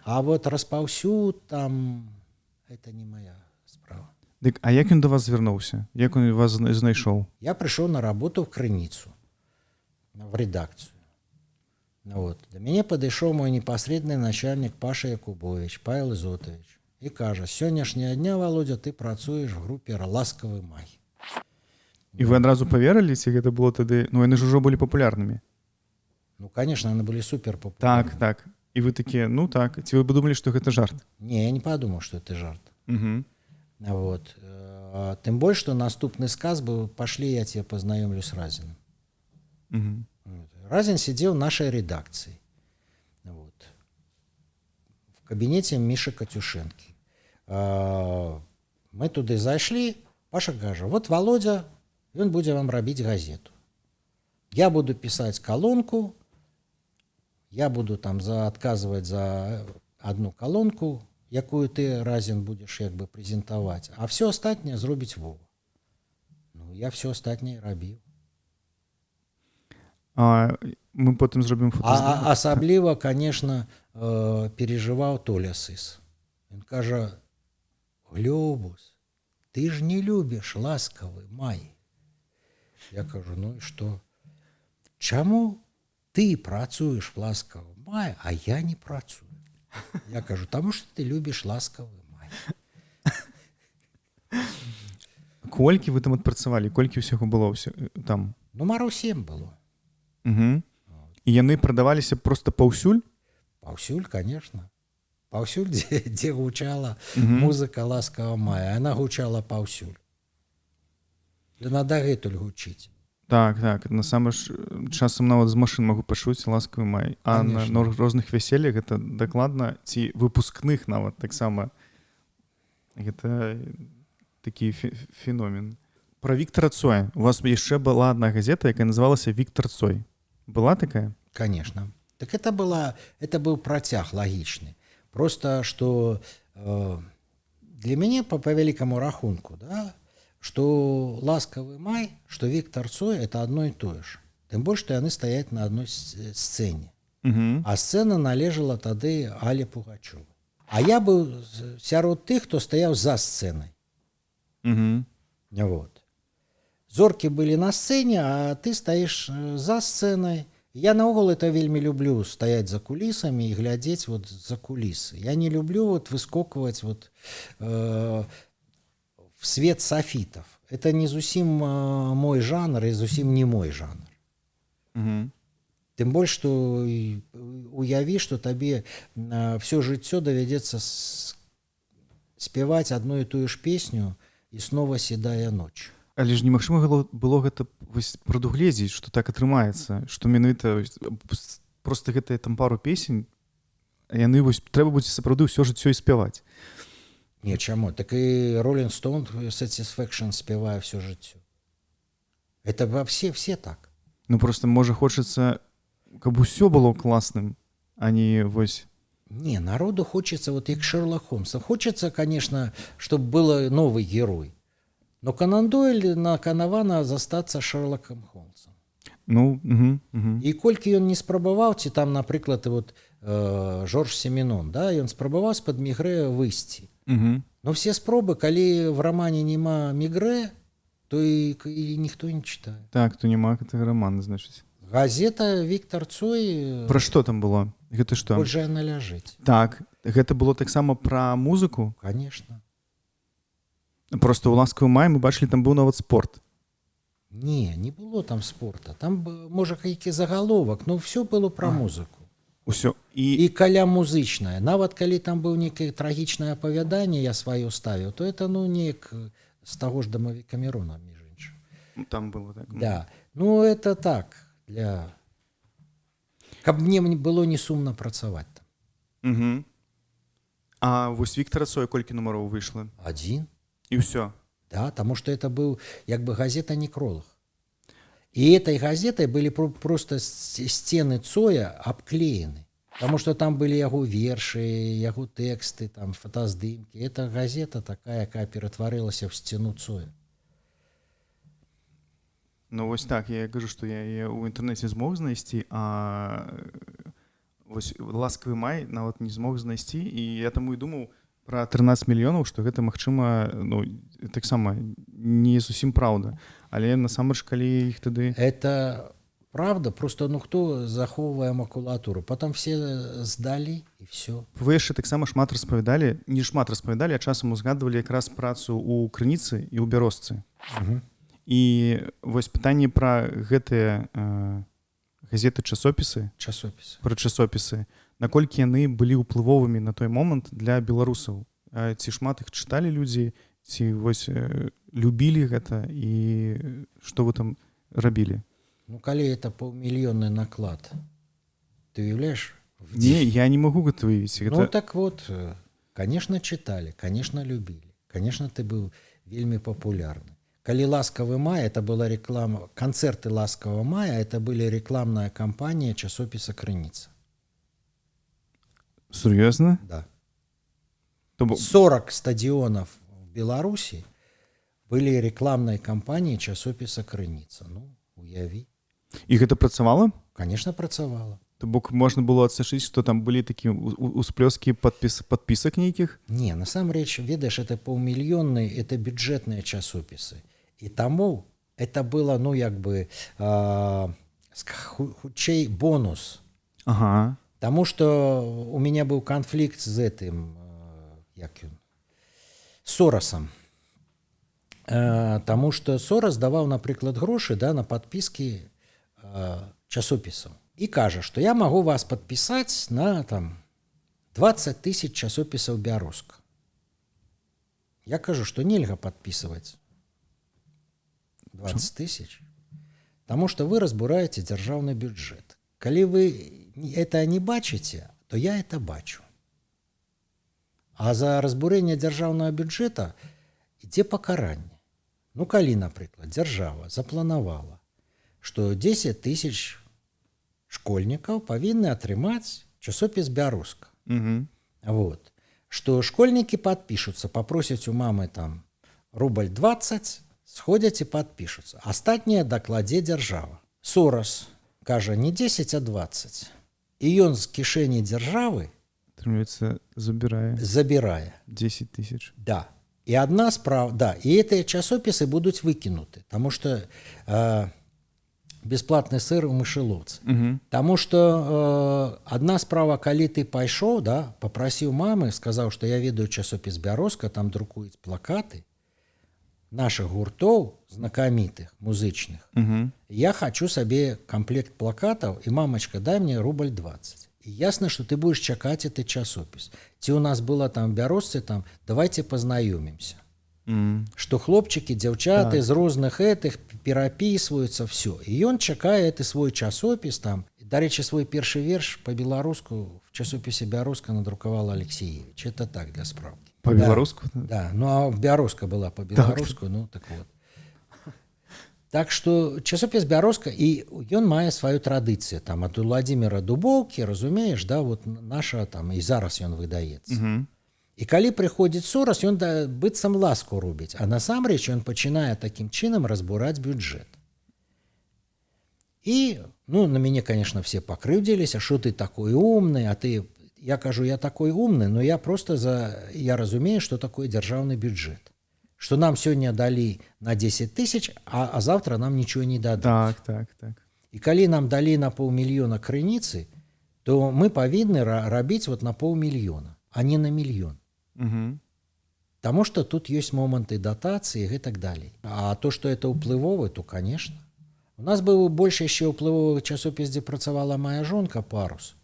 A: А распаўсюд там, это не моя справа.
B: Дык, а як ён до вас звярнуўся? Як он вас знайшоў?
A: Я пришел на работу в Крыніцу, в редакцию. До меня подошел мой непосредственный начальник Паша Якубович, Павел Изотович. И кажа, с сённяшняга дня, Володя, ты працуеш в групе «Ласкавы май».
B: І вы адразу поверылі, ці гэта было тады... Ну, яны ж ужо былі папулярнымі.
A: Ну, конечно, они были супер популярны.
B: Так. І вы такія, ну так. Ці вы подумали, што гэта жарт?
A: Не, я не подумал, что это жарт. Тем больше, что наступный сказ был «Пошли, я тебя познакомлю с Разиным». Разин сидел в нашей редакции. В кабинете Миши Катюшенки. Мы туда зашли. Паша кажа, вот Володя, он будет вам робить газету. Я буду писать колонку, я буду там отказывать за одну колонку, якую ты, Разин, будешь как бы презентовать, а все остальное зробить Вова. Ну, я все остальное робил.
B: Мы потом зробим фотоздымок.
A: Особливо, конечно, переживал Толя Сыс. Он кажа, Глебус, ты ж не любишь «Ласкавы май». Я кажу, ну и что? Чему ты працуешь в «Ласкавым май», а я не працую? Я кажу, потому что ты любишь «Ласкавы май».
B: Колькі вы там адпрацавалі? Колькі ўсяго было там?
A: Нумараў 7 было.
B: І яны прадаваліся просто паўсюль?
A: Паўсюль, конечно. Паўсюль, дзе гучала музыка «Ласкавага мая». Она гучала паўсюль. Яна дагэтуль гучыць.
B: Так. Насамрэч, часам нават з машын магу пачуць «Ласкавы май». А на розных вяселлях гэта дакладна, ці выпускных нават таксама. Гэта такі феномен. Пра Віктара Цоя. У вас яшчэ была одна газета, якая называлася «Віктор Цой». Была такая?
A: Конечно. Так это был протяг логичный. Просто, что для меня, по великому рахунку, да, что «Ласкавы май», что Віктор Цой – это одно и то же. Тем больше, что они стоят на одной сцене. А сцена належала тады Але Пугачёвой. А я был сярод тых, кто стоял за сценой. Зорки были на сцене, а ты стоишь за сценой. Я наогул это вельми люблю, стоять за кулисами и глядеть за кулисы. Я не люблю выскокивать в свет софитов. Это не зусім мой жанр и зусім не мой жанр. Тем больше, что уяви, что тебе все жыццё доведется спевать одну и ту же песню и снова седая ночь.
B: Але ж немагчыма было гэта прадугледзець, што так атрымаецца, што менавіта проста гэтыя там пару песень, яны трэба будзе сапраўды ўсё жыццё і спяваць.
A: Не, чаму? Так і Rolling Stone Satisfaction спявае ўсё жыццё. Это все так.
B: Ну просто можа хочацца, каб усё было класным, а не вось...
A: Не, народу хочется, як Шерлок Холмса. Хочется, конечно, чтобы был новый герой. Но Конан Дойль наканавана застацца Шерлоком Холмсом.
B: Ну,
A: І колькі ён не спрабаваў, ці там, напрыклад, Жорж Семенон, да, ён спрабаваў з-пад Мігрэ выйсці. Но все спробы, калі в романе нема Мігрэ, то і ніхто не читае.
B: Так, то няма гэтага романа, значыць.
A: Газета Віктор Цой
B: Пра што там было? Гэта што?
A: больше яна ляжыць.
B: Так, гэта было таксама пра музыку.
A: Конечно.
B: Просто ў ласкавым маі мы бачылі, там быў нават спорт.
A: Не было там спорта. Там, можа, які загаловак, но все было пра музыку.
B: Усё.
A: І каля музычная. Нават калі там быў нейкае трагічнае апавяданне, я сваё ставіў, то это, ну, неяк з таго ж дамавіка Мірона, між іншым.
B: Там было так.
A: Да. Ну, это так, для... Каб мне было не сумна працаваць там.
B: Угу. А вось Віктара Цоя колькі нумароў выйшла?
A: 1.
B: І ўсё.
A: Да, потому что это был як бы газета-некролог. И этой газетой были просто стены Цоя обклеены. Потому что там были его верши, его тексты, там фотоздымки. Это газета такая, якая ператварылась в стену Цоя.
B: Ну вось так, я кажу, што я яе ў інтэрнэце змог знайсці, а вось ласкавы май нават не змог знайсці, і я таму і думаў пра 13 мільёнаў, што гэта, магчыма, ну, таксама не зусім праўда. Але насамрэч, калі іх тады...
A: Это правда, просто ну хто захоўвае макулатуру? Потом все здалі і все.
B: Вы яшчэ таксама шмат распавядалі, не шмат распавядалі, а часам узгадвалі якраз працу ў Крыніцы і ў Бярозцы. І вось пытанне пра гэтыя газеты-часопісы, пра часопісы, наколькі яны былі ўплывовымі на той момант для беларусаў. Ці шмат іх чыталі людзі, ці вось любілі гэта, і што вы там рабілі?
A: Ну, калі это паўмільённы наклад, ты уяўляеш?
B: Не, я не магу гэта выявіць.
A: Ну, так вот, конечно, чыталі, конечно, любілі. Конечно, ты быў вельмі папулярны. Калі «Ласкавы май» — это была реклама, концерты «Ласкавого мая» — это были рекламная кампания часописа «Крыніца».
B: Сур'ёзна?
A: Да.
B: 40
A: стадионов в Беларуси были рекламной кампанией часописа «Крыніца». Ну, уяві.
B: І гэта працавала?
A: Конечно, працавала.
B: То бок можна было адсачыць, што там былі такія усплёскі падпісак нейкіх?
A: Не, насамрэч, ведаеш, это паўмільённыя, это бюджетныя часопісы. І таму это было, ну, як бы, хутчэй бонус.
B: Ага.
A: Таму што у меня быў канфлікт з гэтым, як ён, Сорасам. Таму што Сорас даваў, напрыклад, грошы, да, на падпіскі часопісаў. І кажа, што я магу вас падпісаць на там 20 000 часопісаў Бярозка. Я кажу, што нельга падпісваць 20 000, таму што вы разбураеце дзяржаўны бюджэт. Калі вы это не бачыце, то я это бачу. А за разбурэнне дзяржаўнага бюджэта ідзе пакаранне. Ну, калі, напрыклад, дзяржава запланавала, што 10 000 школьнікаў павінны атрымаць часопіс «Бярозка». Вот. Што школьнікі падпішуцца, папросяць у мамы там рубль 20, сходяць і падпішуцца. Астатняе дакладзе дзяржава. Сорас кажа не 10, а 20. І ён з кішэні дзяржавы забірае
B: 10 000.
A: Да. І адна справа, да, і гэтыя часопісы будуць выкінуты, таму што бесплатны сыр у мышылоўцы. Таму што адна справа, калі ты пайшоў, да, папрасіў мамы, сказаў, што я ведаю часопіс «Бярозка», там друкуюць плакаты наших гуртоў знакамітых, музычных. Я хочу сабе комплект плакатаў, і мамачка, дай мне рубль 20. І ясна, што ты будешь чакаць гэты часопіс. Ці у нас было там в Бярозцы, там, давайте познаёмимся. Што хлопчыкі, дзяўчаты з розных этих перапісваюцца, все. І ён чакае гэты свой часопіс там. Дарэчы, свой першы верш по-беларуску в часопісе «Бярозка» надрукавала Алексеевич. Это так, для справки.
B: По-беларуску?
A: Да, ну а «Бярозка» была по-беларуску, ну так вот. Так што часопіс «Бярозка», і ён мае сваю традыцыю. Там ад Владимира Дубоўкі, разумееш, да, вот наша там, і зараз ён выдаецца. І калі прыходзіць Сорас, ён быццам ласку робіць, а насамрэч ён пачынае такім чынам разбураць бюджэт. І, ну, на мяне, конечно, все пакрыўдзіліся, што ты такой умны, а ты... Я кажу, я такой умны, но я просто я разумею, што такое дзяржаўны бюджэт. Што нам сёння далі на 10 000, а завтра нам нічого не дадуць.
B: Так.
A: І І калі нам далі на 500 000 крыніцы, то мы павінны рабіць вот на 500 000, а не на 1 000 000.
B: Угу.
A: Таму што тут ёсць моманты датацыі і так далей. А то, што это ўплывовы, то, конечно. У нас быў больш яшчэ ўплывовы часопіс, дзе працавала моя жонка, «Парус».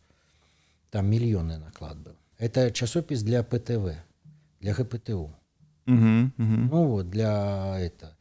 A: Там мільённы наклад быў. Это часопіс для ПТВ, для ГПТУ.
B: Угу.
A: Ну вот, для это.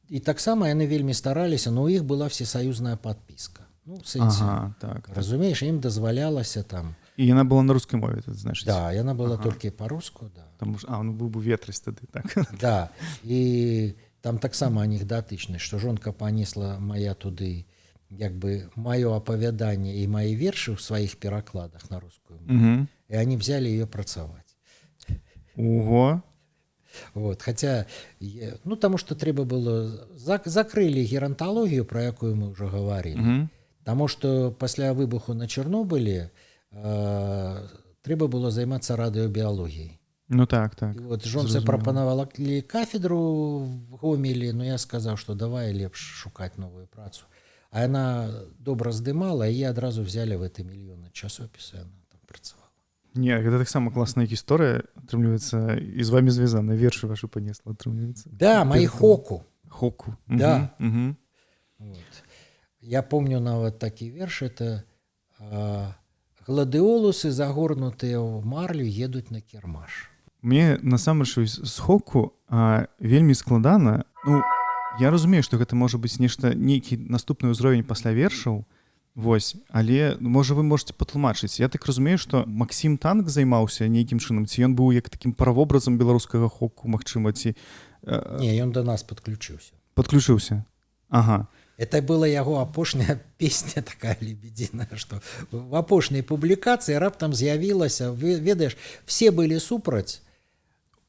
A: І таксама яны вельмі стараліся, но ў іх была всесаюзная подпіска. Ну, в сэнсе,
B: Ага, так.
A: разумееш, ім дазвалялася там.
B: І яна была на рускай мове, тут, значыць.
A: Да, яна была толькі па-руску, да.
B: Таму ж, ну быў бы ветрысь тады, так.
A: Да, і там таксама анекдатычна, што жонка панесла моя туды як бы маё апавяданне і мае вершы ў сваіх перакладах на рускую мову.
B: Угу.
A: І они взяли ее працаваць.
B: Ого.
A: Вот, хотя, ну, тому что трэба было... Закрылі геронтологію, про якую мы уже говорили.
B: Угу.
A: Тому что пасля выбуху на Чорнобылі трэба было займацца радыёбіялогіяй.
B: Ну так, так.
A: І вот жонцы прапанавала кафедру в Гомелі, но я сказаў, што давай лепш шукаць новую працу. А яна добра здымала, і адразу взяли в это мільёны часопісы, яна там працавала.
B: Не, гэта таксама класная гісторыя, атрымліваецца, і з вами звязана, вершы вашы панесла, атрымліваецца.
A: Да, мои хоку.
B: Хоку.
A: Да.
B: Угу.
A: Вот. Я помню нават такі верш, это гладыолусы, загорнутыя ў марлю, едуць на кірмаш.
B: Мне насамрэч з хоку вельмі складана. Ну, я разумею, што гэта можа быць нешта, нейкі наступны ўзровень пасля вершаў, вось, але можа вы можете патлумачыць. Я так разумею, што Максім Танк займаўся нейкім чынам, ці ён быў як такім правобразам беларускага хоку, магчыма, ці...
A: Не, ён до нас подключыўся.
B: Подключыўся? Ага.
A: Это была яго апошняя песня такая лебединая, што в апошняй публікацыі раптам з'явілася, ведаеш, все былі супраць.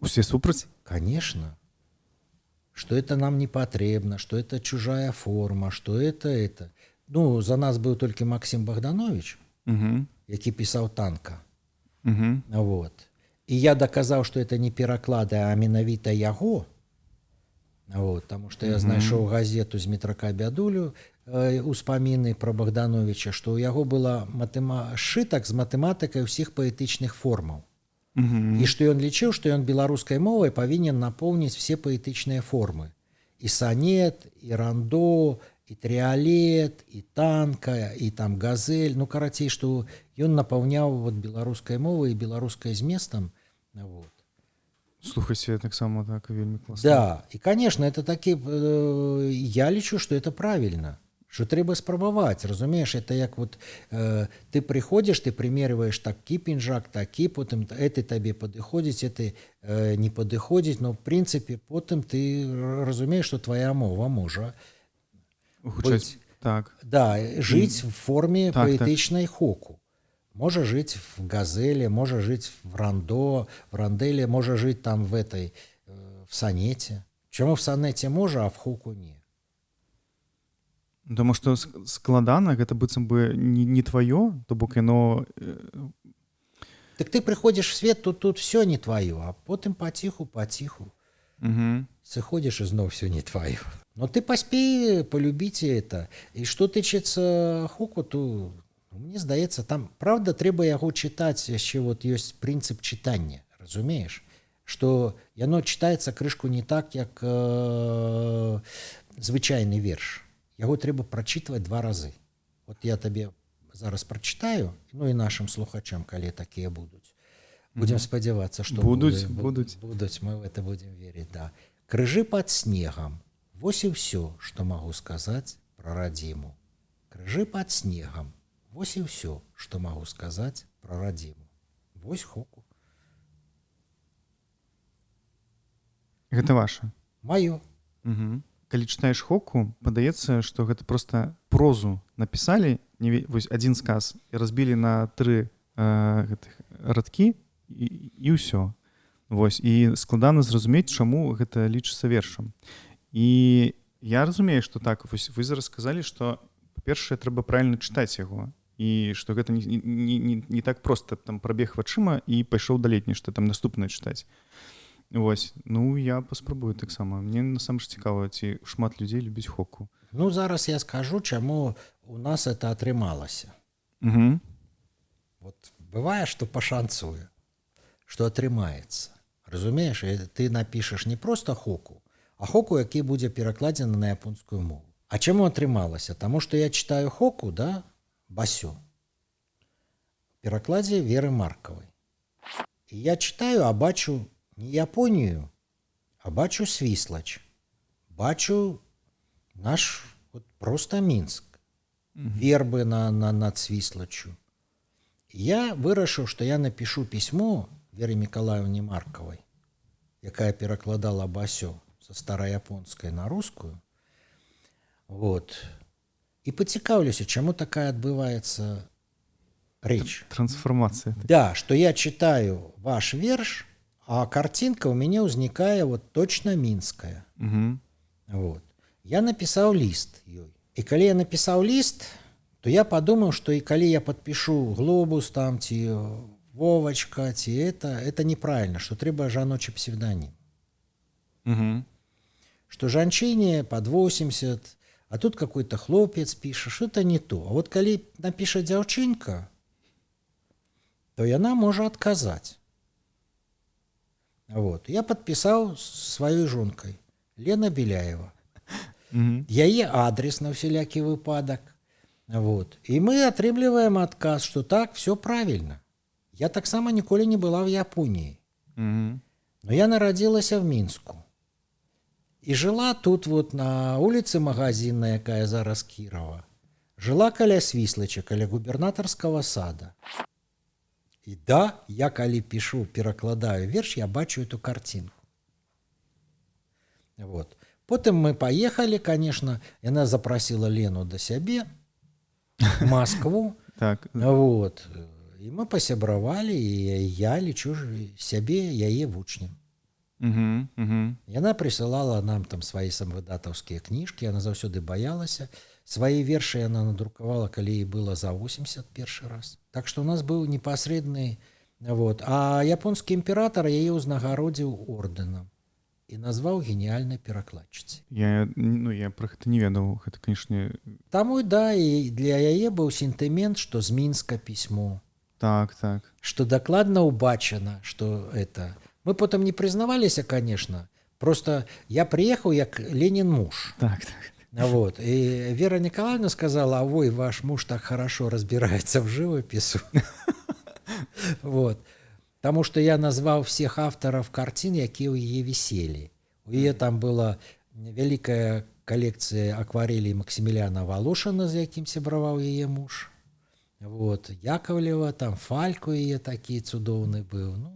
B: Усе супраць?
A: Конечно. Что это нам не потребно, что это чужая форма, что это. Ну, за нас быў толькі Максим Богданович, які пісаў Танка. Вот. І я даказаў, што это не пераклады, а менавіта яго. Вот, потому что я знайшоў газету з Мітрака Бядулю, успаміны пра Богдановича, што ў яго была сшытак з матэматыкай усіх паэтычных формаў. І што ён лічыў, што ён беларускай мовай павінен напоўніць все паэтычныя формы. І санет, і рандо, і трыалет, і танка, і там газель. Ну, карацей, што ён напаўняў вот беларускай мовай і беларускай зместам. Вот.
B: Слухайся, таксама так вельмі класна.
A: Да, і, конечно, это такі... Я лічу, што это правильно. Что трэба спрабаваць, разумееш, это як вот ты приходишь, ты примерываешь такі пінжак, такі, потым это табе падыходзіць, это не падыходзіць, но в принципе потым ты разумееш, что твоя мова можа
B: гучаць, так.
A: Да, жыць в форме паэтычнай хоку. Можа жыць в газеле, можа жыць в рандо, в ранделе, можа жыць там в санете. Чаму в санете можа, а в хоку не?
B: Таму што складана, гэта быццам бы не тваё, то бок яно...
A: Так ты прыходзіш в свет, тут все не тваё, а потым паціху сыходзіш і зноў все не тваё. Но ты паспей полюбіць это. І што тычыцца хоку, то мне здаецца, там правда трэба яго чытаць, яшчэ вот ёсць прынцып чытання, разумееш, што яно чытаецца крышку не так, як звычайны верш. Яго трэба прачытваць 2 разы. Вот я табе зараз прачытаю, ну і нашим слухачам, калі такія будуць. Будем спадзявацца, што
B: будуць.
A: Мы в это будем верыць, да. Крыжы пад снегам. Вось і ўсё, што магу сказаць пра радзіму. Крыжы пад снегам. Вось і ўсё, што магу сказаць пра радзіму. Вось хоку.
B: Гэта ваша?
A: Маё.
B: Калі чытаеш хоку, падаецца, што гэта проста прозу напісалі, вось адзін сказ, і разбілі на 3 радкі, і ўсё. Вось, і складана зразумець, чаму гэта лічыцца вершам. І я разумею, што так, вось вы зараз сказалі, што, па-першае, трэба правільна чытаць яго, і што гэта не так проста там прабег вачыма і пайшоў далей нешта там наступнае чытаць. Вось, ну я паспрабую таксама. Мне насамрэч цікава, ці шмат людзей любіць хоку.
A: Ну зараз я скажу, чаму у нас это атрымалася.
B: Угу.
A: Вот бывае, што пашанцуе, што атрымаецца. Разумееш, і ты напішаш не проста хоку, а хоку, які будзе перакладзены на японскую мову. А чаму атрымалася? Таму што я читаю хоку, да, басё, в перакладзе Веры Маркавай. І я читаю, а бачу не Японію, а бачу Свіслач. Бачу наш вот просто Мінск. Вербы над Свіслачу. Я вырашыў, што я напишу пісьмо Вере Миколаевне Маркавай, якая перакладала басё со старояпонскай на рускую. Вот. І пацікаўлюся, чаму такая адбываецца рэч.
B: Трансформация.
A: Да, что я читаю ваш верш, а картинка у меня возникает вот точно минская.
B: Угу.
A: Вот. Я написал лист ёй. И коли я написал лист, то я подумал, что и коли я подпишу глобус там, ці Вовочка, ці это неправильно, что трэба жаночий псевдоним.
B: Угу.
A: Что жанчине под 80, а тут какой-то хлопец пишет, что-то не то. А вот коли напишет дзяўчынка, то яна можа адказаць. Вот. Я подписал сваёй жонкой Лена Беляева. Яе адрес на всялякі выпадак. Вот. И мы атрымліваем адказ, что так, все правильно. Я таксама ніколі не была в Японии. Но я нарадзілася в Мінску. И жила тут вот на улице Магазинная, якая зараз Кірова. Жила каля Свіслача, каля губернаторского сада. И да, я коли пишу, перакладаю верш, я бачу эту картинку. Вот. Потым мы поехали, конечно, яна запросила Лену до сябе в Москву.
B: Так.
A: Вот. И мы посябравали, и я лечу сябе яе вучнем. Яна присылала нам там свои самвыдатаўскія кніжкі, яна заўсёды баялася. Свои вершы яна надрукавала, калі ей было за 81 раз. Так что у нас был непосредный... Вот. А японский император яе ўзнагародзіў орденам и назвал гениальной перакладчицей.
B: Я про гэта не ведаў. Гэта, конечно...
A: Таму, да, и для яе был сентимент, что з Мінска письмо.
B: Так, так.
A: Что докладно убачено, что это... Мы потом не признавались, конечно. Просто я приехал, як Ленин муж.
B: Так, так.
A: Вот. И Вера Николаевна сказала, ой, ваш муж так хорошо разбирается в живописи. Вот. Потому что я назвал всех авторов картин, якія у яе висели. У яе там была великая коллекция акварелей Максимилиана Волошина, з яким сябраваў яе муж. Вот. Яковлева, там Фалько яе такі цудоўны быў. Ну,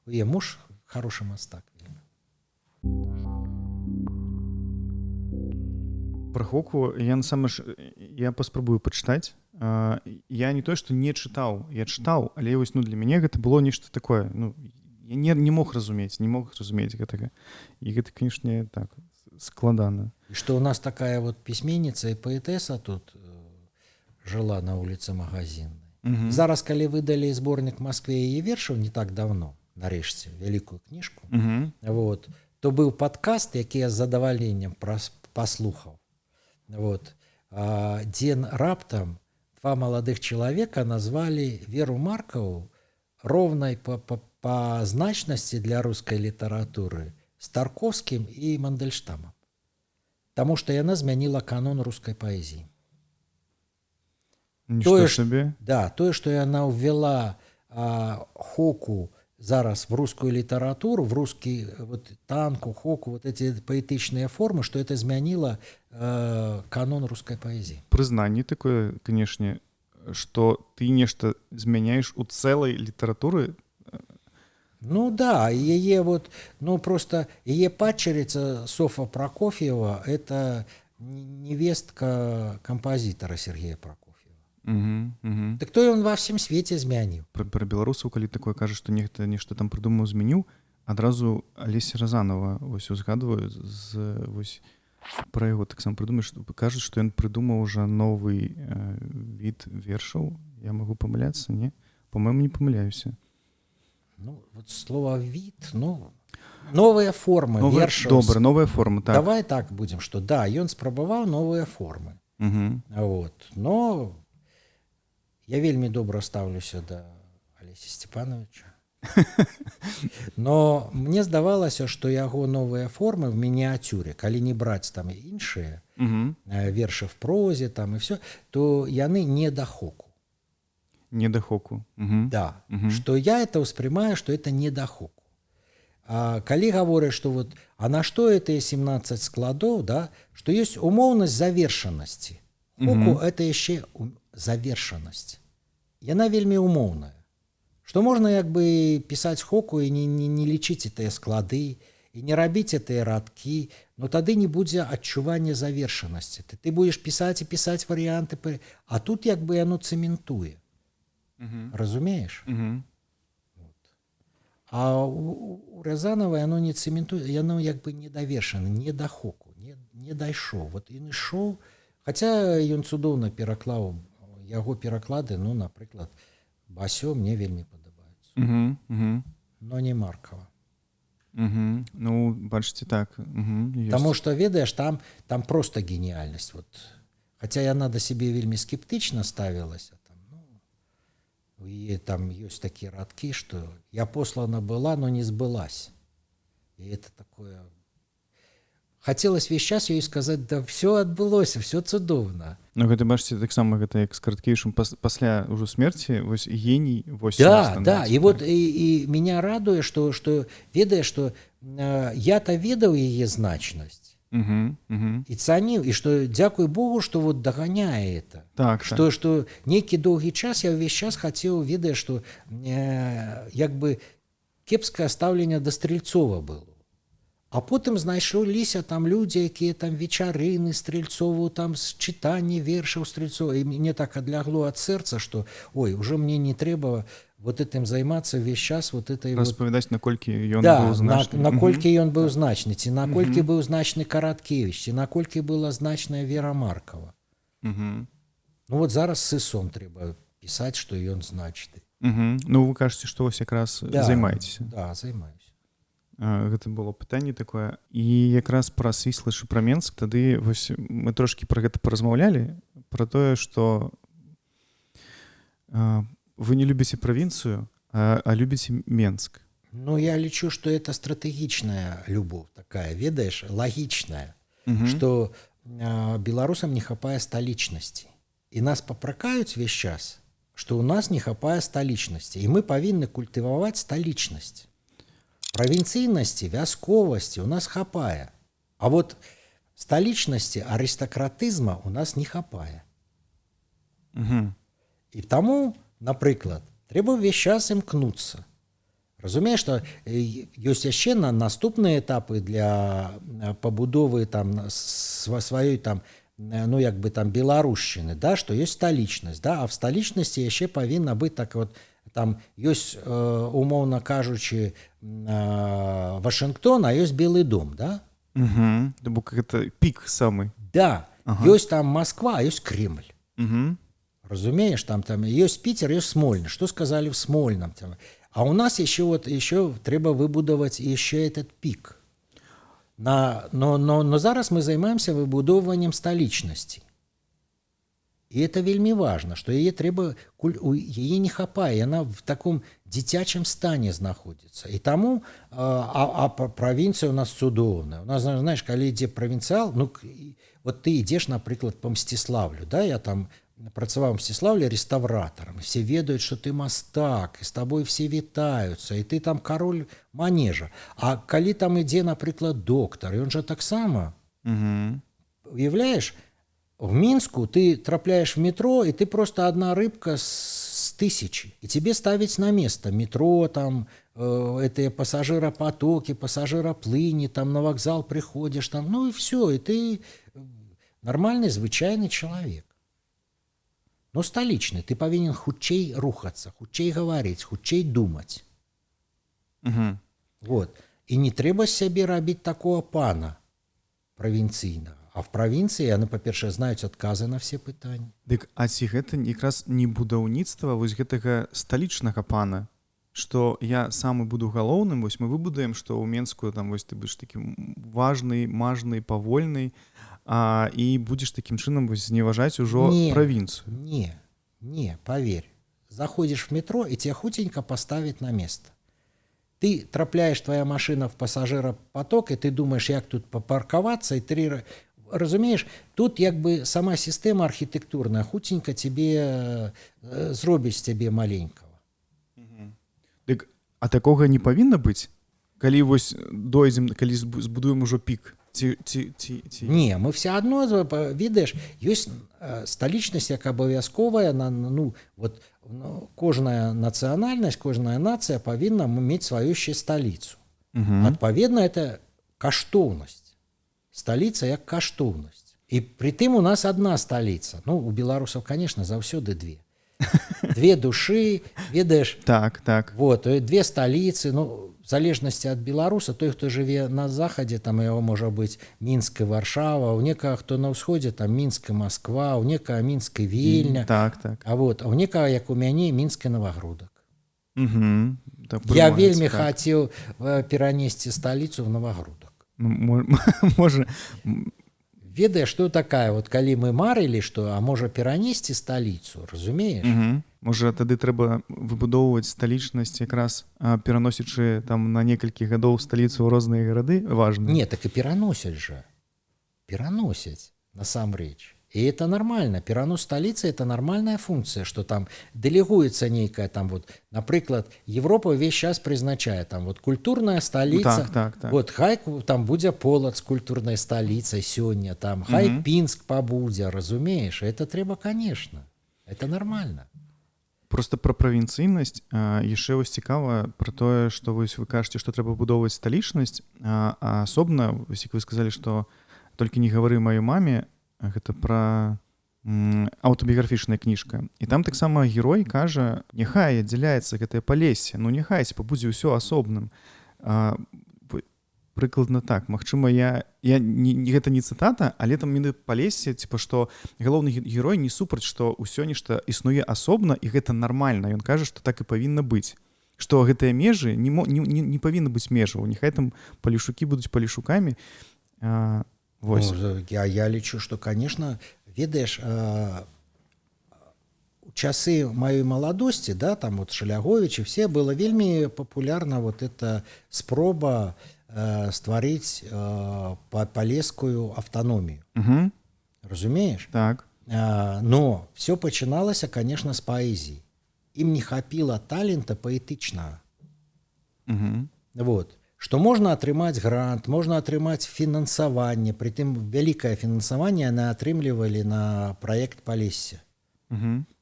A: у яе муж хороший мастак.
B: Про хоку я паспрабую пачытаць. Я не то, што не чытаў, я чытаў, але вось, для мяне гэта было нешта такое. Я не мог разумець гэтага. І гэта, канешне, так, складана.
A: И что у нас такая вот письменница и поэтесса тут жила на улице Магазинной. Зараз, калі выдали сборник в Москве яе вершаў не так давно, нарэшце, вялікую кніжку, вот, то быў падкаст, які я з задавальненнем паслухаў. Вот. Дзе раптам два молодых человека назвали Веру Маркову ровной по значности для русской литературы с Тарковским и Мандельштамом. Потому что яна змяніла канон русской поэзии.
B: Ничто себе.
A: Да, то, что яна ввела хоку зараз в русскую литературу, в русский вот, танку, хоку, вот эти поэтичные формы, что это изменило канон русской поэзии.
B: Признание такое, конечно, что ты нечто изменяешь у целой литературы.
A: Ну да, ее вот, просто ее падчерица Софа Прокофьева, это невестка композитора Сергея Прокофьева. Так то ён ва всім свеце змяніў.
B: Про беларусаў, калі такое кажа, што нешта там прыдумаў, змяніў, адразу Алеся Разанова вось узгадваю вось пра яго таксама прыдумаць, што кажуць, што ён прыдумаў уже новы від вершаў. Я магу памыляцца, не? По-моему, не памыляюся.
A: Вот слово від, новыя формы вершаў.
B: Добра, новая форма, так.
A: Давай так будзем, што да, ён спрабаваў новыя формы. Вот. Но я вельмі добра стаўлюся да Алеся Степановича. Но мне здавалася, што яго новыя формы в мініяцюре, калі не браць там іншыя вершы в прозе там і все, то яны не да хоку.
B: Не да хоку.
A: Да. Што я это ўспрымаю, што это не да хоку. А калі гаворыш, што вот, а на што это 17 складоў, да, што ёсць умоўнасць завершанасці. Хоку это яшчэ завершанасць. Яна вельмі умоўная. Што можна як бы пісаць хоку і не лічыць тыя склады, і не рабіць тыя радкі, но тады не будзе адчування завершанасці. Ты будзеш пісаць і пісаць варыянты, а тут як бы яно цэментуе. Разумееш? Вот. А у Рязанова яно не цэментуе, яно як бы не давершана, не да хоку, не дайшоў. Вот ён ішоў, хаця ён цудоўна пераклаў яго пераклады, ну, напрыклад, Басё мне вельмі падабаюцца. Но не Маркова.
B: Ну, бачыце, так.
A: Таму што, ведаеш, там проста геніяльнасць. Вот. Хаця яна да сябе вельмі скептычна ставілася. І там ёсць такія радкі, што я послана была, но не збылась. І это такое... Хацелось весь час ёй сказаць, да все адбылося, все цудоўна.
B: Ну, гэта, бачыце, таксама гэта як з Караткевічам пасля ўжо смерці, вось геній, вось...
A: Да, і вот і меня радуе, што ведае, што я-то ведаў яе значнасць. І цаніў, і што, дзякуй Богу, што вот даганяе это.
B: Так,
A: што нейкі доўгі час я ўвесь час хацеў, ведае, што як бы кепскае стаўленне да Стрельцова было. А потым знайшліся там людзі, якія там вечарыны Стрельцову, там чытанне вершаў Стрельцова. І мне так адлягло ад сэрца, што ой, ужо мне не трэба вот этим займацца ўвесь час вот этой
B: распавядаць, наколькі ён быў значны.
A: Наколькі ён быў значны, ці наколькі быў значны Караткевіч, ці наколькі была значная Вера Маркова. Ну вот зараз сысом трэба пісаць, што ён значны.
B: Ну вы кажаце, што вось якраз займаецеся.
A: Да, займаюся.
B: Гэта было пытанне такое. І якраз пра Свіслач і пра Менск, тады вось мы трошкі пра гэта паразмаўлялі, пра тое, што вы не любіце правінцыю, а любіце Менск.
A: Ну, я лічу, што это стратэгічная любоў такая, ведаеш, лагічная, што беларусам не хапае сталічнасці. І нас папракаюць весь час, што ў нас не хапае сталічнасці, і мы павінны культываваць сталічнасць. Правінцыйнасці, вясковасці у нас хапае. А вот сталічнасці, арыстакратызма у нас не хапае. І таму, напрыклад, трэба ўвесь час імкнуцца. Разумееш, што ёсць яшчэ наступныя этапы для пабудовы там сваёй там, ну як бы там беларушчыны, да, што ёсць сталічнасць, да, а в сталічнасці яшчэ павінна быць так вот там ёсць, умоўна кажучы, Вашынгтон, а ёсць Белы дом, да?
B: Бо гэта пік самы.
A: Да, ёсць там Москва, а ёсць Кремль. Разумееш, там ёсць Піцер, ёсць Смольны. Што сказалі в Смольном? А у нас еще трэба выбудаваць яшчэ этот пік. Но зараз мы займаемся выбудоўваннем сталічнасці. І это вельмі важна, што яе трэба, яе не хапае, яна в таком дзіцячым стане знаходзіцца. І таму, правінцыя у нас цудоўная. У нас, знаеш, калі ідзе правінцыял, ну, вот ты ідзеш, напрыклад, па Мсціславлю, да, я там працаваў у Мсціславлі рэстаўратарам, все ведаюць, што ты мастак, і з табой все вітаюцца, і ты там кароль манежа. А калі там ідзе, напрыклад, доктар, ён жа таксама, уяўляеш, в Минску ты трапляешь в метро, и ты просто одна рыбка с тысячи. И тебе ставить на место метро, там, это пассажиропотоки, пассажироплыни, там на вокзал приходишь, там, ну и все, и ты нормальный, звычайный человек. Но столичный, ты повинен хутчей рухаться, хутчей говорить, хутчей думать. Вот. И не трэба сябе рабіць такого пана правінцыйнага. А в правінцыі яны, па-першае, знаюць адказы на все пытанні.
B: Дык, а ці гэта якраз не будаўніцтва вось гэтага сталічнага пана, што я самы буду галоўным, вось мы выбудаем, што ў Менску там вось ты будзеш такі важны, мажны, павольны, і будзеш такім чынам зневажаць ужо правінцыю.
A: Не, поверь. Заходишь в метро, и тебя худенько поставят на место. Ты трапляешь, твоя машина в пассажиропоток, и ты думаешь, як тут попарковаться, и ты разумеешь, тут як бы сама система архитектурная худенько тебе зробіць тебе маленького.
B: Так, а такога не павінна быць, калі вось дойдзем, калі збудуем ужо пік?
A: Не, мы все одно, видишь, есть столичность як абавязковая, вот кожная национальность, кожная нация повинна иметь свою еще столицу. Отповедно это каштоўнасць. Столица як каштоўнасць. И при тым у нас одна столица. Ну, у белорусов, конечно, заўсёды две. Две души, ведаешь?
B: Так.
A: Вот, две столицы, ну, в залежнасці ад беларуса, той, хто жыве на захадзе, там яго можа быць Мінск і Варшава, у некага, хто на ўсходзе, там Мінск і Масква, у некага Мінск і Вільня.
B: Так.
A: А вот, а у некага, як у мяне, Мінск і Новагрудак.
B: Так,
A: я вельмі хацеў перанесці сталіцу в Новагрудак.
B: Можа...
A: Ведаеш, што такая, вот калі мы марылі, што, а можа перанесці сталіцу, разумееш?
B: Можа, тады трэба выбудоўваць сталічнасць, якраз пераносячы там на некалькі гадоў сталіцу ў розныя гарады важныя.
A: Не, так і пераносяць жа. Пераносяць, насамрэч. И это нормально. Перанос столицы – это нормальная функция, что там делегуется некая, там вот, например, Европа весь час призначает, там вот культурная столица,
B: так.
A: Вот хай там будет Полоцк культурной столицей сегодня, там хай Пинск побудзе, разумеешь, это треба, конечно, это нормально.
B: Просто про правінцыйнасць яшчэ вось цікава про тое, што вы кажаце, што трэба будоўваць сталічнасць, а асобна, вось як вы сказалі, што толькі не гавары маёй маме, гэта пра аўтабіяграфічная кніжка. І там таксама герой кажа, няхай аддзяляецца гэтае палессе, ну няхай будзе ўсё асобным. Прыкладна так. Магчыма, гэта не цытата, але там менавіта палессе, што галоўны герой не супраць, што ўсё нешта існуе асобна, і гэта нармальна. Ён кажа, што так і павінна быць. Што гэтыя межы не павінна быць межаў. Няхай там палешукі будуць палешукамі.
A: Ну, я лічу, что, конечно, ведаешь, у часы моей молодости, да, там вот Шалягович и все, было вельми популярна вот эта спроба стварыць палескую автономию. Разумеешь?
B: Так.
A: Но все пачыналася, конечно, с поэзии. Им не хапіла талента поэтычнага. Вот. Што можна атрымаць грант, можна атрымаць фінансаванне, притым вялікае фінансаванне яны атрымлівалі на праект Палессе.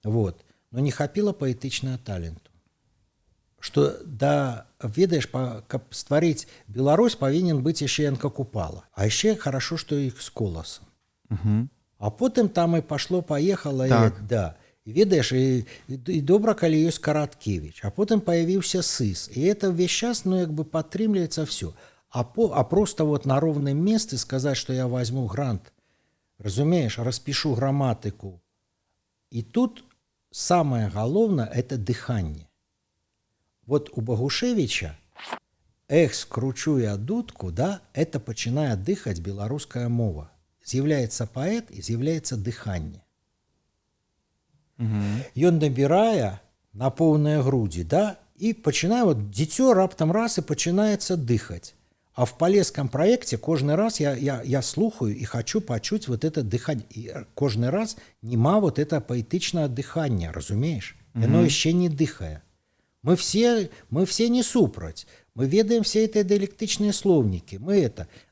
A: Вот. Но не хапіла паэтычнага таленту. Што, да, ведаеш, каб стварыць Беларусь, павінен быць яшчэ Янка Купала. А яшчэ хорошо, што іх з коласам. А потым там і пашло-паехала,
B: так.
A: Да. Ведаеш, і добра, калі ёсць Караткевич, а потым появіўся СЫС, і это весь час, ну, як бы падтрымліваецца все. А просто вот на ровным месцы сказаць, што я возьму грант, разумееш, распишу граматыку. І тут самое галоўнае это дыханне. Вот у Багушевича скручу я дудку, да, это пачынае дыхаць беларуская мова. З'яўляецца паэт і з'яўляецца дыханне. Ён набірае на поўныя грудзі, да, і пачынае, вот дзіцё раптам раз і пачынаецца дыхаць. А в палеском проекте кожны раз я слухаю и хочу пачуць вот это дыханне. И кожны раз нема вот это паэтычнае дыханне, разумеешь? Яно яшчэ не дыхае. Мы все не супраць. Мы ведаем все эти диалектычныя слоўнікі.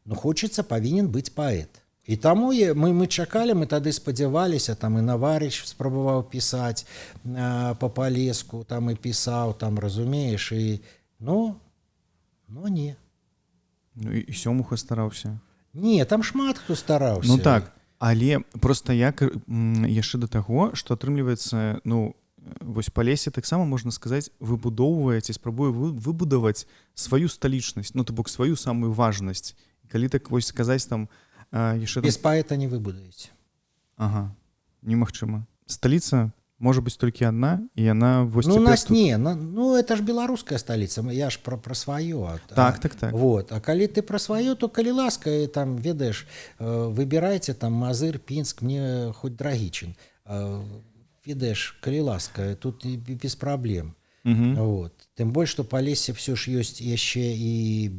A: Но хочется, павінен быць паэт. І таму мы чакалі, мы тады спадзяваліся, там і Наварыч спрабаваў пісаць па палеску, там і пісаў, там, разумееш, і но не.
B: Ну і Сёмуха стараўся.
A: Не, там шмат хто стараўся.
B: Ну так, але проста як яшчэ да таго, што атрымліваецца, ну, вось Палессе таксама, можна сказаць, выбудоўвае ці спрабуе выбудаваць сваю сталічнасць, ну, то бок сваю самую важнасць. Калі так вось сказаць там,
A: без паэта не выбудаеце.
B: Ага, немагчыма. Сталіца можа быць толькі адна і яна вось
A: Ну, у
B: цяпер
A: нас
B: тут...
A: не, ну это ж беларуская столица, я ж про свое.
B: Так.
A: Вот. А калі ты про свое, то калі ласка, там, ведаешь, выбирайте там Мазыр, Пінск, мне хоть Драгичин. Ведаешь, калі ласка, тут и без проблем. Вот. Тым больш, што Полесье все ж ёсць яшчэ і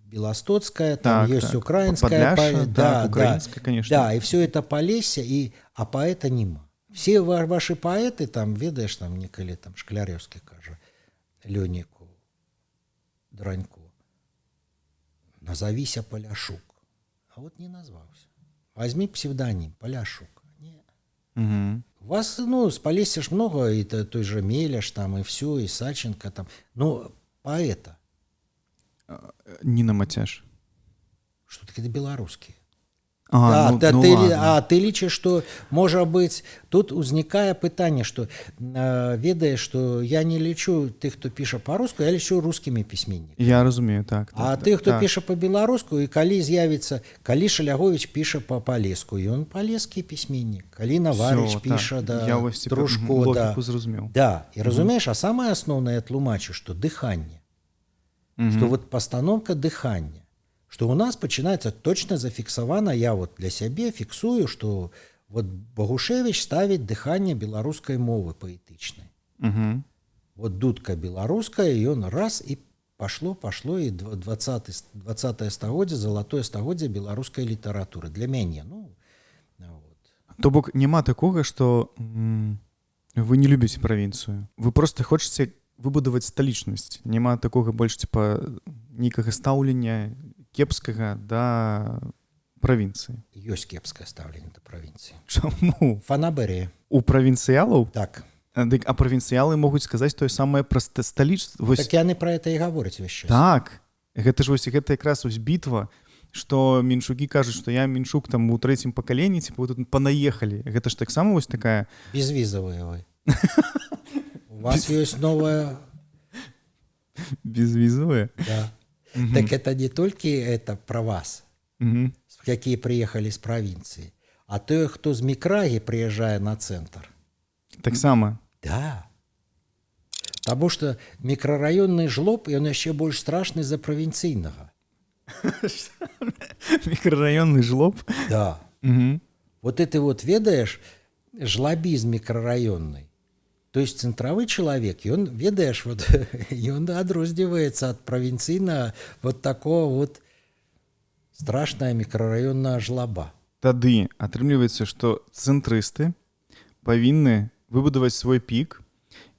A: Белостоцкая, там есть украинская,
B: украинская, конечно.
A: Да, и все это Полесье, а поэта нема. Все ваши поэты, там, ведаешь, там, некалі там Шкляревский кажа, Лёніку, Драньку, назовися Поляшук. А вот не назвался. Возьми псевдоним Поляшук. Не. У вас, ну, с Полесья ж много, и той же Мелеш, там, и все, и Саченко, там, ну, поэта.
B: Ніна Мацяш.
A: Что таки это белорусские. Ты лічыш, што можа быць, тут узнікае пытанне, што ведаеш, што я не лічу тых, хто піша па-руску, я лічу рускімі пісьменнікамі.
B: Я разумею, так.
A: Тых, хто піша па-беларуску, і калі з'явіцца, калі Шаляговіч піша па-палеску, ён палескі пісьменнік. Калі Наварыч піша, Трушко, да. І разумееш, а самае асноўнае тлумачу, што дыханне. Што вот пастановка дыхання. Что у нас починается точно зафиксовано, я вот для себя фиксую, что вот Богушевич ставит дыхание белорусской мовы поэтичной. Вот дудка белорусская, и он раз, и пошло, и 20-е стагоддзе, золотое стагоддзе белорусской литературы. Для меня, ну, вот.
B: То бок, няма такого, что вы не любите провинцию. Вы просто хотите выбудаваць сталічнасць. Няма такога больш, типа, нейкага стаўлення кепскага да правінцыі.
A: Ёсць кепскае стаўленне да правінцыі.
B: Чаму?
A: Фанаберыя.
B: У правінцыялаў?
A: Так.
B: А правінцыялы могуць сказаць тое самае пра сталічство.
A: Так яны пра гэта і гавораць увесь час.
B: Так. Гэта ж вось гэта якраз вось бітва, што меншукі кажуць, што я меншук там у трэцім пакаленні, типа, вы тут панаехалі. Гэта ж таксама вось такая...
A: Безвізавыя вы. У вас есть новая...
B: Безвизовая?
A: Да. Так это не только это про вас, какие приехали с провинции, а то, кто с Микраги, приезжая на центр.
B: Так само?
A: Да. Потому что микрорайонный жлоб, и он еще больше страшный за провинцийного.
B: Микрорайонный жлоб?
A: Да. Вот это вот, ведаешь, жлобизм микрорайонный. То есть центровый человек, и он, ведаешь, вот, и он отрознивается от провинцийного вот такого вот страшного микрорайонного жлоба.
B: Тады атрымліваецца, што цэнтрысты павінны выбудаваць свой пік,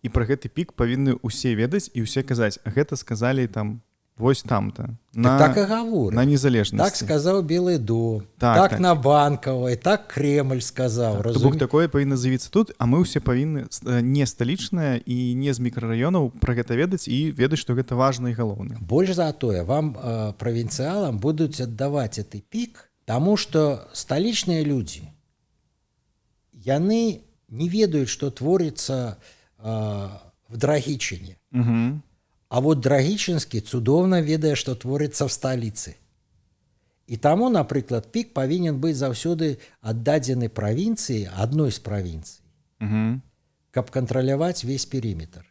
B: і пра гэты пік павінны ўсе ведаць і ўсе казаць, а гэта сказалі там вось там-то.
A: Так и говорят.
B: На незалежности.
A: Так сказал Белый дом, так на Банковой, так Кремль сказал.
B: То бок такое павінна з'явіцца тут, а мы ўсе павінны не сталічнае і не з мікрараёнаў пра гэта ведаць і ведаць, што гэта важна і галоўна.
A: Больш за тое, вам, провинциалам, будуць аддаваць гэты пік, таму што сталічныя людзі, яны не ведаюць, што творыцца в Драгічыне. А вот Драгічынскі цудоўна ведае, што творыцца в сталіцы. І таму, напрыклад, пік павінен быць заўсёды аддадзены правінцыі, адной з правінцый, каб кантраляваць весь периметр.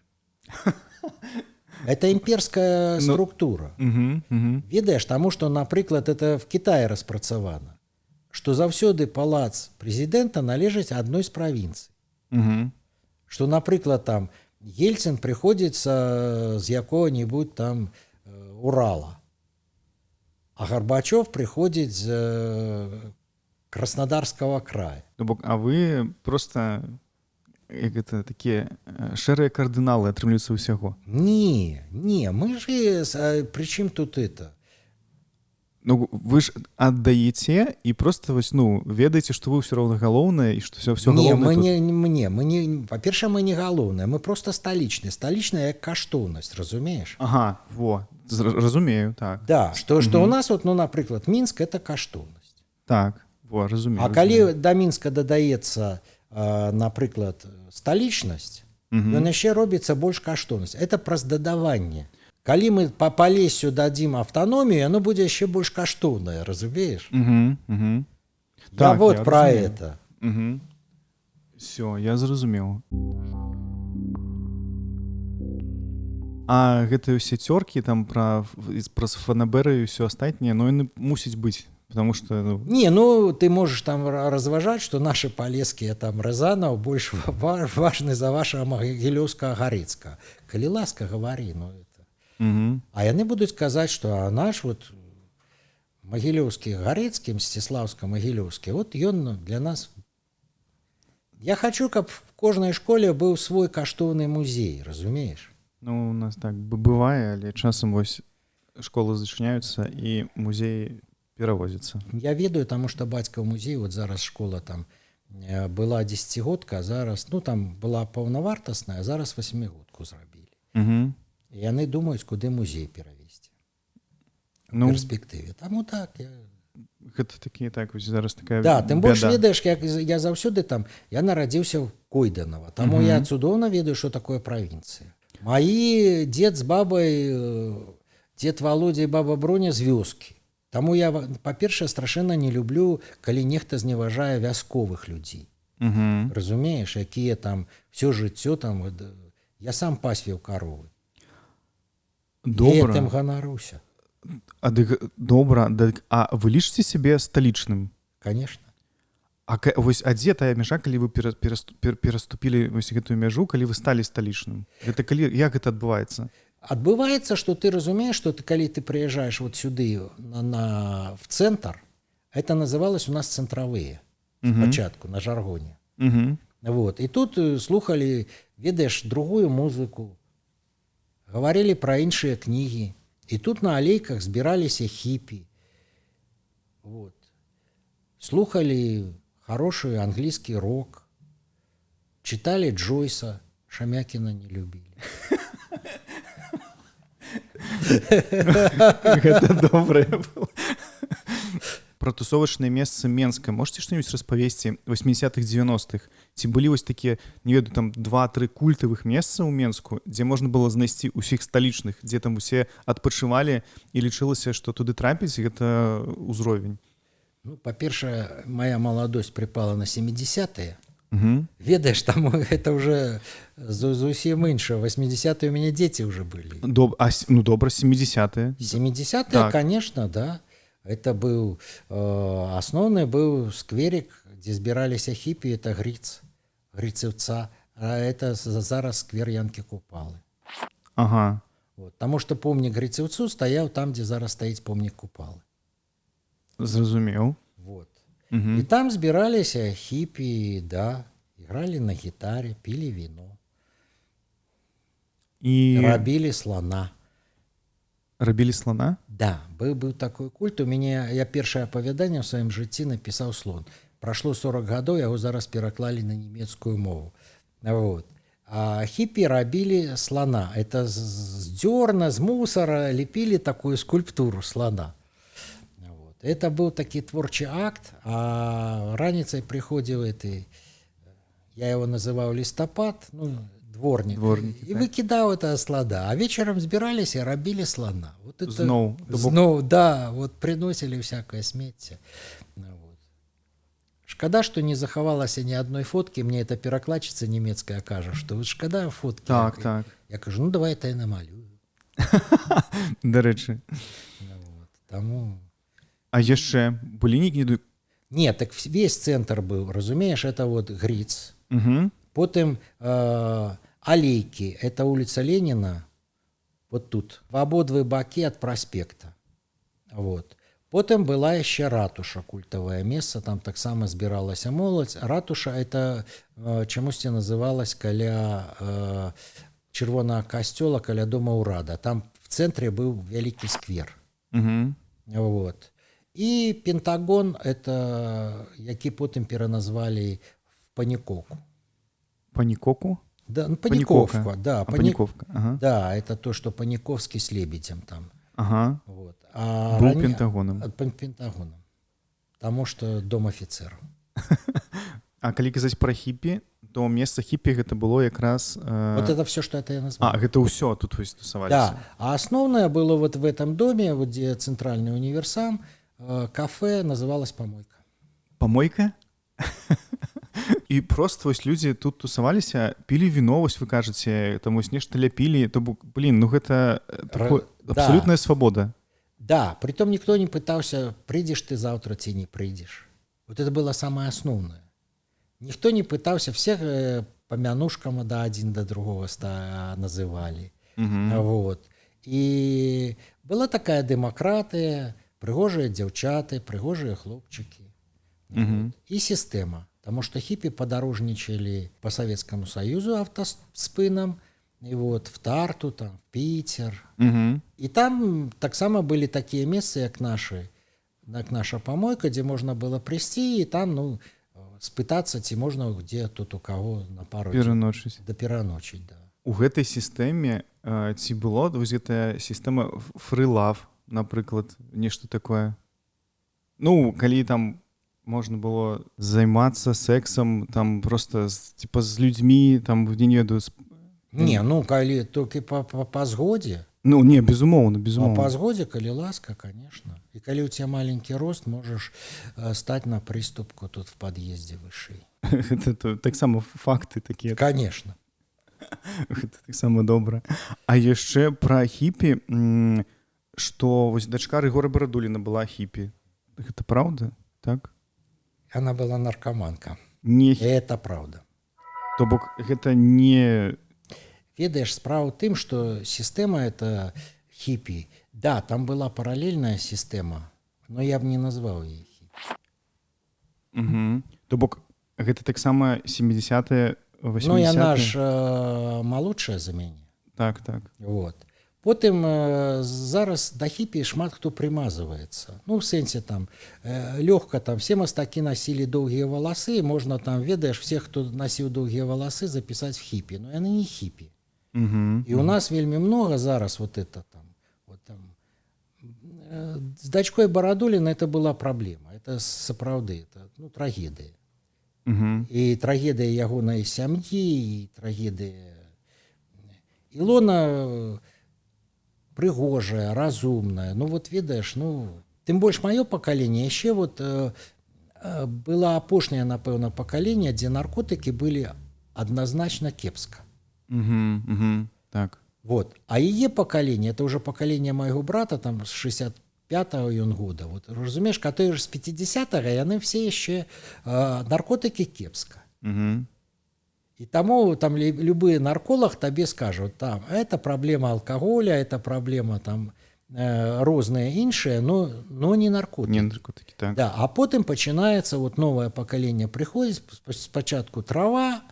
A: Это імперская структура. Ведаеш, таму што, напрыклад, это в Китае распрацавана, што заўсёды палац прэзідэнта належыць адной з правінцый. Што, напрыклад, там Ельцин приходит с якого-нибудь там Урала, а Горбачев приходит с Краснодарского края.
B: А вы просто это такие шэрыя кардыналы атрымліваюцца ўсяго?
A: Не, мы же... При чем тут это?
B: Ну, вы ж аддаеце і просто вось, ну, ведаеце, што вы ўсё роўна галоўнае і што все галоўнае
A: тут. Па-першае, мы не галоўнае, мы просто сталічныя. Сталічная як каштоўнасць, разумееш?
B: Ага, разумею, так.
A: Да, што у нас, вот, ну, напрыклад, Мінск — это каштоўнасць.
B: Так, разумею.
A: А калі да Мінска дадаецца, напрыклад, сталічнасць, ён яшчэ робіцца больш каштоўнасць. Это праз дадаванне. Калі мы по Полессю дадим автономию, оно будет еще больше каштоўное, разумеешь? Я вот про это.
B: Все, я зразумеў. А гэтыя ўсе цёркі там праз фанаберы і ўсё астатняе, ну яны мусіць быць, потому что ну...
A: Не, ну ты можешь там разважаць, что наши палескія там Рязанов больш важны за вашего Могилёўскага Гарэцкага. Калі ласка, гавары, ну это. А яны будуць казаць, что наш вот Могилёўскі Гарэцкі, Мсціслаўска-Могилёўскі, вот ён для нас. Я хочу, каб в кожнай школе быў свой каштоўны музей, разумееш?
B: Ну у нас так бывае, але часам вось школы зачыняюцца і музей перавозіцца.
A: Я ведаю, таму што бацька ў музей, вот зараз школа там была 10-годка, а зараз, ну там была паўнавартасная, а зараз 8-годку зрабілі. І яны думаюць, куды музей перавесці.
B: Ну,
A: В перспектыве. Таму так,
B: гэта такі, так, вось зараз такая
A: да, тым больш
B: бяда.
A: ведаеш, я заўсёды там, я нарадзіўся ў Койданова, таму я цудоўна ведаю, што такое правінцыя. Маі дзед з бабай, дзед Володя і баба Броня з вёскі. Таму я, па-першае, страшэнна не люблю, калі нехта зневажае вясковых людзей. Разумееш, якія там всё жыццё там, я сам пасвіў каровы. Я тым ганаруся.
B: Добра, а вы лічыце сябе сталічным?
A: Конечно.
B: Вось дзе тая мяжа, калі вы пераступілі вось гэтую мяжу, калі вы сталі сталічным? Гэта калі, як гэта адбываецца?
A: Адбываецца, што ты разумееш, што калі ты прыязджаеш вот сюды в цэнтр, это называлось у нас цэнтравыя спачатку на жаргоне. Вот. І тут слухалі, ведаеш, другую музыку, гаварылі пра іншыя кнігі. І тут на алейках збіраліся хіпі. Вот. Слухали хороший английский рок. Читали Джойса. Шамякина не любили.
B: Гэта добрае было. Пра тусовачныя месцы Менска можете што-нибудь распавесці 80-х 90-х? Ці былі вось такія, не ведаю, там 2-3 культавых месца ў Менску, дзе можна было знайсці ўсіх сталічных, дзе там усе адпачывалі і лічылася, што туды трапіць гэта ўзровень?
A: Ну, па-першае, моя маладосць припала на 70-е. Ведаеш, там это уже зусім інша. 80-е у мяне дзеці уже былі.
B: Ну добра, 70-е.
A: 70-е,
B: так.
A: Конечно, да. Это был основный был скверик, где збираліся хіпі, это Грицевца, а это зараз сквер Янки Купалы.
B: Ага.
A: Вот. Потому что помнік Грицевцу стоял там, где зараз стоит помнік Купалы.
B: Зразумеў.
A: Вот. И там збираліся хіпі, да, играли на гитаре, пили вино.
B: И
A: рабілі слона.
B: Рабілі слона?
A: Да, был такой культ. У меня, я першае апавяданне ў сваім жыцці напісаў слон. Прошло 40 гадоў, яго зараз пераклалі на нямецкую мову. Вот. А хіпі рабілі слона. Это з дзёрна, з мусора лепілі такую скульптуру слона. Вот. Это был такі творчы акт, а раніцай прыходзіў этой, я его называў лістапад, ну, дворник и
B: так.
A: выкидал это слона, а вечером збирались и рабили слона. Вот это
B: Зноў,
A: да, вот приносили всякое смецце. Вот. Шкада, что не захавалася ни одной фотки, мне это перакладчица немецкая кажа, что вот шкада фотки.
B: Так, так.
A: Я кажу, ну давай это я намалюю.
B: Дарэчы.
A: Вот. Таму...
B: А яшчэ былі нейкія...
A: Нет, так весь центр был, разумеешь, это вот Гриц. Потым алейки, это улица Ленина, вот тут, в ободвы баки от проспекта. Вот. Потым была еще ратуша, культовое место, там таксама збіралася моладзь. Ратуша это чамусьці называлась каля чырвонага касцёла, каля дома ўрада. Там в центре был вялікі сквер. Вот. И Пентагон, это які потым пераназвалі в Паніковку.
B: Паніковку?
A: Да, ну, Паниковка, да.
B: Паниковка, ага.
A: Да, это то, что Паниковский с Лебедем там.
B: Ага.
A: Вот. А
B: был Пентагоном.
A: Пентагоном. Потому что дом офицеров.
B: А калі казаць пра хіпі, то месца хіпі гэта было якраз...
A: Вот это все, что это я назвал.
B: А, гэта ўсё тут вось тусаваліся.
A: Да, а основное было вот в этом доме, вот где центральный универсам, кафе называлось «Помойка».
B: Помойка? І просто вось людзі тут тусаваліся, пілі віно, вось вы кажаце, там вось нешта ляпілі, то бок, блин, ну гэта
A: Да.
B: абсалютная свабода.
A: Да, притом никто не пытался, придешь ты завтра, ты не придешь. Вот это было самое основное. Никто не пытался, всех по мянушкам да один до другого называли. Вот. И была такая демократия, пригожие девчаты, пригожие хлопчики. Вот. И система. Потому что хиппи подорожничали по Советскому Союзу автоспином, и вот в Тарту, там, в Питер. И там так само были такие места, как наша помойка, где можно было прийти, и там, ну, спытаться, ці можно где тут у кого на пару
B: Пераночыць.
A: да пераночыць, да.
B: У гэтай сістэме ці было вось гэтая сістэма фрылав, напрыклад, нешта такое? Ну, калі там можна было займацца сексам, там просто типа з людзьмі, там не ведаю.
A: Не, ну, калі толькі па згодзе.
B: Ну, не, безумоўна,
A: А
B: безумоўна.
A: па згодзе, калі ласка, конечно. И коли у тебя маленький рост, можешь стать на приступку тут в подъезде вышэй.
B: Это таксама факты такія.
A: Конечно.
B: Гэта таксама добра. А яшчэ пра хіпі, што вось дачка Рыгора Барадуліна была хіпі. Гэта праўда, так?
A: Она была наркоманка.
B: Не,
A: Это правда.
B: то бок гэта не...
A: Ведаешь, справа в тым, что система это хиппи. Да, там была параллельная система, но я бы не назвал ее хиппи.
B: То бок гэта таксама 70-е, 80-е?
A: Ну, яна ж малодшая за мяне.
B: Так, так.
A: Вот. Потым зараз да хіпі шмат хто прымазваецца. Ну, в сэнсе там лёгка, там все мастакі насілі доўгія валасы, можна там, ведаеш, всех, хто насіў доўгія валасы, запісаць в хіпі. Но яны не хіпі. І у нас вельмі много зараз вот это там. Вот там. С дачкой Барадуліна это была праблема. Это сапраўды, это, ну, трагедыя. І трагедыя ягонай сям'і, і трагедыя Ілона прыгожая, разумная. Ну вот ведаеш, ну, тым больш маё пакаленне яшчэ вот было апошняе, напэўна, пакаленне, дзе наркотыкі былі адназначна кепска.
B: Так.
A: Вот. А яе пакаленне, это уже пакаленне майго брата, там з 65-го ён года. Вот, разумееш, каторы ж з 50-го, яны все яшчэ наркотыкі кепска. И тому там любой нарколог тебе скажут, там, это проблема алкоголя, это проблема там розные іншие, но не наркотики.
B: Не наркотики, так.
A: Да, а потом начинается вот новое поколение приходит, спочатку трава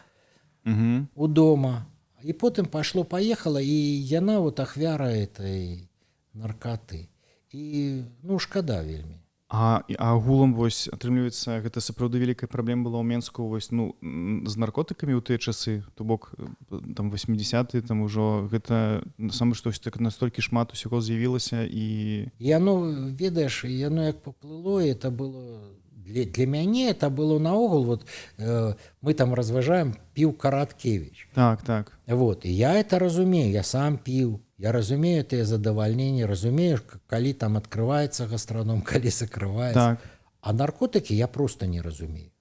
A: у дома, и потом пошло-поехало, и яна вот ахвяра этой наркоты. И, ну, шкада вельмі.
B: А агулам вось атрымліваецца гэта сапраўды вялікая праблема была ў Менску вось, ну, з наркотыкамі ў тыя часы, то бок там 80-е там ужо гэта саме штось так настолькі шмат усяго з'явілася і
A: яно, ведаеш, яно як поплыло, это было для мяне это было наогул вот мы там разважаем піў Караткевич.
B: Так, так.
A: Вот, и я это разумею, я сам піў. Я разумею это задовольнение, разумею, коли там открывается гастроном, коли закрывается.
B: Так.
A: А наркотики я просто не разумею.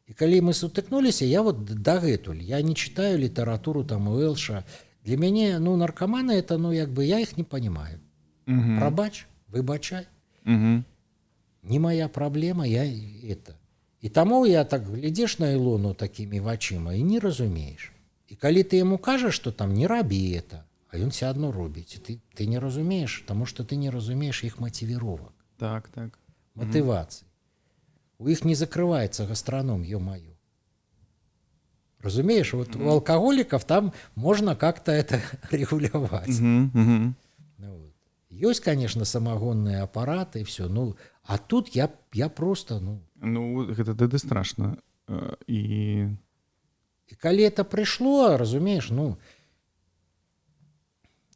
A: И коли мы сутыкнулись, я вот дагэтуль, я не читаю литературу там Уэлша. Для меня, ну, наркоманы это, ну, как бы я их не понимаю. Пробач, выбачай. Не моя проблема, я это. И тому я так глядишь на Илону такими вачима и не разумеешь. И коли ты ему кажешь, что там не раби это, а он все одно робить. Ты не разумеешь, потому что ты не разумеешь их мотивировок.
B: Так, так.
A: Мотивации. У их не закрывается гастроном, ё-моё. Разумеешь, вот у алкоголиков там можно как-то это регулировать. Вот. Есть, конечно, самогонные аппараты и все, ну, а тут я просто, ну...
B: Ну, гэта страшно. И
A: коли это пришло, разумеешь, ну,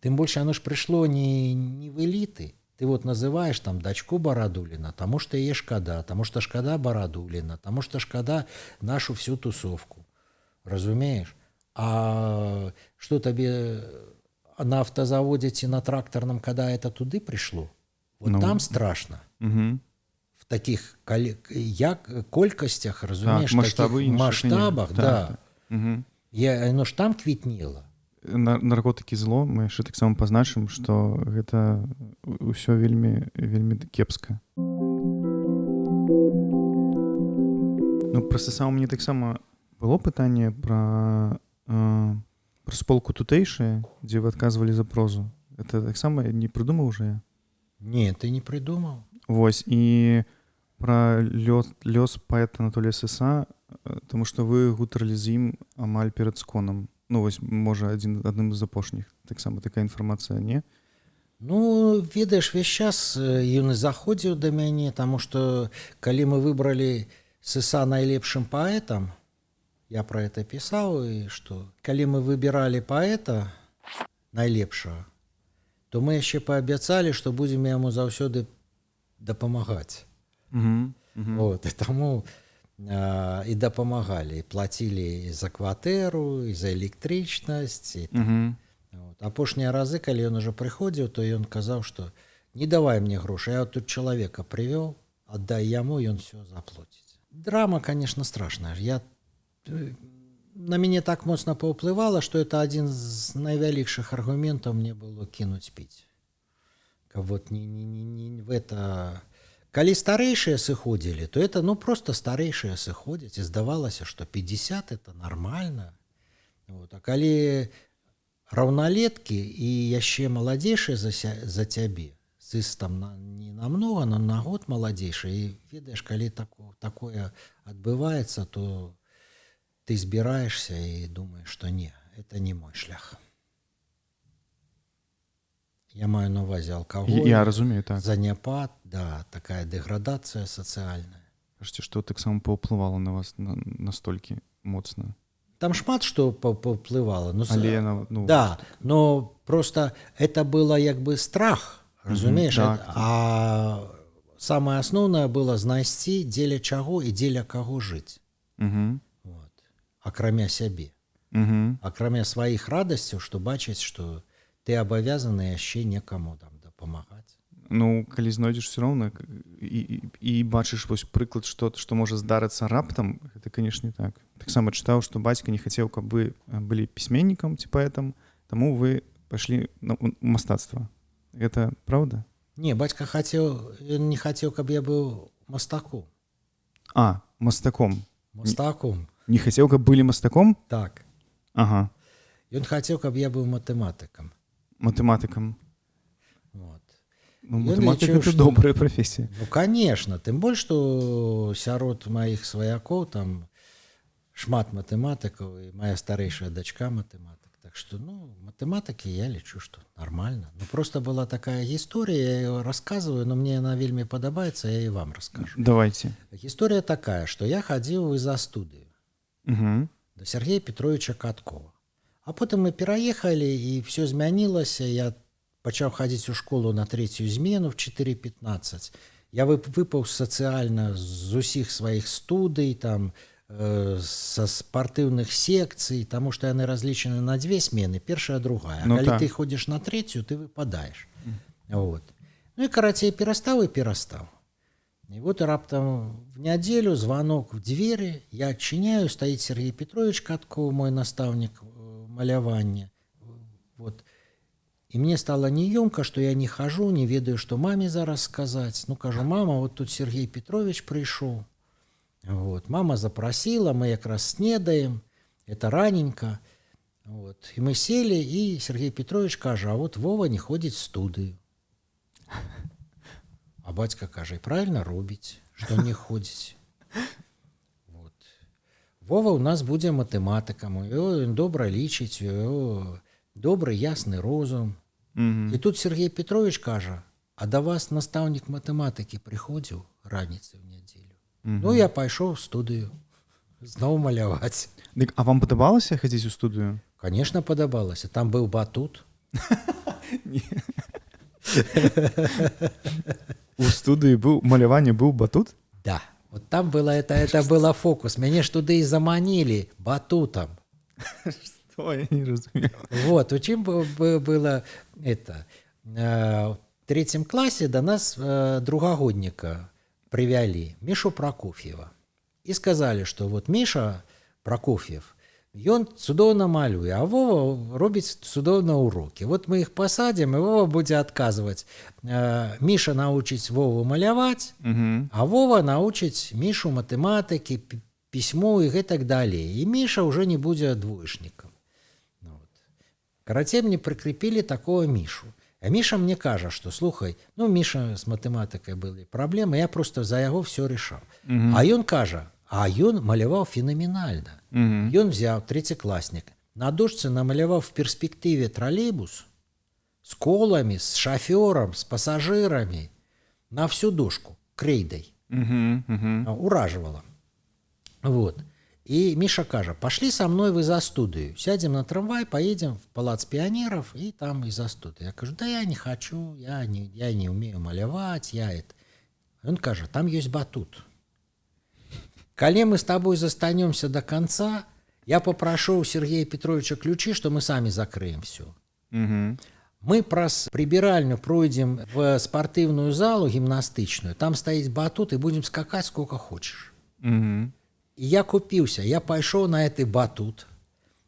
A: тем больше оно ж пришло не в элиты. Ты вот называешь там дачку Барадуліна, тому что ей шкода, тому что шкода Барадуліна, тому что шкода нашу всю тусовку. Разумеешь? А что тебе на автозаводе ці на тракторном, когда это туды пришло? Вот там страшно. В в таких колькостях, разумеешь,
B: масштабы
A: таких
B: іншых
A: масштабах,
B: не-
A: да.
B: так. Мгм.
A: Оно ж там квітнела.
B: Наркотыкі зло, мы яшчэ таксама пазначым, што гэта ўсё вельмі вельмі кепска. Ну проста сам мне таксама было пытанне пра сполку тутэйшае, дзе вы адказвалі за прозу. Это таксама не прыдумаў уже я.
A: Не, ты не придумал.
B: Вось і пра лёс паэта Анатолія Сыса, таму што вы гутарылі з ім амаль перад сконам. Ну вось можа адным з апошніх. Таксама такая інфармацыя, не?
A: Ну, ведаеш, весь час ён і заходзіў да мяне, таму што калі мы выбралі Сыса найлепшым паэтам, я про это пісаў, і што калі мы выбіралі паэта найлепшага, то мы яшчэ паабяцалі, што будзем яму заўсёды дапамагаць. Вот, і таму і дапамагалі, і плацілі за кватэру, і за электрычнасць. Вот. Апошнія разы, калі ён ужо прыходзіў, то ён казаў, што не давай мне грошы, я тут чалавека прывёў, аддай яму, ён все заплоціць. Драма, конечно, страшная. На мяне так моцна паўплывала, што это адзін з найвялікшых аргументаў мне было кінуць піць. Вот в это... Калі старэйшыя сыходзілі, то это просто старэйшыя сыходзяць, і здавалася, што 50 это нормально. Вот. А калі раўналеткі і яшчэ маладзейшыя за цябе, Сыс там не намного, но на год маладзейшы, і ведаеш, калі такое адбываецца, то ты збіраешься і думаешь, что не, это не мой шлях. Я маю на увазе алкаголь,
B: Я разумею, так.
A: заняпад, да, такая дэградацыя сацыяльная.
B: Кажаце, што таксама паўплывала на вас настолькі моцна.
A: Там шмат што паўплывала.
B: Але,
A: да, но просто это было як бы страх, разумееш?
B: Так.
A: А самае асноўнае было знайсці, дзеля чаго і дзеля каго жыць. Вот. Акрамя сябе. Акрамя сваіх радасцяў, што бачыць, што ты абавязаны яшчэ некаму там дапамагаць.
B: Ну, калі знойдзеш все роўна і бачыш вось прыклад, што можа здарыцца раптам, гэта, канешне, так. Таксама чытаў, што бацька не хацеў, каб вы былі пісьменнікам ці паэтам, таму вы пайшлі на мастацтва. Гэта праўда?
A: Не, бацька не хацеў, каб я быў мастаком.
B: Мастаком.
A: Мастаком.
B: Не хацеў, каб былі мастаком?
A: Так.
B: Ага.
A: Ён хацеў, каб я быў матэматыкам.
B: Матэматыкам.
A: Вот.
B: Матэматыка — это добрая прафесія.
A: Ну, конечно. Тым больш, што сярод маіх сваякоў там шмат матэматыкаў, і моя старэйшая дачка матэматык. Так што, матэматыкі я лічу, што нормально. Просто была такая гісторыя, я ее рассказываю, но мне она вельмі падабаецца, я і вам раскажу.
B: Давайте.
A: Гісторыя такая, што я хадзіў за студыю до Сергея Петровича Каткова. А потым мы пераехалі, і все змянілася. Я пачаў хадзіць у школу на 3-ю змену в 4:15. Я выпаў сацыяльна з усіх сваіх студый, там, са спартыўных секцый, таму што яны разлічаны на 2 смены, першая, другая. А калі ты ходзіш на 3-ю, ты выпадаеш. Вот. Ну і карацей перастаў. І вот раптам в нядзелю звонок в двери, я адчыняю, стаіць Сергей Петрович Катков, мой настаўнік малявання. Вот. І мне стало неёмка, што я не хожу, не ведаю, што маме зараз сказаць. Кажу, мама, вот тут Сергей Петрович прыйшоў. Вот. Мама запросила, мы якраз снедаем, это раненько. Вот. І мы сели, і Сергей Петрович кажа, а вот Вова не ходзіць в студыю. А бацька кажа, правильно робіць, што не ходзіць. Вот. Вова у нас будзе матэматыкам, ён добра лічыць, добры ясны розум. І тут Сергей Петрович кажа, а да вас настаўнік матэматыкі прыходзіў раніцай в нядзелю. Я пайшоў в студыю зноў маляваць.
B: Дык, а вам падабалася хадзіць у студыю?
A: Конечно, падабалася. Там быў батут.
B: У студыі маляванне быў батут?
A: Да. Вот там было это было фокус. Мяне ж туды і заманілі батутам.
B: Што? Я не разумею.
A: Вот, у чым было это. В 3 класе до нас другогодніка привялі Мішу Прокоф'ева і сказалі, што вот Міша Прокоф'ев, ён цудоўна малюе, а Вова робіць цудоўна урокі. Вот мы іх пасадзім, і Вова будзе адказваць. Міша научыць Вову маляваць, а Вова научыць Мішу матэматыкі, пісьму і гэтак далей. І Міша ўжо не будзе двоечнікам. Карацей, мне прыкрепілі такого Мішу. А Міша мне кажа, што слухай, ну Міша з матэматыкай былі праблемы, я просто за яго все рашаў. А ён кажа, а ён маляваў фенаменальна. Ён взяў трэцякласнік, на дошцы намаляваў в перспектыве троллейбус з коламі, з шафёрам, з пасажырамі на всю дошку крэйдай. Уражвала. Вот. И Миша кажа, пошли со мной вы за студию, сядем на трамвай, поедем в Палац пионеров и там и за студию. Я кажу, да я не хочу, я не умею малявать, я это. Он кажа, там есть батут. Коли мы с тобой застанемся до конца, я попрошу у Сергея Петровича ключи, что мы сами закроем все. Мы праз прибиральню пройдем в спортивную залу гимнастычную, там стоит батут и будем скакать сколько хочешь. І я купіўся, я пайшоў на гэты батут,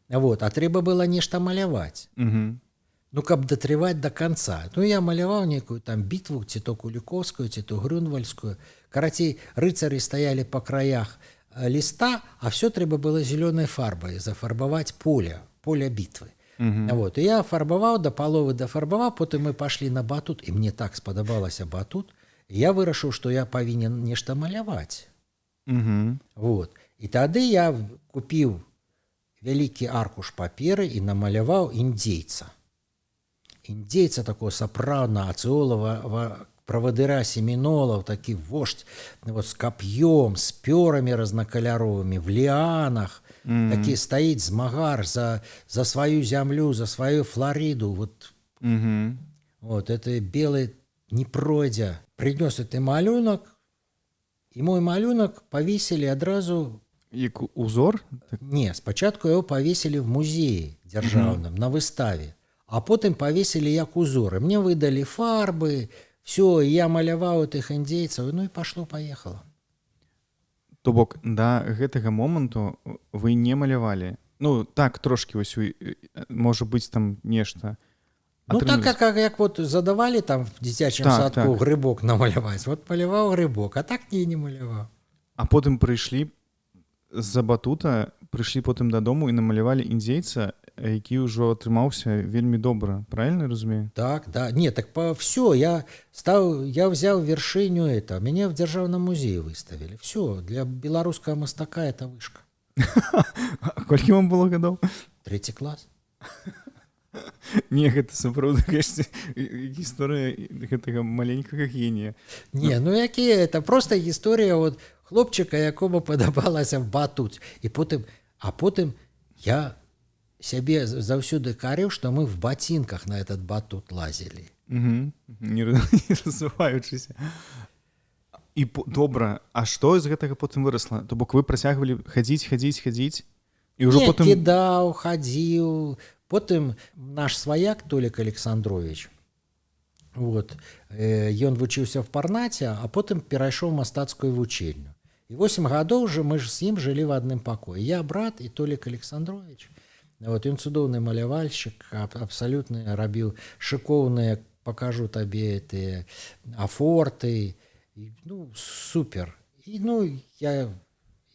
A: вот, а трэба было нешта маляваць. Ну, каб датрываць до конца. Ну, я маляваў некую там бітву, ці то Куліковскую, ці то Грюнвальскую. Карацей, рыцары стаялі па краях ліста, а все трэба было зелёнай фарбай зафарбаваць поле бітвы. Вот, і я фарбаваў, да паловы дафарбаваў, потым мы пашлі на батут, і мне так спадабалася батут, і я вырашыў, што я павінен нешта маляваць. Вот. І тады я купіў вялікі аркуш паперы і намаляваў індзейца. Індзейца такого сапраўднага ацыолава правадыра семінолаў, такі вождь вот, з кап'ём, з пёрамі разнакаляровымі, в ліанах, такі стаіць змагар за сваю зямлю, за сваю Флориду. Вот, вот это белы не пройдзе. Прынёс гэты малюнак, і мой малюнак павесілі адразу...
B: Як узор?
A: Не, спачатку яго павесілі в музеі дзяржаўным, на выставе, а потым павесілі як узоры. Мне выдалі фарбы, все, я маляваў тых індзейцаў, ну і пашло-паехала.
B: То бок, да гэтага моманту вы не малявалі? Ну, так, трошкі вось, можа быць там нешта.
A: Ну, так, як вот задавали там в дзіцячым садку грыбок намаляваць. Вот маляваў грыбок, а так не маляваў.
B: А потым прыйшлі з-за батута, прыйшлі потым дадому і намалявалі індзейца, які ўжо атрымаўся вельмі добра. Правильно разумею?
A: Так, да. Не, так все, я взял вершыню это. Меня в дзяржаўным музеі выставили. Все, для беларускага мастака это вышка.
B: Колькі вам было гадоў?
A: 3 клас.
B: Не, гэта сапраўды, конечно, гісторыя гэтага маленькага генія.
A: Не, ну якія, это просто гісторыя вот хлопчыка, якому падабалася батут. І потым я сябе заўсёды карыў, што мы в ботинках на этот батут лазілі.
B: Не разуваючыся. І добра, а што з гэтага потым вырасла? То бок вы працягвалі хадзіць, і ўжо потым...
A: кідаў, хадзіў. Потым наш сваяк Толік Александрович, вот, ён вучыўся в Парнаце, а потым перайшоў мастацкую вучэльню. І 8 гадоў уже мы ж з ім жылі в адным пакоі. Я брат і Толік Александрович. Вот, ён цудоўны малявальшчык, абсалютна рабіў шыкоўныя, пакажу табе тыя афорты. Ну, супер. І ну, я...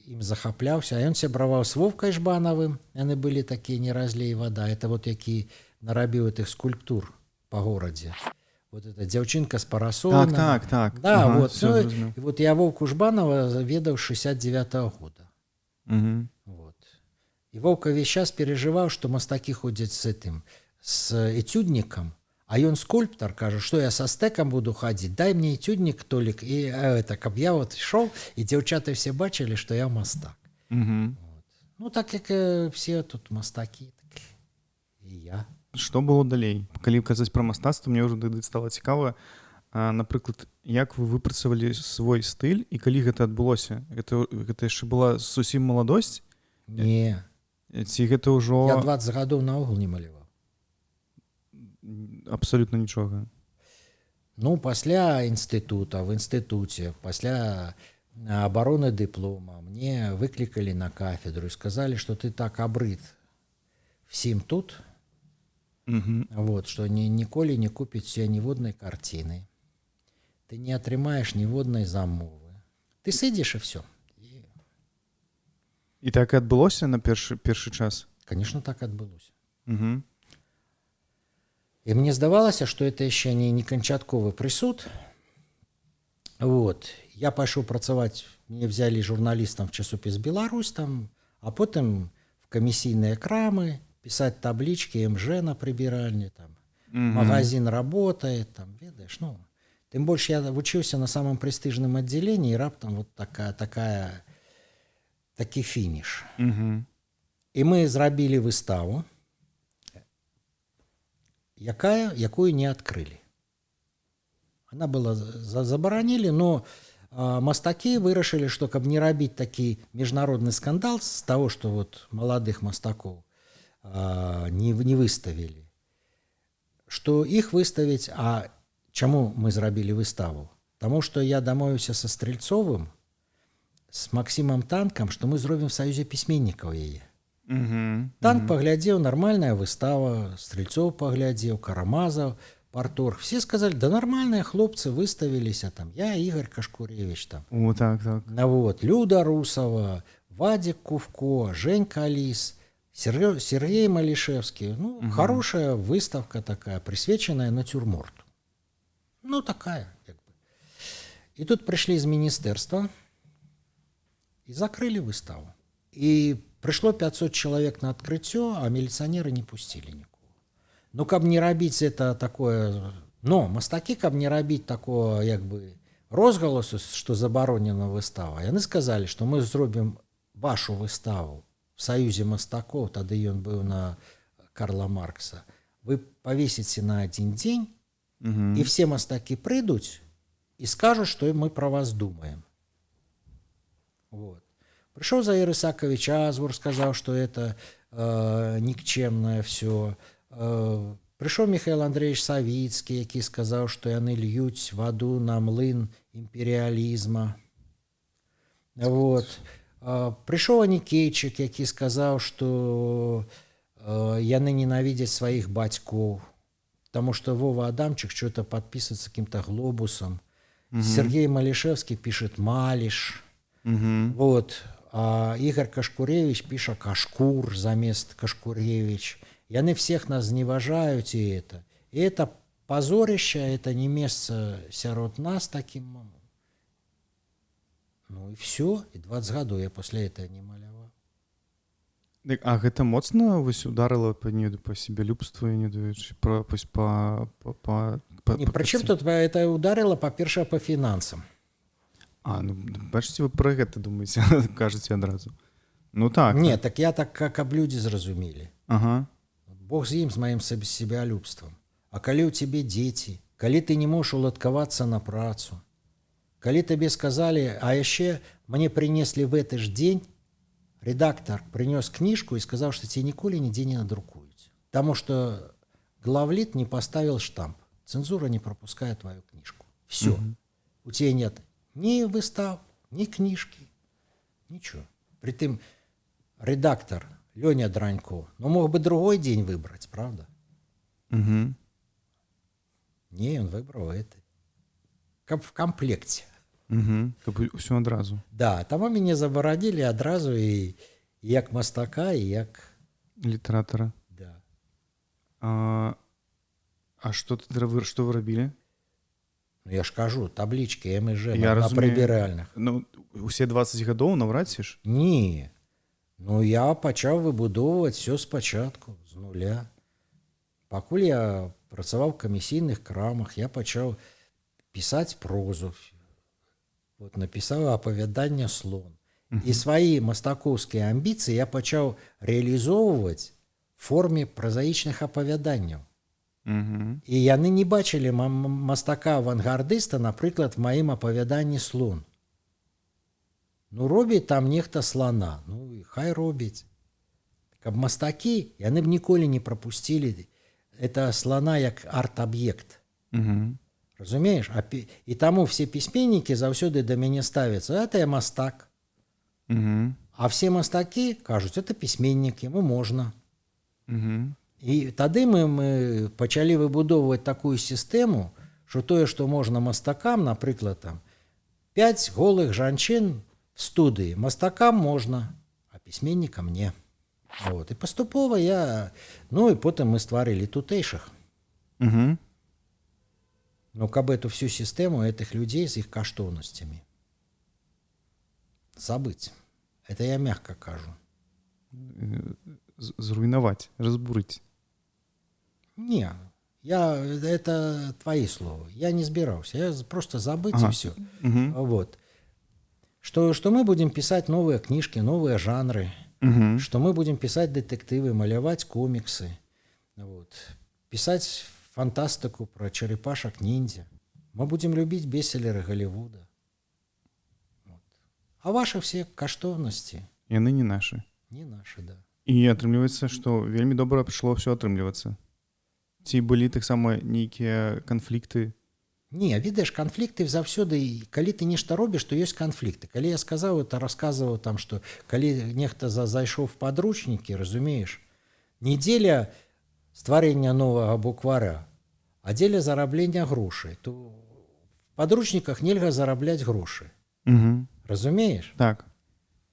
A: ім захапляўся, а ён сябраваў з Вовкай Жбанавым, яны былі такія не разлей вада, это вот які нарабіў этих скульптур па горадзе. Вот эта дзяўчынка з парасонам.
B: Так.
A: Да, ага, вот, ну, и вот я Вовку Жбанова ведаў 69-го года. Вот. І Вовка весь час переживаў, што мастакі ходзяць с этюднікам, а ён скульптор, кажа, што я са стэкам буду хадзіць, дай мне этюднік, Толік, і это, каб я вот ішоў, і дзяўчаты все бачылі, што я мастак. Вот. Ну, так як все тут мастакі, так і я.
B: Што было далей? Калі казаць пра мастацтва, мне ўжо тады стала цікава, напрыклад, як вы выпрацавалі свой стыль, і калі гэта адбылося? Гэта яшчэ была зусім маладосць?
A: Не.
B: Ці гэта ўжо...
A: Я 20 гадоў наогул не маляваў.
B: Абсолютно нічога.
A: Ну, пасля інстытута, в інстытуце, пасля абароны дыплома мне выклікалі на кафедру і сказалі, што ты так абрыд всім тут, вот, што ніколі не купіць себе ніводнай карціны. Ты не атрымаеш ніводнай замовы. Ты сыдзеш і все.
B: І так і адбылося на першы час?
A: Конечно, так адбылося.
B: Угу.
A: И мне здавалася, что это еще не канчатковый присуд. Вот. Я пошел працаваць, мне взяли журналистом в часопіс «Беларусь», там, а потом в комиссийные крамы, писать таблички МЖ на прибиральне, там, магазин работает, там, ведаешь, ну. Тем больше я учился на самом престижном отделении, и раптом вот такі фініш. И мы зрабілі выставу, якую не открыли. Она была забаранили, но мастаки вырашылі, что каб не рабіць такі міжнародны скандал з того, что вот маладых мастакоў не выставілі, что их выставіць. А чаму мы зрабілі выставу? Потому что я дамовіўся со Стрельцовым, с Максимом Танком, что мы зробім в Союзе письменников яе. Танк паглядзеў, нормальная выстава, Стрельцов паглядзеў, Карамазов, Парторг. Все сказали, да нормальные хлопцы выставились, а там я, Игорь Кашкуревич, там.
B: О, так.
A: Ну вот, Люда Русова, Вадик Кувко, Женька Лис, Сергей Малишевский. Ну, хорошая выставка такая, присвяченная натюрморту. Ну, такая, как бы. И тут пришли из министерства и закрыли выставу. И пришло 500 человек на открытие, а милиционеры не пустили никого. Ну, каб не рабіць это такое... Но мастакі, каб не рабіць такого, як бы, розгаласу, што забаронена выстава, яны сказалі, што мы зробім вашу выставу в Союзе мастакоў, тады ён быў на Карла Маркса. Вы повесіце на один день, и все мастакі прыйдуць и скажут, что мы про вас думаем. Вот. Пришел Заир Исакович Азвур, сказал, что это никчемное все. Пришел Михаил Андреевич Савицкий, який сказал, что яны льють воду на млын империализма. Вот. Пришел Аникейчик, який сказал, что яны ненавидят своих батьков, потому что Вова Адамчик что-то подписывается каким-то глобусом. Сергей Малишевский пишет «Малиш». Вот. А Игорь Кашкуревич пишет «Кашкур» замест «Кашкуревич». Яны всех нас зневажают, и это позорище, это не место сярод нас таким. Ну и все, и 20 годов я после этого не малявал.
B: А гэта моцна вось ударыла по себялюбству, я не ведаю,
A: Причем тут это ударило, по-перше, по финансам.
B: Ну, бачите, вы про гэта думаете, кажете адразу. Ну так.
A: Не, так я так, каб люди зразумелі.
B: Ага.
A: Бог з ім, з маім себялюбствам. А калі ў цябе дзеці, калі ты не можаш уладкавацца на працу, калі табе сказалі, а яшчэ мне принесли в этот ж день, редактор принес книжку и сказал, что тебе ніколі нигде не надрукують. Потому что главлит не поставил штамп. Цензура не пропускает твою книжку. Все. У тебя нет ни выстав, ни книжки, ничего. Притым редактор Леня Дранько, мог бы другой день выбрать, правда? Не, он выбрал это. Как в комплекте.
B: Все адразу.
A: Да, там мяне забаранілі адразу і як мастака, і як
B: літаратара.
A: Да.
B: А што вы рабілі?
A: Ну, я ж кажу, таблички МЖ
B: на
A: прибіральных.
B: Ну, усе 20 гадоў наўрад ці ж?
A: Не. Ну, я пачаў выбудоўваць все спачатку, з нуля. Пакуль я працаваў в камісійных крамах, я пачаў пісаць прозу. Вот, написал оповедание «Слон». И свои мастаковские амбиции я пачаў реализовывать в форме прозаичных оповеданий. И яны не бачили мастака-авангардыста, например, в моем оповедании «Слон». Ну, робіць там нехта слона. Ну, и хай робіць. Каб мастаки, яны б ніколі не пропустили это слона як арт-объект. Разумееш? І таму все пісьменнікі заўсёды да мяне ставяцца, это я мастак.
B: Угу.
A: А все мастакі кажуць, это пісьменнік, яму можна.
B: Угу.
A: І тады мы пачалі выбудоўваць такую сістэму, што тое, што можна мастакам, напрыклад, там 5 голых жанчын в студыі, мастакам можна, а пісьменнікам не. Вот. І паступова я... Ну, і потым мы стварылі тутэйшых.
B: Угу.
A: Ну, каб эту всю сістэму этих людзей з іх каштоўнасцямі забыць. Это я мягко кажу.
B: Зруйнаваць, разбурыць.
A: Не, это твои слова. Я не збіраўся. Я просто забыть и все.
B: Угу.
A: Вот. Что мы будем писать новые книжки, новые жанры.
B: Угу.
A: Что мы будем писать детективы, малявать комиксы. Вот. Писать фантастику про черепашек-ниндзя. Мы будем любить бестселлеры Голливуда. Вот. А ваши все каштоўнасці...
B: Яны не нашы.
A: Не наши, да.
B: І атрымліваецца, што вельмі добра прыйшло ўсё атрымлівацца. Ці былі таксама нейкія канфлікты?
A: Не, ведаеш, канфлікты заўсёды, калі ты нешта робіш, то ёсць канфлікты. Калі я сказаў, это расказваў там, што калі нехта зайшоў в падручнікі, разумееш, не дзеля стварэння новага буквара, а дзеля зараблення грошай, то в падручніках нельга зарабляць грошы.
B: Угу.
A: Разумееш?
B: Так.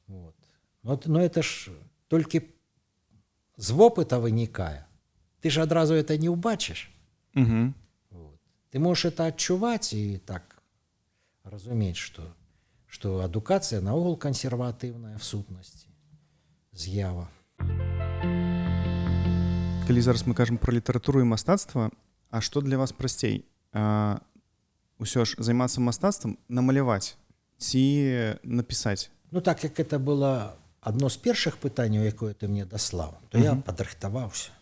A: Вот. Но это ж толькі з вопыта вынікае. Ты ж адразу это не ўбачыш.
B: Угу.
A: Вот. Ты можешь это адчуваць і так разумець, што адукацыя наогул кансерватыўная в сутнасці. З'ява.
B: Калі зараз мы кажам пра літаратуру і мастацтва, а што для вас прасцей? Усё ж займацца мастацтвам, намаляваць ці напісаць?
A: Ну так як это было адно з першых пытанняў, якое ты мне даслаў, то я падрыхтаваўся.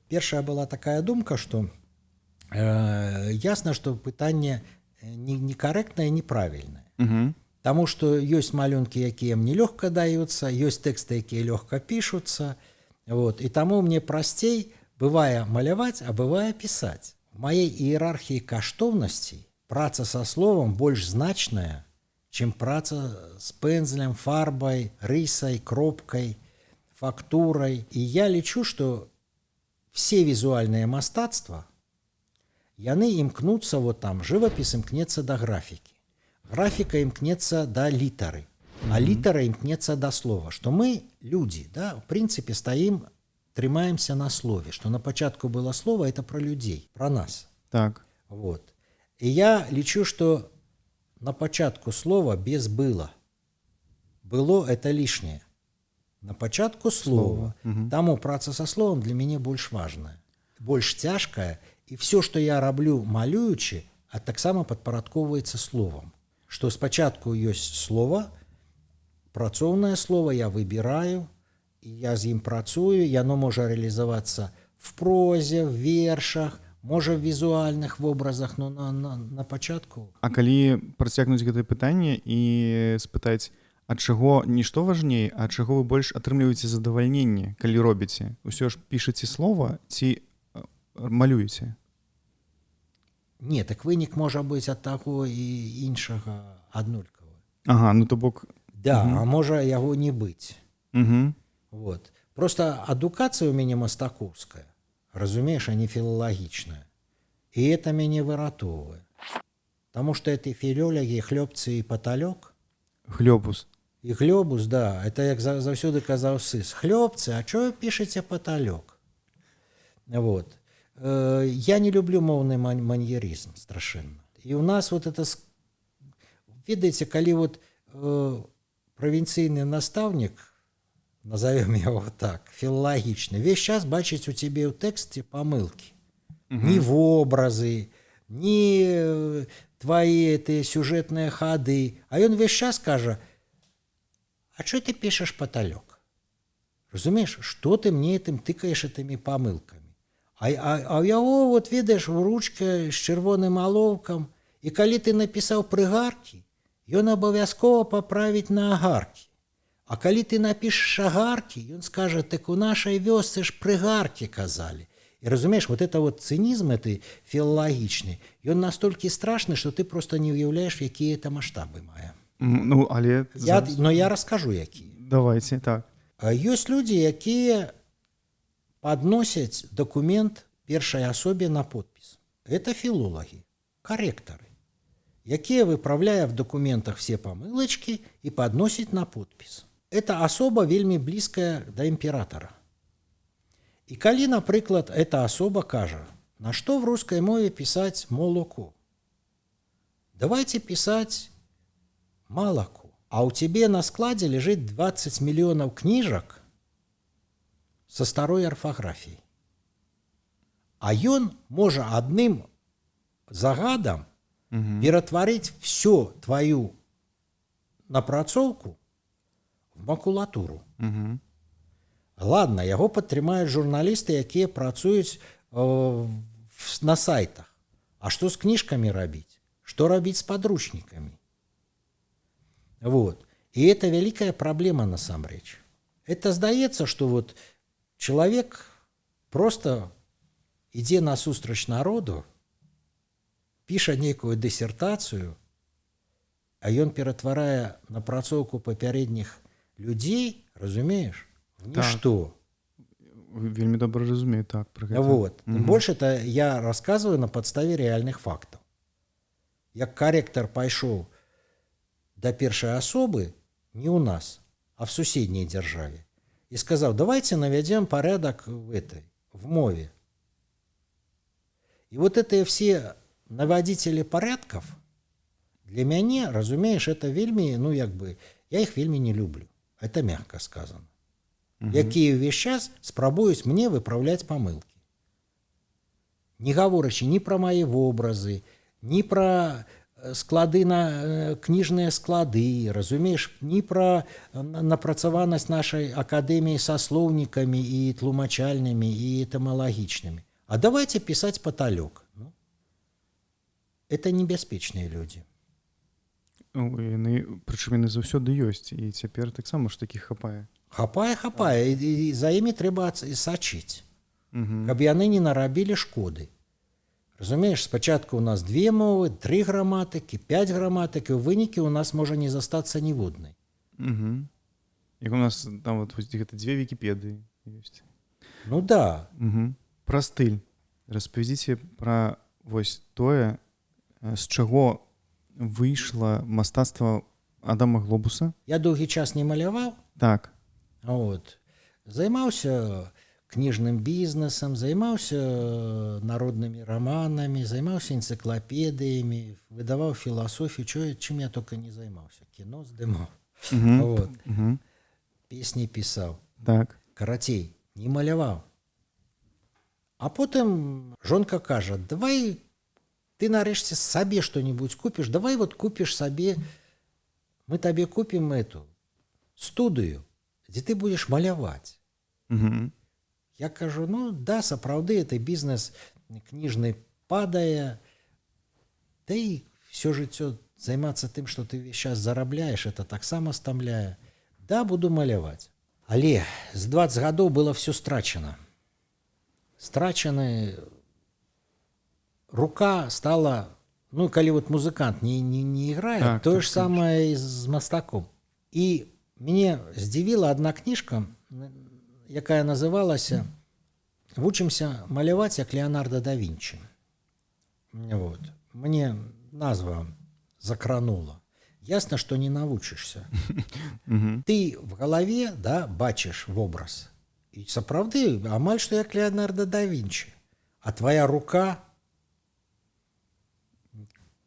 A: Першая была такая думка, што ясна, што пытанне некарэктнае, неправільнае. Таму што ёсць малюнкі, якія мне лёгка даюцца, ёсць тэксты, якія лёгка пішуцца. Вот. І таму мне прасцей бывае маляваць, а бывае пісаць. В маей іерархіі каштоўнасцей праца са словам больш значная, чым праца з пэндзлем, фарбай, рысай, кропкай, фактурай. І я лічу, што все візуальныя мастацтва, яны імкнуцца, вот там, жывапіс імкнецца да графікі, графіка імкнецца да літары, а літара імкнецца да слова. Што мы, людзі, да, в прынцыпе, стаім, трымаемся на слове, што на пачатку было слова, это пра людзей, пра нас.
B: Так.
A: Вот. І я лічу, што на пачатку слова без было. Было — это лишнее. На пачатку слова. Таму праца са словом для мяне больш важная, больш цяжкая, і все, што я раблю малюючы, а таксама падпарадкоўваецца словам. Што спачатку ёсць слова, працоўнае слово я выбіраю, і я з ім працую, яно можа рэалізавацца в прозе, в вершах, можа в візуальных вобразах, но на пачатку.
B: А калі працягнуць гэтае пытанне і спытаць, ад чаго не што важней, а ад чаго вы больш атрымліваеце задавальненне, калі робіце? Усё ж пішаце слова ці малюеце?
A: Не, так вынік можа быць ад таго і іншага аднолькавы.
B: Ага, ну то бок...
A: Да, а можа яго не быць. Вот. Просто адукацыя ў мяне мастакоўская, разумееш, а не філалагічная. І это мяне выратоўвае. Таму што это філёлагі, хлёбцы і паталёк.
B: Хлёбус.
A: І хлёбус, да, это як заўсёды казаў сыс. Хлёбцы, а чого пішаце паталёк? Вот. Я не люблю моўны маньеризм страшэнна. І у нас вот это... Ведаеце, калі вот правінцыйны настаўнік, назовем его так, філалагічны, весь час бачыць у цябе ў тэксце памылкі. Ні вобразы, ні твои эти сюжетные ходы. А ён весь час кажа, а что ты пишешь паталёк? Разумеешь, что ты мне этим тыкаешь этими помылками? А ў яго, вот ведаеш, ручка з чырвоным алоўкам, і калі ты напісаў прыгаркі, ён абавязкова паправіць на агаркі. А калі ты напішаш агаркі, ён скажа, так у нашай вёсцы ж прыгаркі казалі. И разумеешь, вот это вот цинизм этой філалагічны, ён настолькі страшны, что ты просто не уяўляешь, якія это маштабы мае.
B: Ну, але...
A: Но я раскажу, якія.
B: Давайте, так.
A: Ёсць людзі, якія падносяць дакумент першай асобе на подпіс. Это філолагі, корректоры, якія выправляя в документах все помылочки и подносят на подпись. Это особа вельмі близкая до императора. И калі, напрыклад, эта особа кажа, на что в русской мове писать молоко? Давайте писать молоко. А у тебя на складе лежит 20 миллионов книжек со старой орфографией. А ён можа одним загадом ператварыць всю твою напрацоўку в макулатуру. Ладно, яго падтрымаюць журналісты, якія працуюць на сайтах. А што з кніжкамі рабіць? Што рабіць з падручнікамі? Вот. И это великая проблема насамрэч. Это здаецца, што вот человек просто ідзе насустрач народу, піша нейкую дысертацыю, а ён ператварае напрацоўку папярэдніх людзей, разумееш, в нішто.
B: Вельмі добра разумею, так, про гэта.
A: Вот. Тем больше это я рассказываю на подставе реальных фактов. Як корректор пайшоў до першай особы не у нас, а в суседней державе и сказал, давайте наведем порядок в мове. И вот это все наводители порядков для мяне, разумеешь, это вельмі, ну як бы, я их вельмі не люблю. Это мягко сказано. Якія ўвесь час спрабуюць мне выправляць памылкі. Не гаворачы ні пра мае вобразы, ні пра склады на кніжныя склады, разумееш, ні пра напрацаванасць нашай акадэміі са слоўнікамі і тлумачальнымі і этымалагічнымі. А давайте пісаць паталёк. Ну, это небяспечныя людзі.
B: Прычым яны заўсёды ёсць, і цяпер таксама ж такіх хапае.
A: Хапае, і за імі трэба сачыць, каб яны не нарабілі шкоды. Разумееш, спачатку у нас 2 мовы, 3 граматыкі, 5 граматык, і ў вынікі у нас можа не застацца ніводнай.
B: Як у нас там вот гэта 2 вікіпедыі ёсць.
A: Ну да.
B: Пра стыль. Распавядзіце пра вось тое, з чаго выйшла мастацтва Адама Глобуса.
A: Я доўгі час не маляваў.
B: Так.
A: Вот. Займаўся кніжным бізнесам, займаўся народнымі раманамі, займаўся энцыклапедыямі, выдаваў філасофію, чым я только не займаўся. Кіно здымаў. Вот. Песні пісаў.
B: Так.
A: Карацей, не маляваў. А потым жонка кажа, давай ты нарэшце сабе што-нибудь купіш, давай вот купіш сабе, мы табе купім эту студыю, дзе ты будешь маляваць. Я кажу, ну да, сапраўды, это бізнес кніжны падае, да і все жыццё займацца тым, што ты весь час зарабляеш, это таксама стамляе. Да, буду маляваць. Але з 20 гадоў было все страчана. Страчаны, рука стала, ну, калі вот музыкант не играет, так, то же самое и с мастаком. И мне здзівіла одна кніжка, якая называлася «Вучымся маляваць як Леонардо да Вінчі». Вот. Мне назва закранула. Ясно, что не навучишься. Ты в голове, да, бачишь в образ. И сапраўды, амаль что як Леонардо да Вінчі. А твоя рука...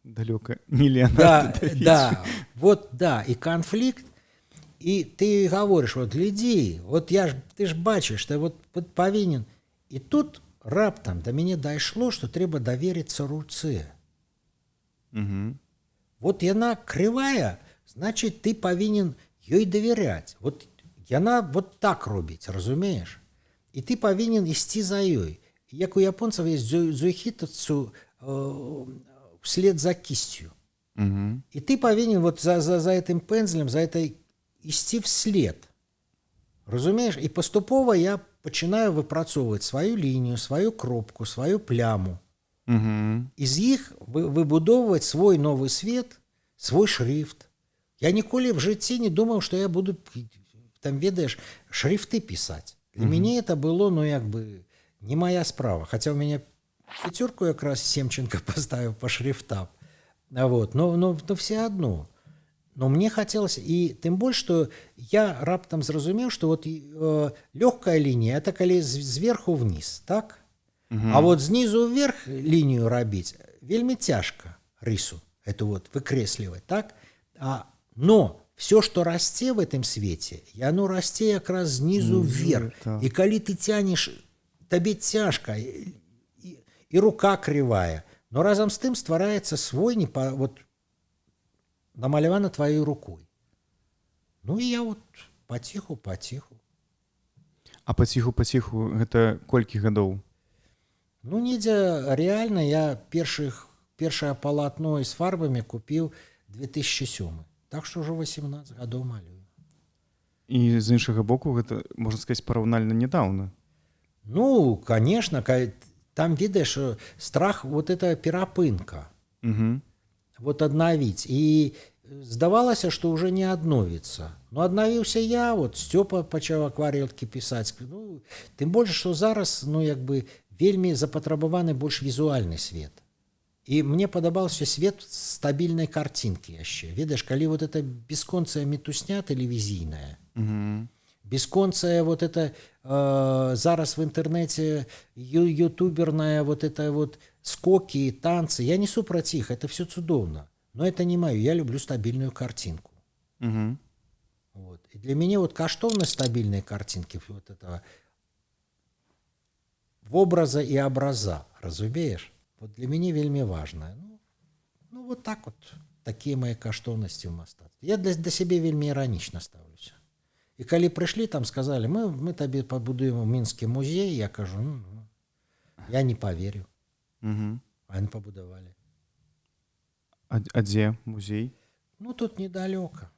B: Далёка не Леонардо да Вінчі.
A: Да, вот, да, и конфликт. И ты говоришь, вот гляди, вот ты ж бачишь, ты вот повинен. И тут раптом до меня дошло, что треба довериться руце. Вот яна кривая, значит, ты повинен ей доверять. Вот яна вот так робить, разумеешь? И ты повинен идти за ей. Як у японцев есть зуихитацу вслед за кистью. И ты повинен вот за этим пензлем, за этой идти вслед. Разумеешь? И поступово я пачынаю выпрацоўваць сваю лінію, сваю кропку, сваю пляму.
B: Угу.
A: І з іх выбудоўваць свой новы свет, свой шрифт. Я ніколі в жыцці не думаў, што я буду, там, ведаеш, шрифты пісаць. Для мяне это было, ну, як бы, не моя справа. Хаця ў мяне 5 якраз Семченко поставіў по шрифтам. Вот. Но все одно. Но мне хотелось, и тем больше, что я раптом зразумеў, что вот легкая линия, это коли сверху вниз, так? А вот снизу вверх линию рабіць вельмі цяжка рысу, это вот выкресліваць, так? Но все, что расце в этом свете, яно расце якраз снизу вверх.
B: Так.
A: И коли ты тянешь, табе цяжка, и рука кривая, но разом с тым ствараецца свой вот намалявана твоей рукой. Ну и я вот паціху.
B: А паціху гэта колькі гадоў?
A: Ну, недзе реально я першае палатно з фарбамі купіў 2007. Так што ўжо 18 гадоў малюю.
B: І з іншага боку гэта, можна сказаць, параўнальна нядаўна.
A: Ну, конечно, там ведаеш страх, вот это перапынка.
B: Угу.
A: Вот аднавіць. І здавалася, што ўжо не адновіцца. Ну, аднавіўся я, вот Сцёпа пачаў акварэлькі пісаць. Ну, тым больш, што зараз, ну, як бы, вельмі запатрабаваны больш візуальны свет. І мне падабаўся свет стабільнай карцінкі яшчэ. Ведаеш, калі вот это бесконцая мітусня тэлевізійная, бесконцая вот это зараз в інтэрнэце ютуберная вот это вот скокі, танцы, я не супраць іх, это все цудоўна. Но это не маю, я люблю стабільную картинку. Вот. И для мяне вот каштоўнасць стабільнай картинки вот этого в образа и образа, разумеешь? Вот для мяне вельмі важная. Ну вот так вот, такие мои каштоўнасці ў мастацтве. Я да сябе вельмі іранічна ставлюся. І калі прыйшлі, там сказали, мы табе пабудуем мінскі музей, я кажу, я не поверю. А они побудовали.
B: А дзе музей?
A: Ну, тут недалеко.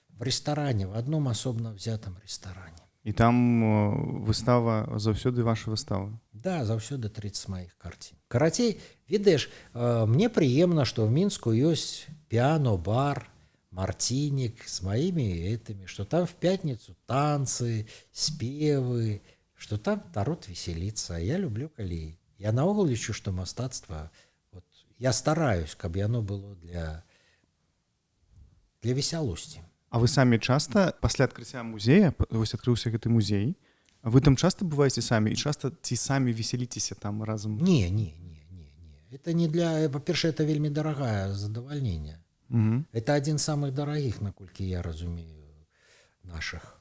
A: В ресторане, в одном особно взятом ресторане.
B: І там выстава, заўсёды ваша выстава?
A: Да, заўсёды 30 моих картин. Карацей, ведаеш, мне приемно, что в Минску есть пиано-бар, мартиник с моими этими, что там в пятницу танцы, спевы, что там народ веселится. Я люблю, калі... Я наогул лічу, что мастацтва... Вот, я стараюсь, каб яно было для весялосці.
B: А вы самі часта, пасля адкрыцця музея, вось адкрыўся гэты музей, вы там часта бываеце самі і часта ці самі весяліцеся там разам?
A: Не. Это не для... Во-первых, это вельмі дорогое задовольнение. Это один из самых дорогих, наколькі я разумею, наших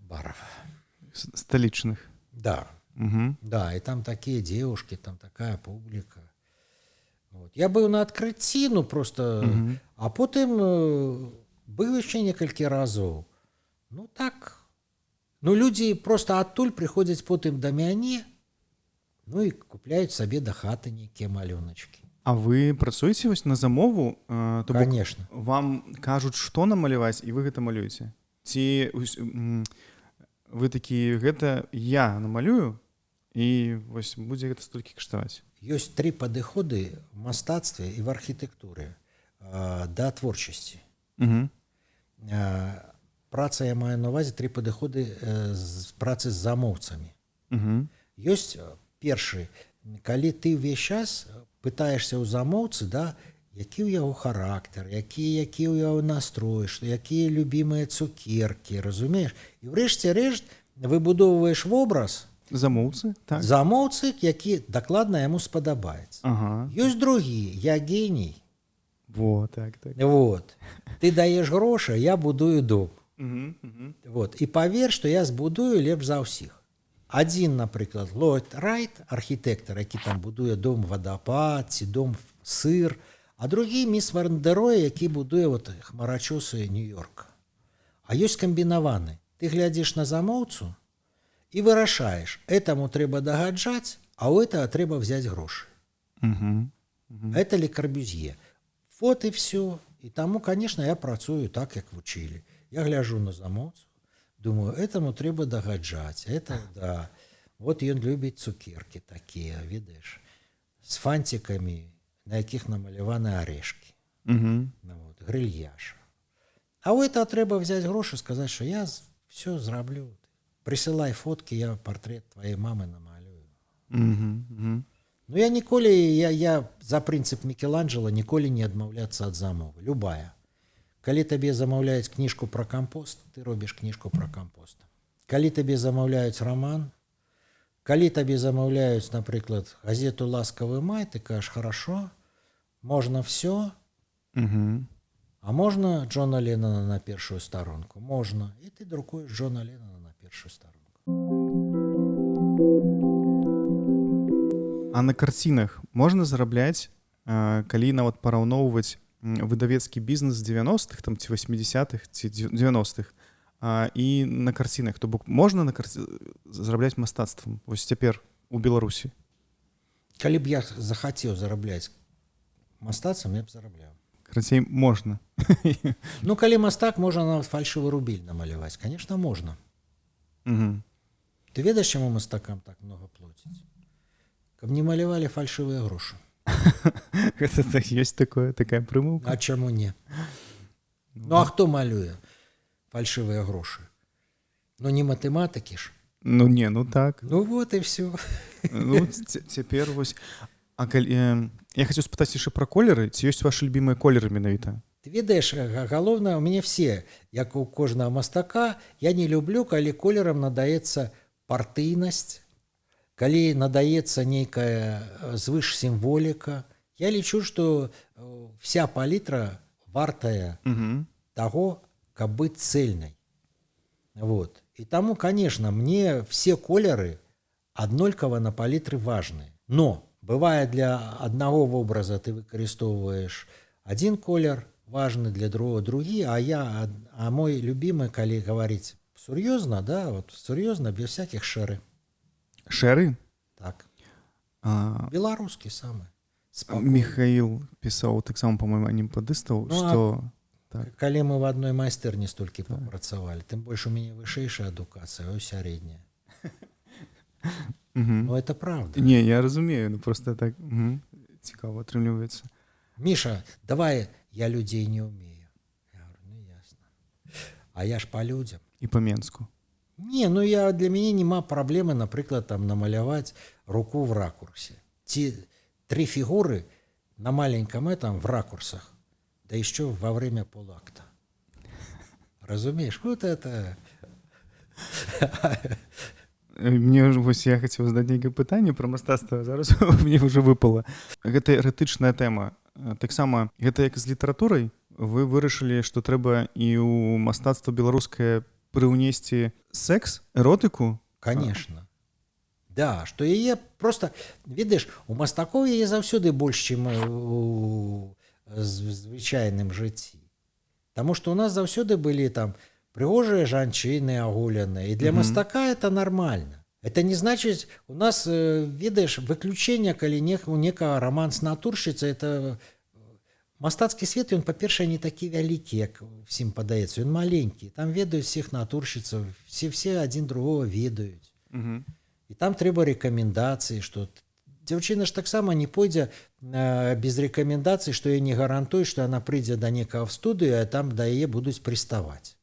A: баров.
B: Столичных?
A: Да. Да, и там такие девушки, там такая публика. Вот. Я был на открытии, ну просто... А потом был еще несколько разов. Ну так. Ну люди просто оттуль приходят потом до мяне, ну и купляют себе до хаты некие малюночки.
B: А вы працуеце вось на замову?
A: Конечно.
B: Вам кажуць, што намаляваць, і вы гэта малюеце? Ці вы такі, гэта я намалюю, і вось будзе гэта столькі каштаваць?
A: Ёсць 3 падыходы в мастацтве і в архітэктуры да творчасці. Праца, я маю на увазе 3 падыходы з працы з замоўцамі. Ёсць першы, калі ты ўвесь час пытаешься ў замоўцы, да, які ў яго характар, які ў яго настрой, якія любімыя цукеркі, разумееш? І ўрэшце рэшт выбудоўваеш вобраз
B: замоўцы, так.
A: Замоўцы, які дакладна яму спадабаецца. Ёсць другі, я геній.
B: Вот, так.
A: Вот. Ты даеш грошы, я будую дом. Вот. І павер, што я збудую лепш за ўсіх. Адзін, напрыклад, Ллойд Райт, архітэктар, які там будуе дом вадапад ці дом сыр, а другі міс Ван дер Рой, які будуе вот хмарачосы Нью-Йорка. А ёсць камбінаваны. Ты глядзіш на замоўцу і вырашаеш, этаму трэба дагаджаць, а у этого трэба взять грошы. Это Ле Корбюзье. Вот и все. И тому, конечно, я працую так, як вучылі. Я гляжу на замоўцу, Думаю, этому трэба дагаджаць, это да. Вот ён любіць цукеркі такія, ведаеш, з фантикамі, на якіх намаляваны арэшкі.
B: Угу.
A: Ну, вот, грильяж. А у этого трэба взять грошы, сказать, что я все зраблю. Присылай фотки, я портрет твоей мамы намалюю.
B: Угу.
A: Ну, я ніколі, я за прынцып Мікеланджела ніколі не адмаўляцца ад замовы. Любая. Калі табе замаўляюць кніжку пра кампост, ты робіш кніжку пра кампост. Калі табе замаўляюць роман, калі табе замаўляюць, напрыклад, газету «Ласкавы май», ты кажаш, хорошо, можна все,
B: Угу.
A: а можна Джона Леннона на першую старонку? Можна. І ты друкуеш Джона Леннона на першую старонку.
B: А на карцінах можна зарабляць, калі нават параўноўваць выдавецкі бізнес 90-х, там, ці 80-х, ці 90-х, і на карцінах? То бок можна зарабляць мастацтвам? Вось цяпер у Беларусі.
A: Калі б я захацеў зарабляць мастацтвам, я б зарабляў.
B: Карацей, можна.
A: Ну, калі мастак, можна нават фальшывы рубель намаляваць. Конечно, можна.
B: Угу.
A: Ты ведаеш, чаму мастакам так много плоціць? Каб не малявалі фальшывыя грошы.
B: Гэта так, ёсць такая прымаўка.
A: А чаму не? Ну, а хто малюе фальшывыя грошы? Ну, не матэматыкі ж.
B: Ну не, ну так.
A: Ну, вот і все.
B: Ну, цяпер вось. А калі, я хацеў спытаць яшчэ пра колеры, ці ёсць ваши любімыя колеры менавіта?
A: Ты ведаеш, галоўнае, у мяне все, як у кожнага мастака, я не люблю, калі колерам надаецца партыйнасць, калі надаецца нейкая звыш сімволіка. Я лічу, што вся палітра вартая таго, каб быць цэльнай. Вот. І таму, конечно, мне все колеры аднолькава на палітры важныя. Но бывае, для аднаго вобраза ты выкарыстоўваеш адзін колер важны, для другого другі, а мой любимый, калі гаварыць сур'ёзна, да, вот сур'ёзна, без всяких шэры.
B: Шэры?
A: Так. Беларускі самы.
B: Михаил пісаў таксама, по-моему, анімпадыстаў,
A: Ну,
B: што...
A: Так. Калі мы в одной майстэрні столькі папрацавалі, тым больш у мяне вышэйшая адукацыя, а сярэдняя. Ну, это правда.
B: Не, я разумею, ну просто так цікава атрымліваецца.
A: Миша, давай, я людей не умею. Я говорю, ну ясно. А я ж по людям.
B: І по Менску.
A: Не, ну для мяне нема праблемы, напрыклад, там намаляваць руку в ракурсе. Ці 3 фігуры на маленьком этом в ракурсах, да еще во время полакта. Разумеешь, вот это...
B: Мне вось я хацеў задаць нейкае пытанне пра мастацтва, зараз мне ўжо выпала. Гэта эрэтычная тэма. Таксама, гэта як з літаратурай, вы вырашылі, што трэба і ў мастацтва беларускае прыўнесці секс, эротыку?
A: Конечно. Да, што яе просто, ведаеш, у мастакоў яе заўсёды больш, чым у звычайным жыцці. Таму што у нас заўсёды былі там прыгожыя жанчыны аголеныя, і для мастака это нормально. Это не значит, у нас, ведаеш, выключение, калі у некага роман с натуршчыцай, это мастацкі свет, ён, па-першае, не такі вялікі, як всім падаецца, ён маленькі. Там ведаюць всех натуршчыцаў, все адзін другого ведаюць. І там трэба рэкамендацыі, што дзяўчына ж таксама не пойдзе без рэкамендацый, што я не гарантую, што яна прыйдзе да некага в студыю, а там да яе будуць прыставаць.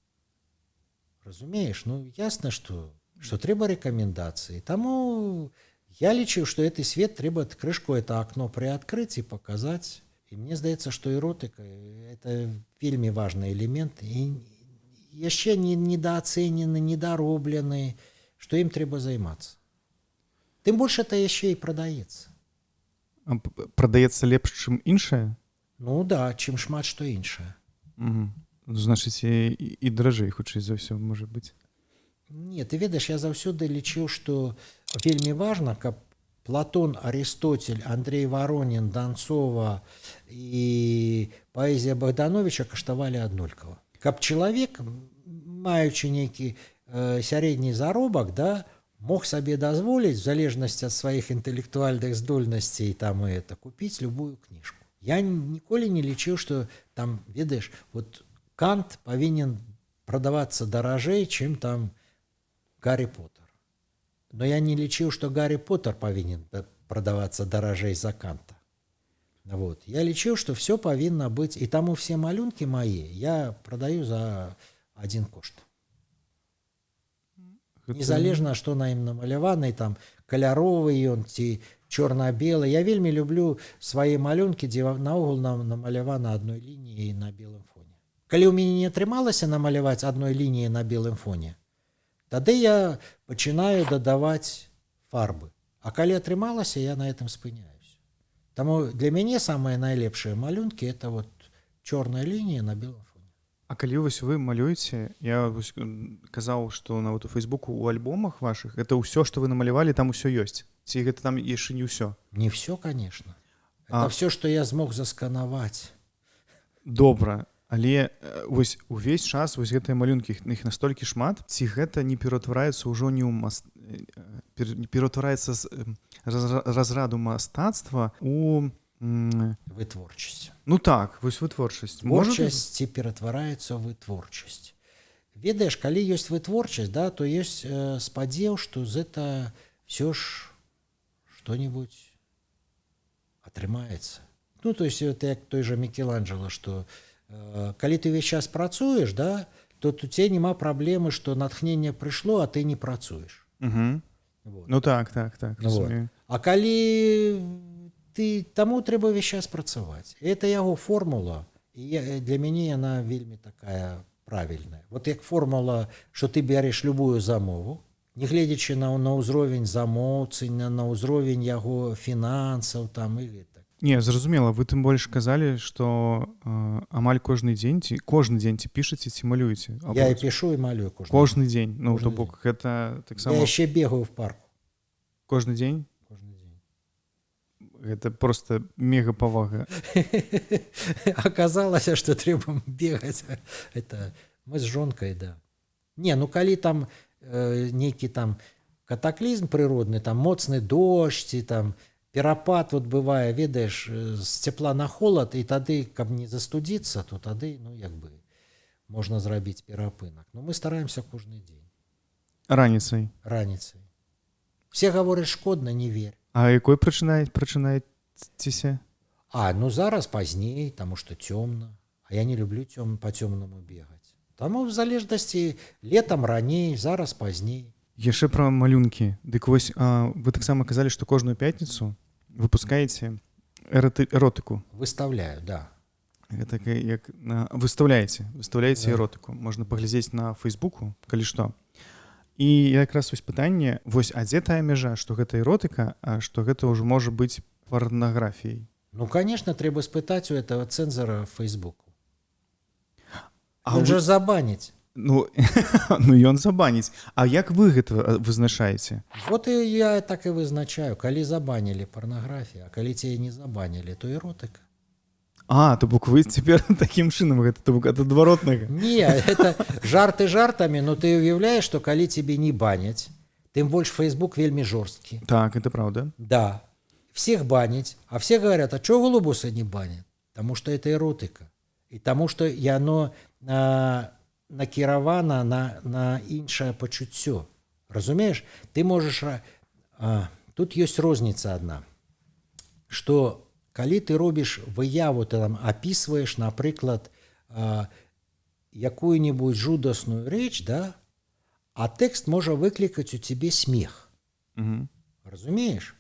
A: Разумееш? Ну, ясно, что трэба рэкамендацыі. Таму я лічу, што гэты свет трэба крышку, это окно приоткрыть и показать. И мне здаецца, што эротыка это вельмі важны элемент і яшчэ недооценены, недороблены, што ім трэба займацца. Тым больш это яшчэ і прадаецца.
B: Прадаецца лепш, чым іншае?
A: Ну да, чым шмат што іншае.
B: Значыць, і даражэй, хутчэй за ўсё, можа быць.
A: Не, ты ведаеш, я заўсёды лічыў, што вельмі важна, каб Платон, Арыстоцель, Андрей Воронин, Донцова і паэзія Богдановича каштавалі аднолькава. Каб чалавек, маючы нейкі сярэдні заробак, да, мог сабе дазволіць, в залежнасці ад сваіх інтэлектуальных здольнасцей, там і это, купіць любую кніжку. Я ніколі не лічыў, што там, ведаеш, вот Кант павінен продаваться дорожей, чем там Гарри Поттер. Но я не лічыў, што Гарри Поттер повинен продаваться дорожей за Канта. Вот. Я лічыў, што все павінна быць, і таму все малюнкі мае я продаю за один кошт. Незалежна, што на ім намаляваны, там каляровы ён ці чорна-белы. Я вельмі люблю свае малюнкі, дзе наогул намалявана адной лініяй на белым фоне. Калі ў мяне не атрымалася намаляваць адной лініяй на белым фоне, тады я пачынаю дадаваць фарбы. А калі атрымалася, я на этом спыняюсь. Таму для мяне самыя найлепшыя малюнкі это вот чорная лінія на белым фоне.
B: А калі вось вы малюеце, я вось казаў, што нават у Фейсбуку у альбомах вашых это ўсё, што вы намалявалі, там усё ёсць. Ці гэта там яшчэ не ўсё?
A: Не все, конечно. Это все, что я змог засканаваць.
B: Добра, але вось увесь час вось гэтыя малюнкі, іх настолькі шмат, ці гэта не ператвараецца ўжо не ў ператвараецца з разраду мастацтва у
A: Вытворчасць.
B: Ну так, вось вытворчасць.
A: Творчасць ператвараецца ў вытворчасць. Ведаеш, калі ёсць вытворчасць, да, то ёсць спадзеў, што з гэта все ж что-нибудь атрымаецца. Ну, то есть это як той же Микеланджело, што калі ты весь час працуеш, да, то у цябе няма праблемы, што натхненне прыйшло, а ты не працуеш.
B: Вот. Ну так.
A: Вот. А калі ты таму трэба весь час працаваць. Это яго формула, і для мяне яна вельмі такая правільная. Вот як формула, што ты бярэш любую замову, не гледзячы на ўзровень замоўцы, на ўзровень яго фінансаў там і гэта.
B: Не, зразумела, вы тым больш казалі, што амаль кожны дзень ці пішаце ці малюеце.
A: Я і пішу і малюю
B: кожны дзень. Ну, то бок гэта таксама.
A: Я яшчэ бегаю в парку.
B: Кожны дзень? Это просто мега павага.
A: Аказалася, што трэба бегаць. Это мы з жонкай, да. Не, ну калі там нейкі там катаклізм прыродны, там моцны дождж, ці там перапад вот бывае, ведаеш, з цепла на холад, і тады, каб не застудзіцца, то тады, ну, як бы, можна зрабіць перапынак. Ну, мы стараемся кожны дзень.
B: Раніцай?
A: Раніцай. Все гавораць шкодна, не верь.
B: А якой прачынаецеся?
A: Ну зараз пазней, таму што цёмна. А я не люблю па цёмнаму бегаць. Таму в залежнасці летам раней, зараз пазней.
B: Яшчэ пра малюнкі. Дык вось вы таксама казалі, што кожную пятніцу выпускаеце эротыку.
A: Выставляю, да.
B: Гэта як выставляеце эротыку. Можна паглядзець на Фейсбуку, калі што. І якраз вось пытанне, вось, а дзе тая мяжа, што гэта эротыка, а што гэта ўжо можа быць парнаграфіяй?
A: Ну, конечно, трэба спытаць у этого цэнзара Фейсбуку. Он же забаніць.
B: Ну, ён забаніць. А як вы гэта вызначаеце?
A: Вот і я так і вызначаю. Калі забанілі парнаграфію, а калі цябе не забанілі, то эротыка.
B: То бок вы цяпер такім чынам гэта ад адваротнага.
A: Не, это жарты жартамі, но ты уяўляеш, што калі цябе не баняць, тым больш Фейсбук вельмі жорсткі.
B: Так, это правда.
A: Да. Всех банить, а все говорят, а чего голубуса не банят? Потому что это эротика. И тому, что яно накіравана на іншае пачуццё. Разумееш? Ты можаш... Тут ёсць розніца адна. Што калі ты робіш выяву, ты там описываешь, напрыклад, якую-нибудь жудасную рэч, да, а тэкст можа выклікаць у цябе смех. Разумееш?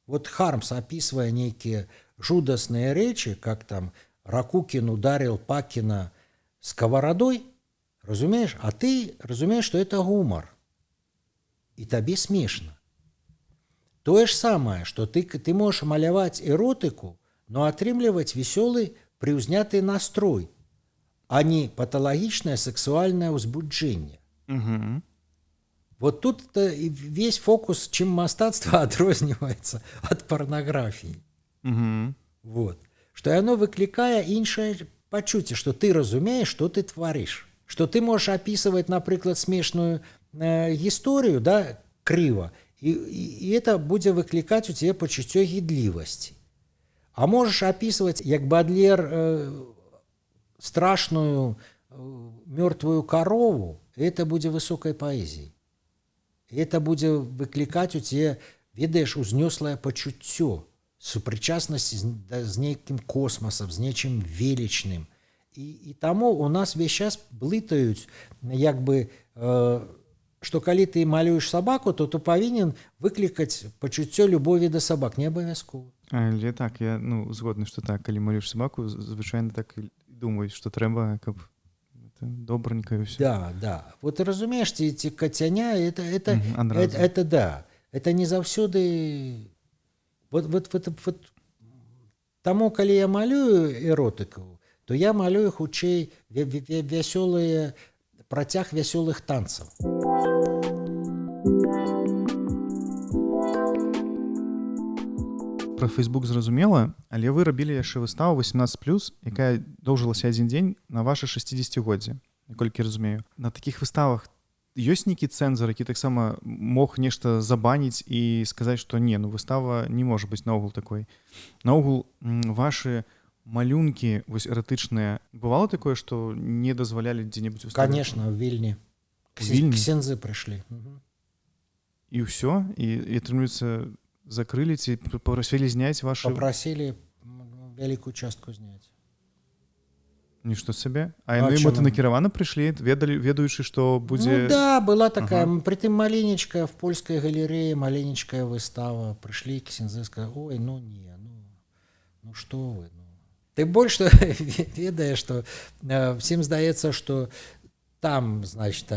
A: Вот Хармс, описывая некие жудасные речи, как там Ракукин ударил Пакина сковородой, разумеешь? А ты разумеешь, что это гумор. И тебе смешно. То же самое, что ты можешь маляваць эротыку, но атрымліваць весёлый приузнятый настрой, а не паталагічнае сексуальное узбуджение. Вот тут весь фокус, чем мастацтва адрозніваецца ад парнаграфіі. Вот. Што яно выклікае іншае пачуцце, што ты разумееш, што ты тварыш. Што ты можаш апісваць, напрыклад, смешную гісторыю, да, крыва, і это будзе выклікаць у цябе пачуццё гідлівасці. А можаш апісваць, як Бадлер, страшную мертвую корову, это будзе высокай паэзіяй. Это будзе выклікаць у цябе, ведаеш, узнёслае пачуццё, супрычаснасць з нейкім космасам, з нечым велічным. І таму у нас весь час блытаюць, як бы, што калі ты малюеш сабаку, то ты павінен выклікаць пачуццё любові да сабак, не абавязкова.
B: Але так, я згодны, што так, калі малюеш сабаку, звычайна так і думаюць, што трэба, каб добранька і ўсё.
A: Да. Вот ты разумееш, ці кацяня, это да. Это не заўсёды... Вот таму, калі я малюю эротыку, то я малюю хутчэй вясёлыя, працяг вясёлых танцаў.
B: Про Facebook зразумела, але вы рабілі яшчэ выставу 18+, якая доўжылася адзін дзень на ваша 60-годдзе, наколькі разумею. На такіх выставах ёсць нейкі цэнзар, які таксама мог нешта забаніць і сказаць, што не, выстава не можа быць наогул такой. Наогул, вашы малюнкі вось эратычныя, бывало такое, што не дазвалялі дзе-небудзь выставаць?
A: Конечно, в Вільні. Ксензы прыйшлі.
B: І ўсё? І атрымліваецца, закрылі ці попросілі зняць вашу...
A: Попросілі вялікую частку зняць.
B: Нішто сабе? А яны мэтанакіравана прыйшлі, ведаючы, што будзе...
A: Ну да, была такая, притым маленечкая, в польскай галерэі маленечкая выстава. Прыйшлі ксензы, сказалі, ой, не, што вы, Ты больш ведаеш, што всім здаецца, што там, значит,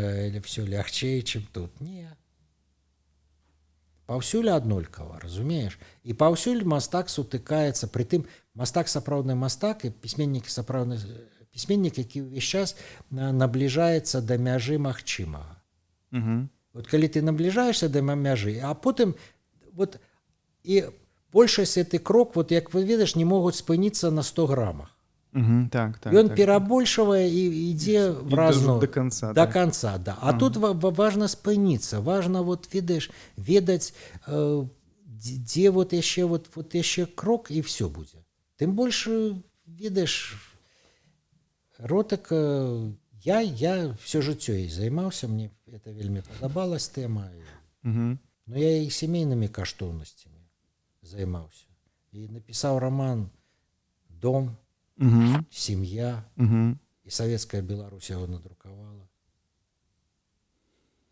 A: все лягчэй, чым тут. Не. Паўсюль аднолькава, разумееш? І паўсюль мастак сутыкаецца, притым мастак сапраўдны мастак і пісьменнік сапраўдны пісьменнік, які ўвесь час набліжаецца да мяжы магчымага. Вот калі ты набліжаешся да мяжы, а потым вот і большасць гэты крок, вот як вы ведаеш, не могуць спыніцца на 100 грамах.
B: Так.
A: Ён перабольшавае і ідзе в разну
B: до конца.
A: До конца, да. А тут важна спыніцца, важна вот ведаць, дзе вот яшчэ крок і все будзе. Тым больш ведаеш, эротыка, я все жыццё ей займаўся, мне это вельмі падабалась тэма. Но я і сямейнымі каштоўнасцямі займаўся. І напісаў роман «Дом», «Семья», і Савецкая Беларусь яго надрукавала.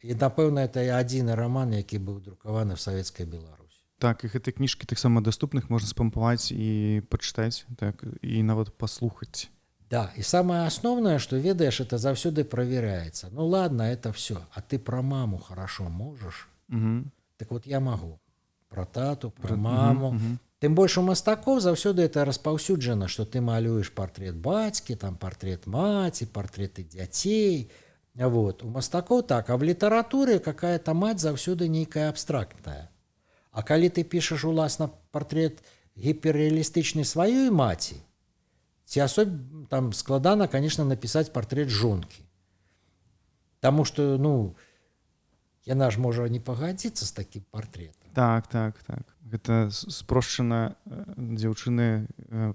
A: І, напэўна, это адзіны роман, які быў друкаваны в Савецкай Беларусі.
B: Так, і гэтай кніжкі таксама даступных можна спампаваць і пачытаць, так, і нават паслухаць.
A: Да, і самае асноўнае, што ведаеш, это заўсёды правяраецца. Ну ладно, это все, а ты про маму хорошо можаш? Так вот я магу. Про тату, про маму. Тым больш у мастакоў заўсёды это распаўсюджана, што ты малюеш партрет бацькі, там партрет маці, партреты дзяцей. Вот. У мастакоў так, а в літаратуры какая-то мать заўсёды нейкая абстрактная. А калі ты пішаш уласна партрет гіперреалістычны сваёй маці, ці там складана, конечно, напісаць партрет жонкі. Таму што, яна ж можа не пагадзіцца з такім партретам.
B: Так. Гэта спрошчана дзяўчыны,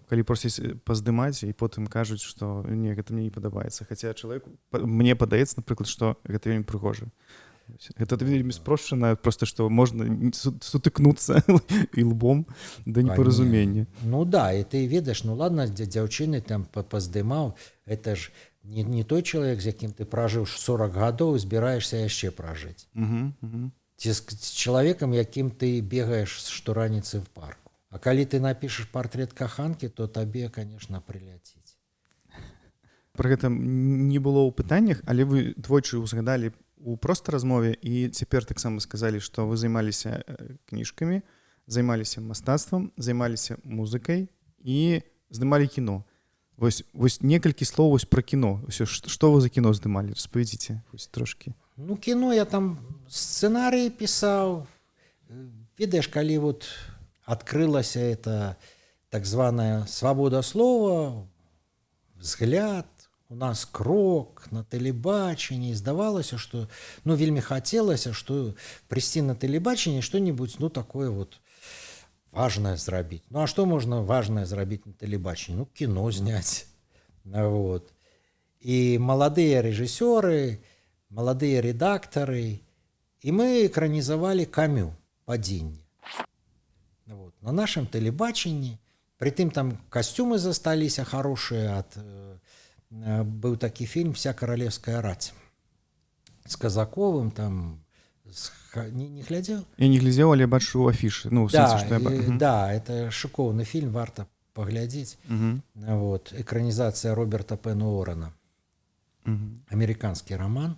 B: калі просяць паздымаць, і потым кажуць, што не, гэта мне не падабаецца. Хаця чалавеку, мне падаецца, напрыклад, што гэта вельмі прыгожа. Гэта вельмі спрошчана, просто што можна сутыкнуцца і лбом да непаразумення.
A: Ну да, і ты ведаеш, ладно, дзяўчыны там паздымаў, это ж не той чалавек, з якім ты пражыў 40 гадоў, збіраешся яшчэ пражыць. Ці з чалавекам, якім ты бегаеш штораніцы в парку. А калі ты напішаш партрет каханкі, то табе, конечно, прыляціць.
B: Пра гэта не было ў пытаннях, але вы двойчы узгадалі у проста размове, і цяпер таксама сказалі, што вы займаліся кніжкамі, займаліся мастацтвам, займаліся музыкай і здымалі кіно. Вось некалькі слоў пра кіно. Што вы за кіно здымалі? Распавядзіце трошкі.
A: Кіно я там сцэнарыі пісаў. Ведаеш, калі вот адкрылася это так званая свабода слова, взгляд, у нас крок на тэлебачанні, здавалася, што вельмі хацелася, што прыйсці на тэлебачанне што-небудзь такое вот важное зрабіць. А што можна важное зрабіць на тэлебачанні? Кіно зняць. Вот. И молодые режиссеры, молодые редакторы. И мы экранизовали Камю «Падение». Вот. На нашем телебаченні. Притым там костюмы засталіся хорошие. Был такой фильм «Вся королевская рать» с Казаковым. Там, не глядел?
B: Я не глядзеў, але бачу афішы. Ну, в
A: Да,
B: сэнсе, што я...
A: да, это шиковный фильм, варто поглядеть. Вот. Экранизация Роберта Пена Уоррена. Американский роман.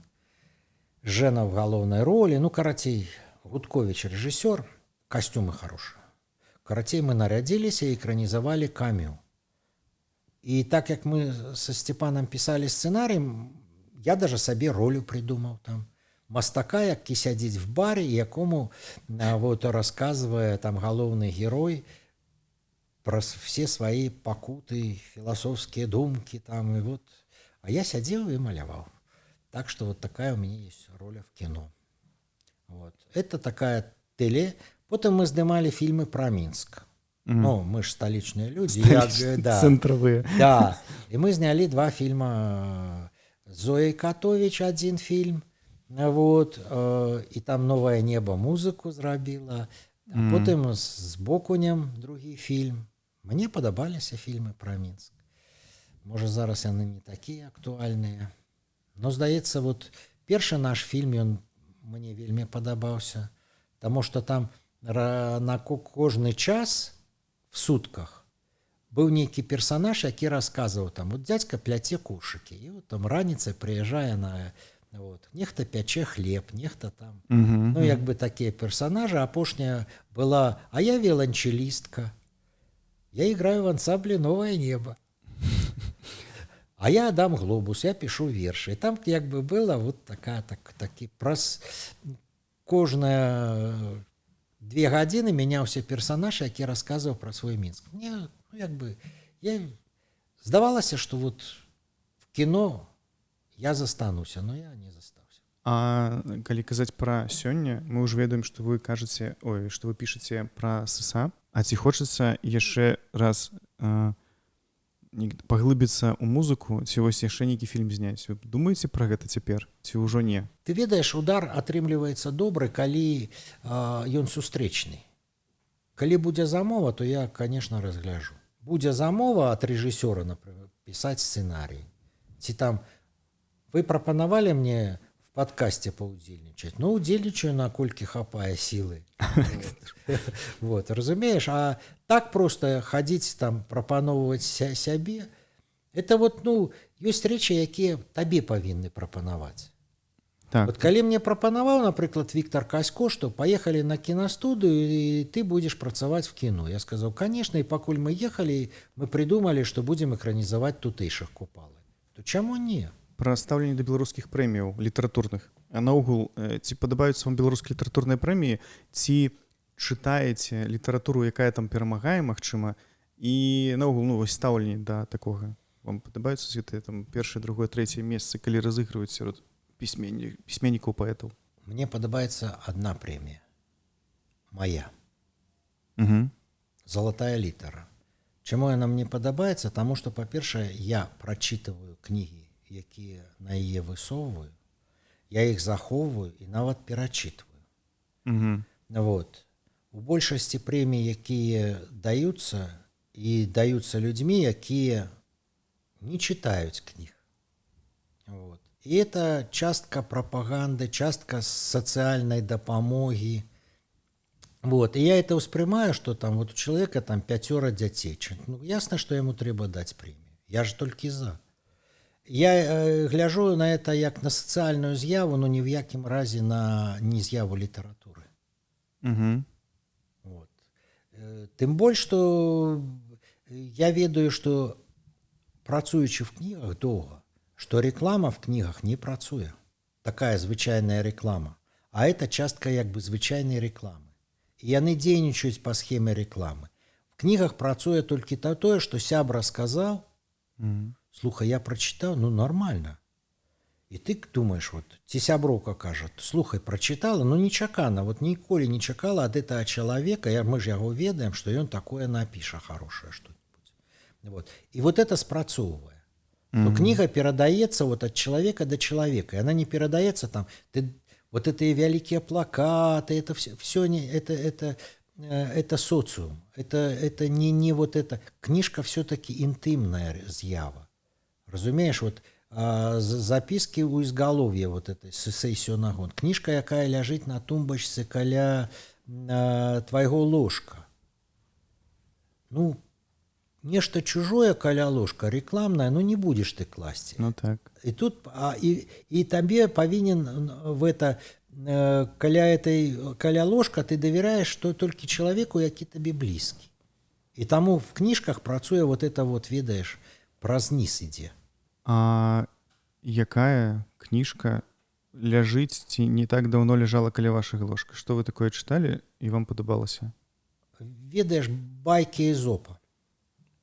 A: Жена в головной роли. Ну, коротей, Гудкович режиссер. Костюмы хорошие. Коротей, мы нарядились и экранизовали Камю. И так как мы со Степаном писали сценарий, я даже себе роль придумал там. Мастака, який сядзіць в баре, якому вот, рассказывая там головный герой про все свои покуты, философские думки там, и вот. А я сидел и малявал. Так что вот такая у меня есть роль в кино. Вот. Это такая теле. Потом мы снимали фильмы про Минск. Ну, мы же столичные люди. Да.
B: Центровые.
A: Да. И мы сняли 2 фильма. Зоя Котович один фильм. Вот. И там «Новое небо» музыку зрабила. А потом с Бокунем другий фільм. Мне падабаліся фільмы про Минск. Может, зараз яны не такие актуальные. Но, здаецца, вот першы наш фільм, он мне вельмі падабаўся. Потому что там на кожны час в сутках был некий персонаж, який рассказывал там, вот дядька пляце кошыкі. И вот там раніцай приезжая на... Вот. Нехта пяче хлеб, нехта там. Ну, як бы такие персонажи. Апошняя была, а я виолончелистка. Я играю в ансамбле «Новое небо». А я Адам Глобус, я пишу верши. И там як бы было вот такі праз кожныя 2 гадзіны мяняўся персонаж, які рассказываў про свой Минск. Мне, ну, як бы, здавалася, что вот в кино я застануся, но я не застаўся.
B: А калі казаць пра сёння, мы ўжо ведаем, што вы кажаце, што вы пішаце пра ССА, а ці хочацца яшчэ раз паглыбіцца ў музыку, ці вось яшчэ нейкі фільм зняць? Вы думаеце пра гэта цяпер, ці ўжо не?
A: Ты ведаеш, удар атрымліваецца добры, калі ён сустрэчны. Калі будзе замова, то я, конечно, разгляжу. Будзе замова ад рэжысёра, например, пісаць сцэнарый. Ці там вы прапанавалі мне в подкасте поудзельнічаць. Ну, удзельнічаю, наколькі хапае сілы. Вот, разумееш? А так просто хадзіць там, прапановваць сябе, это вот, ну, ёсць рэчы, якія табе павінны прапанаваць.
B: Так.
A: Вот калі мне прапанаваў, напрыклад, Віктор Касько, што паехалі на кінастудыю, і ты будзеш працаваць в кіно. Я сказаў, конечно, і пакуль мы ехалі, мы придумалі, што будзем экранізаваць тутэйшых Купалы. То чаму не?
B: Пра стаўленне да беларускіх прэміяў літаратурных. А наогул, ці падабаюцца вам беларускія літаратурныя прэміі, ці чытаеце літаратуру, якая там перамагае, магчыма, і наогул, ну, вось стаўленне да такога. Вам падабаюцца гэтыя там першае, другое, трэцяе месцы, калі разыгрываюць сярод пісьменнікаў, паэтаў?
A: Мне падабаецца одна прэмія. Моя. Золотая літара. Чаму яна мне падабаецца? Таму што, па-першае, я прачытываю кнігі, якія на яе высоўваю, я іх захоўваю і нават перачытваю. Вот. У большасці прэмій, якія даюцца, і даюцца людзьмі, якія не чытаюць кніг. Вот. И это частка пропаганды, частка социальной допомоги. Вот. И я это воспринимаю, что там вот у человека там 5 детей. Ну, ясно, что ему треба дать премию. Я же только за. Я гляжу на это як на социальную з'яву, но ни в якім разе на не з'яву литературы. Вот. Тым больш, что я ведаю, что працуючы в книгах доўга, что реклама в книгах не працуе. Такая звычайная реклама. А это частка як бы звычайнай рекламы. И яны дзейнічаюць по схеме рекламы. В книгах працуе толькі тое, что сябра сказал, слухай, я прочитал, ну нормально. И ты думаешь, вот, ці сяброўка кажа, слухай, прочитала, ну нечакана, вот ніколі не чакала от этого человека, мы же яго ведаем, что ён такое напіша хорошее что-нибудь. Вот. И вот это спрацоўвае. Что книга перадаецца вот от человека до человека, и она не перадаецца там, вот это вялікія плакаты, это все не, это социум, это не вот это. Книжка все-таки интимная з'ява. Разумеешь, вот записки у изголовья вот этой сессию нагон. Книжка, якая ляжыць на тумбачцы каля твайго ложка. Ну, нешта чужое каля ложка, рекламное, ну не будешь ты класці.
B: Ну так.
A: И тут, и тебе повинен в это, каля ложка ты доверяешь, что только человеку, які тебе близкий. И тому в книжках працуе вот это вот, ведаешь, праз низ ідзе.
B: А якая кніжка ляжыць ці не так даўно ляжала каля вашай ложка? Што вы такое чыталі і вам падабалася?
A: Ведаешь, байки Эзопа.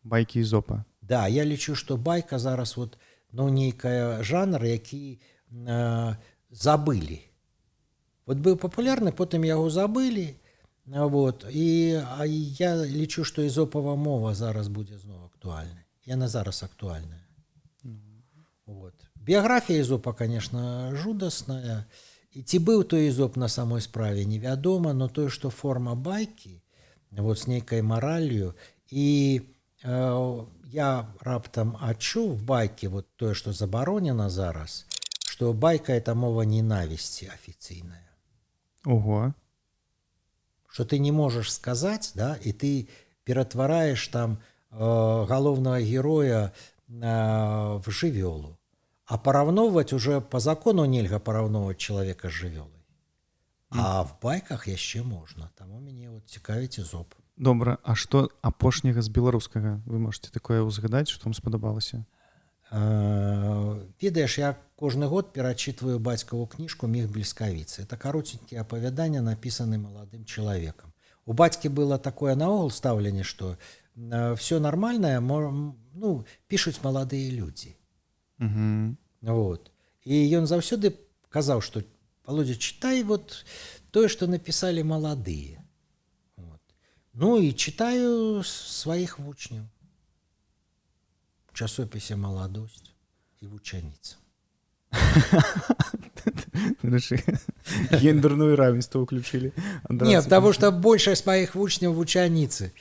B: Байкі Эзопа.
A: Да, я лічу, что байка зараз вот, ну, нейкая жанр, які забылі. Вот быў папулярны, потым яго забылі. Вот, і я лічу, што Эзопава мова зараз будзе зноў актуальнай. Яна зараз актуальная. Вот. Біяграфія Эзопа, конечно, жудасная. І ці быў той Эзоп на самой справе, невядома, но тое, што форма байкі, вот, з нейкай мараллю, і я раптам адчуў в байке вот тое, што забаронена зараз, што байка — это мова ненавісці афіцыйная.
B: Ого.
A: Что ты не можешь сказать, да, и ты ператвараешь там головного героя в жывёлу. А параўноўваць уже по закону нельга параўноўваць человека с жывёлай. А в байках яшчэ можна. Таму мяне вот цікавіць Эзоп.
B: Добра, а што апошняга з беларускага вы можете такое ўзгадаць, што вам спадабалася?
A: Ведаеш, я кожны год перачытваю бацькаву кніжку «Міг бліскавіцы». Это каротенькие апавяданні, написаны маладым человеком. У бацькі было такое наогул стаўленне, што все нормальное, ну, пишуць маладыя людзі. Вот. І ён заўсёды казаў, што Володя, читай вот тое, што написали маладыя. Вот. Ну і читаю сваіх вучняў. В часопісе «Маладосць» і «Вучаніца».
B: Гендерную равенство уключили.
A: Нет, потому что большасць моих вучняў вучаніцы.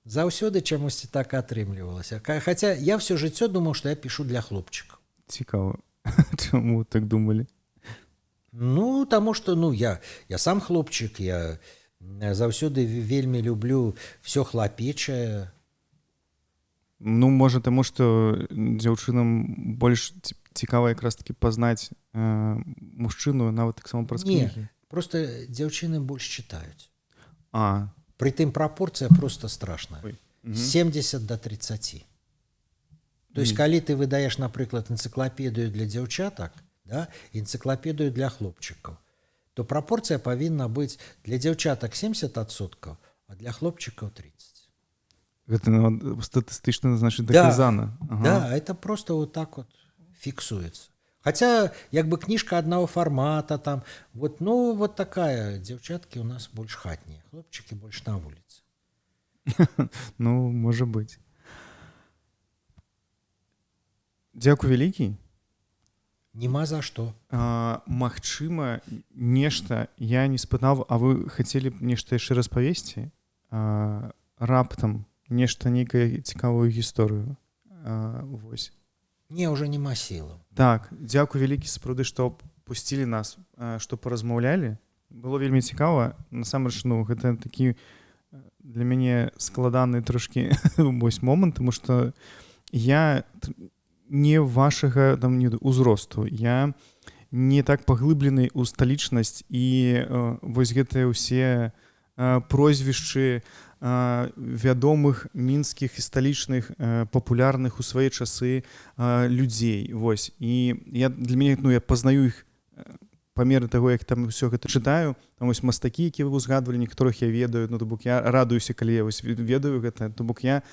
A: Заўсёды чамусьці так атрымлівалася. Хотя я все жыццё думал, что я пишу для хлопчиков.
B: Цікаво. Чаму так думали?
A: Ну, тому что, ну, я сам хлопчик, я заўсёды вельмі люблю все хлапечае.
B: Ну, можа, таму, што дзяўчынам больш цікава якраз таки пазнаць мужчыну, нават таксама праз кнігі.
A: Не, просто дзяўчыны больш читаюць.
B: А.
A: Притым прапорцыя просто страшная. 70 до 30. То есть, калі ты выдаеш, напрыклад, энцыклапедыю для дзяўчатак, да, энцыклапедыю для хлопчыкаў, то прапорцыя павінна быць для дзяўчатак 70%, а для хлопчыкаў 30%.
B: Гэта статыстычна, значит, доказана.
A: Да,
B: ага.
A: Да, это просто вот так вот фиксуется. Хотя, як бы книжка одного формата, там, вот, ну, вот такая. Девчатки у нас больше хатние, хлопчики больше на улице.
B: Ну, может быть. Дзякуй вялікі.
A: Нема за што.
B: Магчыма, нешта я не спытаў, а вы хацелі б нешта яшчэ распавесці? Раптам нешта, нейкую цікавую гісторыю. Вось.
A: Не, уже нема сілаў.
B: Так, дзякуй вялікі, сапраўды, што пусцілі нас, што паразмаўлялі. Было вельмі цікава. Насамрэч, ну, гэта такі для мяне складаны трошкі вось момант, тому што я не вашага там узросту. Я не так паглыблены ў сталічнасць і вось гэтыя ўсе прозвішчы вядомых мінскіх і сталічных папулярных у свае часы людзей. Вось. І для мяне, ну, я пазнаю іх па меры таго, як там ўсё гэта чытаю. Там вось мастакі, якія вы узгадвалі, некаторых я ведаю, ну, то бок я радуюся, калі я вось ведаю гэта, то бок я,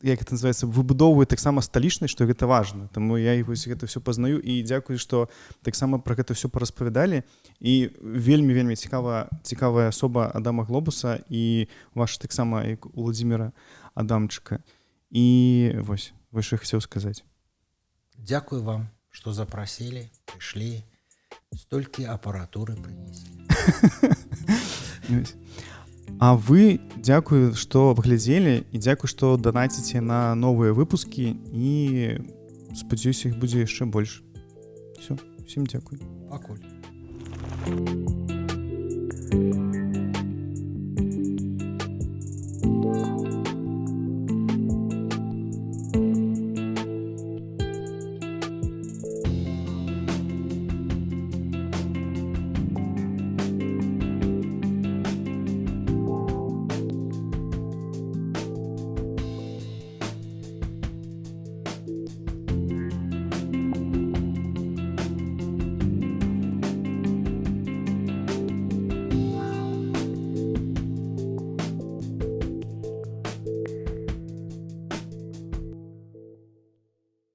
B: як это называется, выбудоўваю таксама сталічнасць, што гэта важна. Таму я вось гэта ўсё пазнаю і дзякую, што таксама пра гэта ўсё параспавядалі. І вельмі цікавая асоба Адама Глобуса і ваша таксама як Уладзіміра Адамчыка. І вось Вы що хацеў сказаць?
A: Дзякуй вам, што запрасілі, прыйшлі, столькі апаратуры прынеслі.
B: А вы дзякую, што абглядзелі, і дзякуй, што данаціце на новыя выпускі, і спадзяюся, іх будзе яшчэ больш. Всё, усім дзякуй.
A: Пакуль.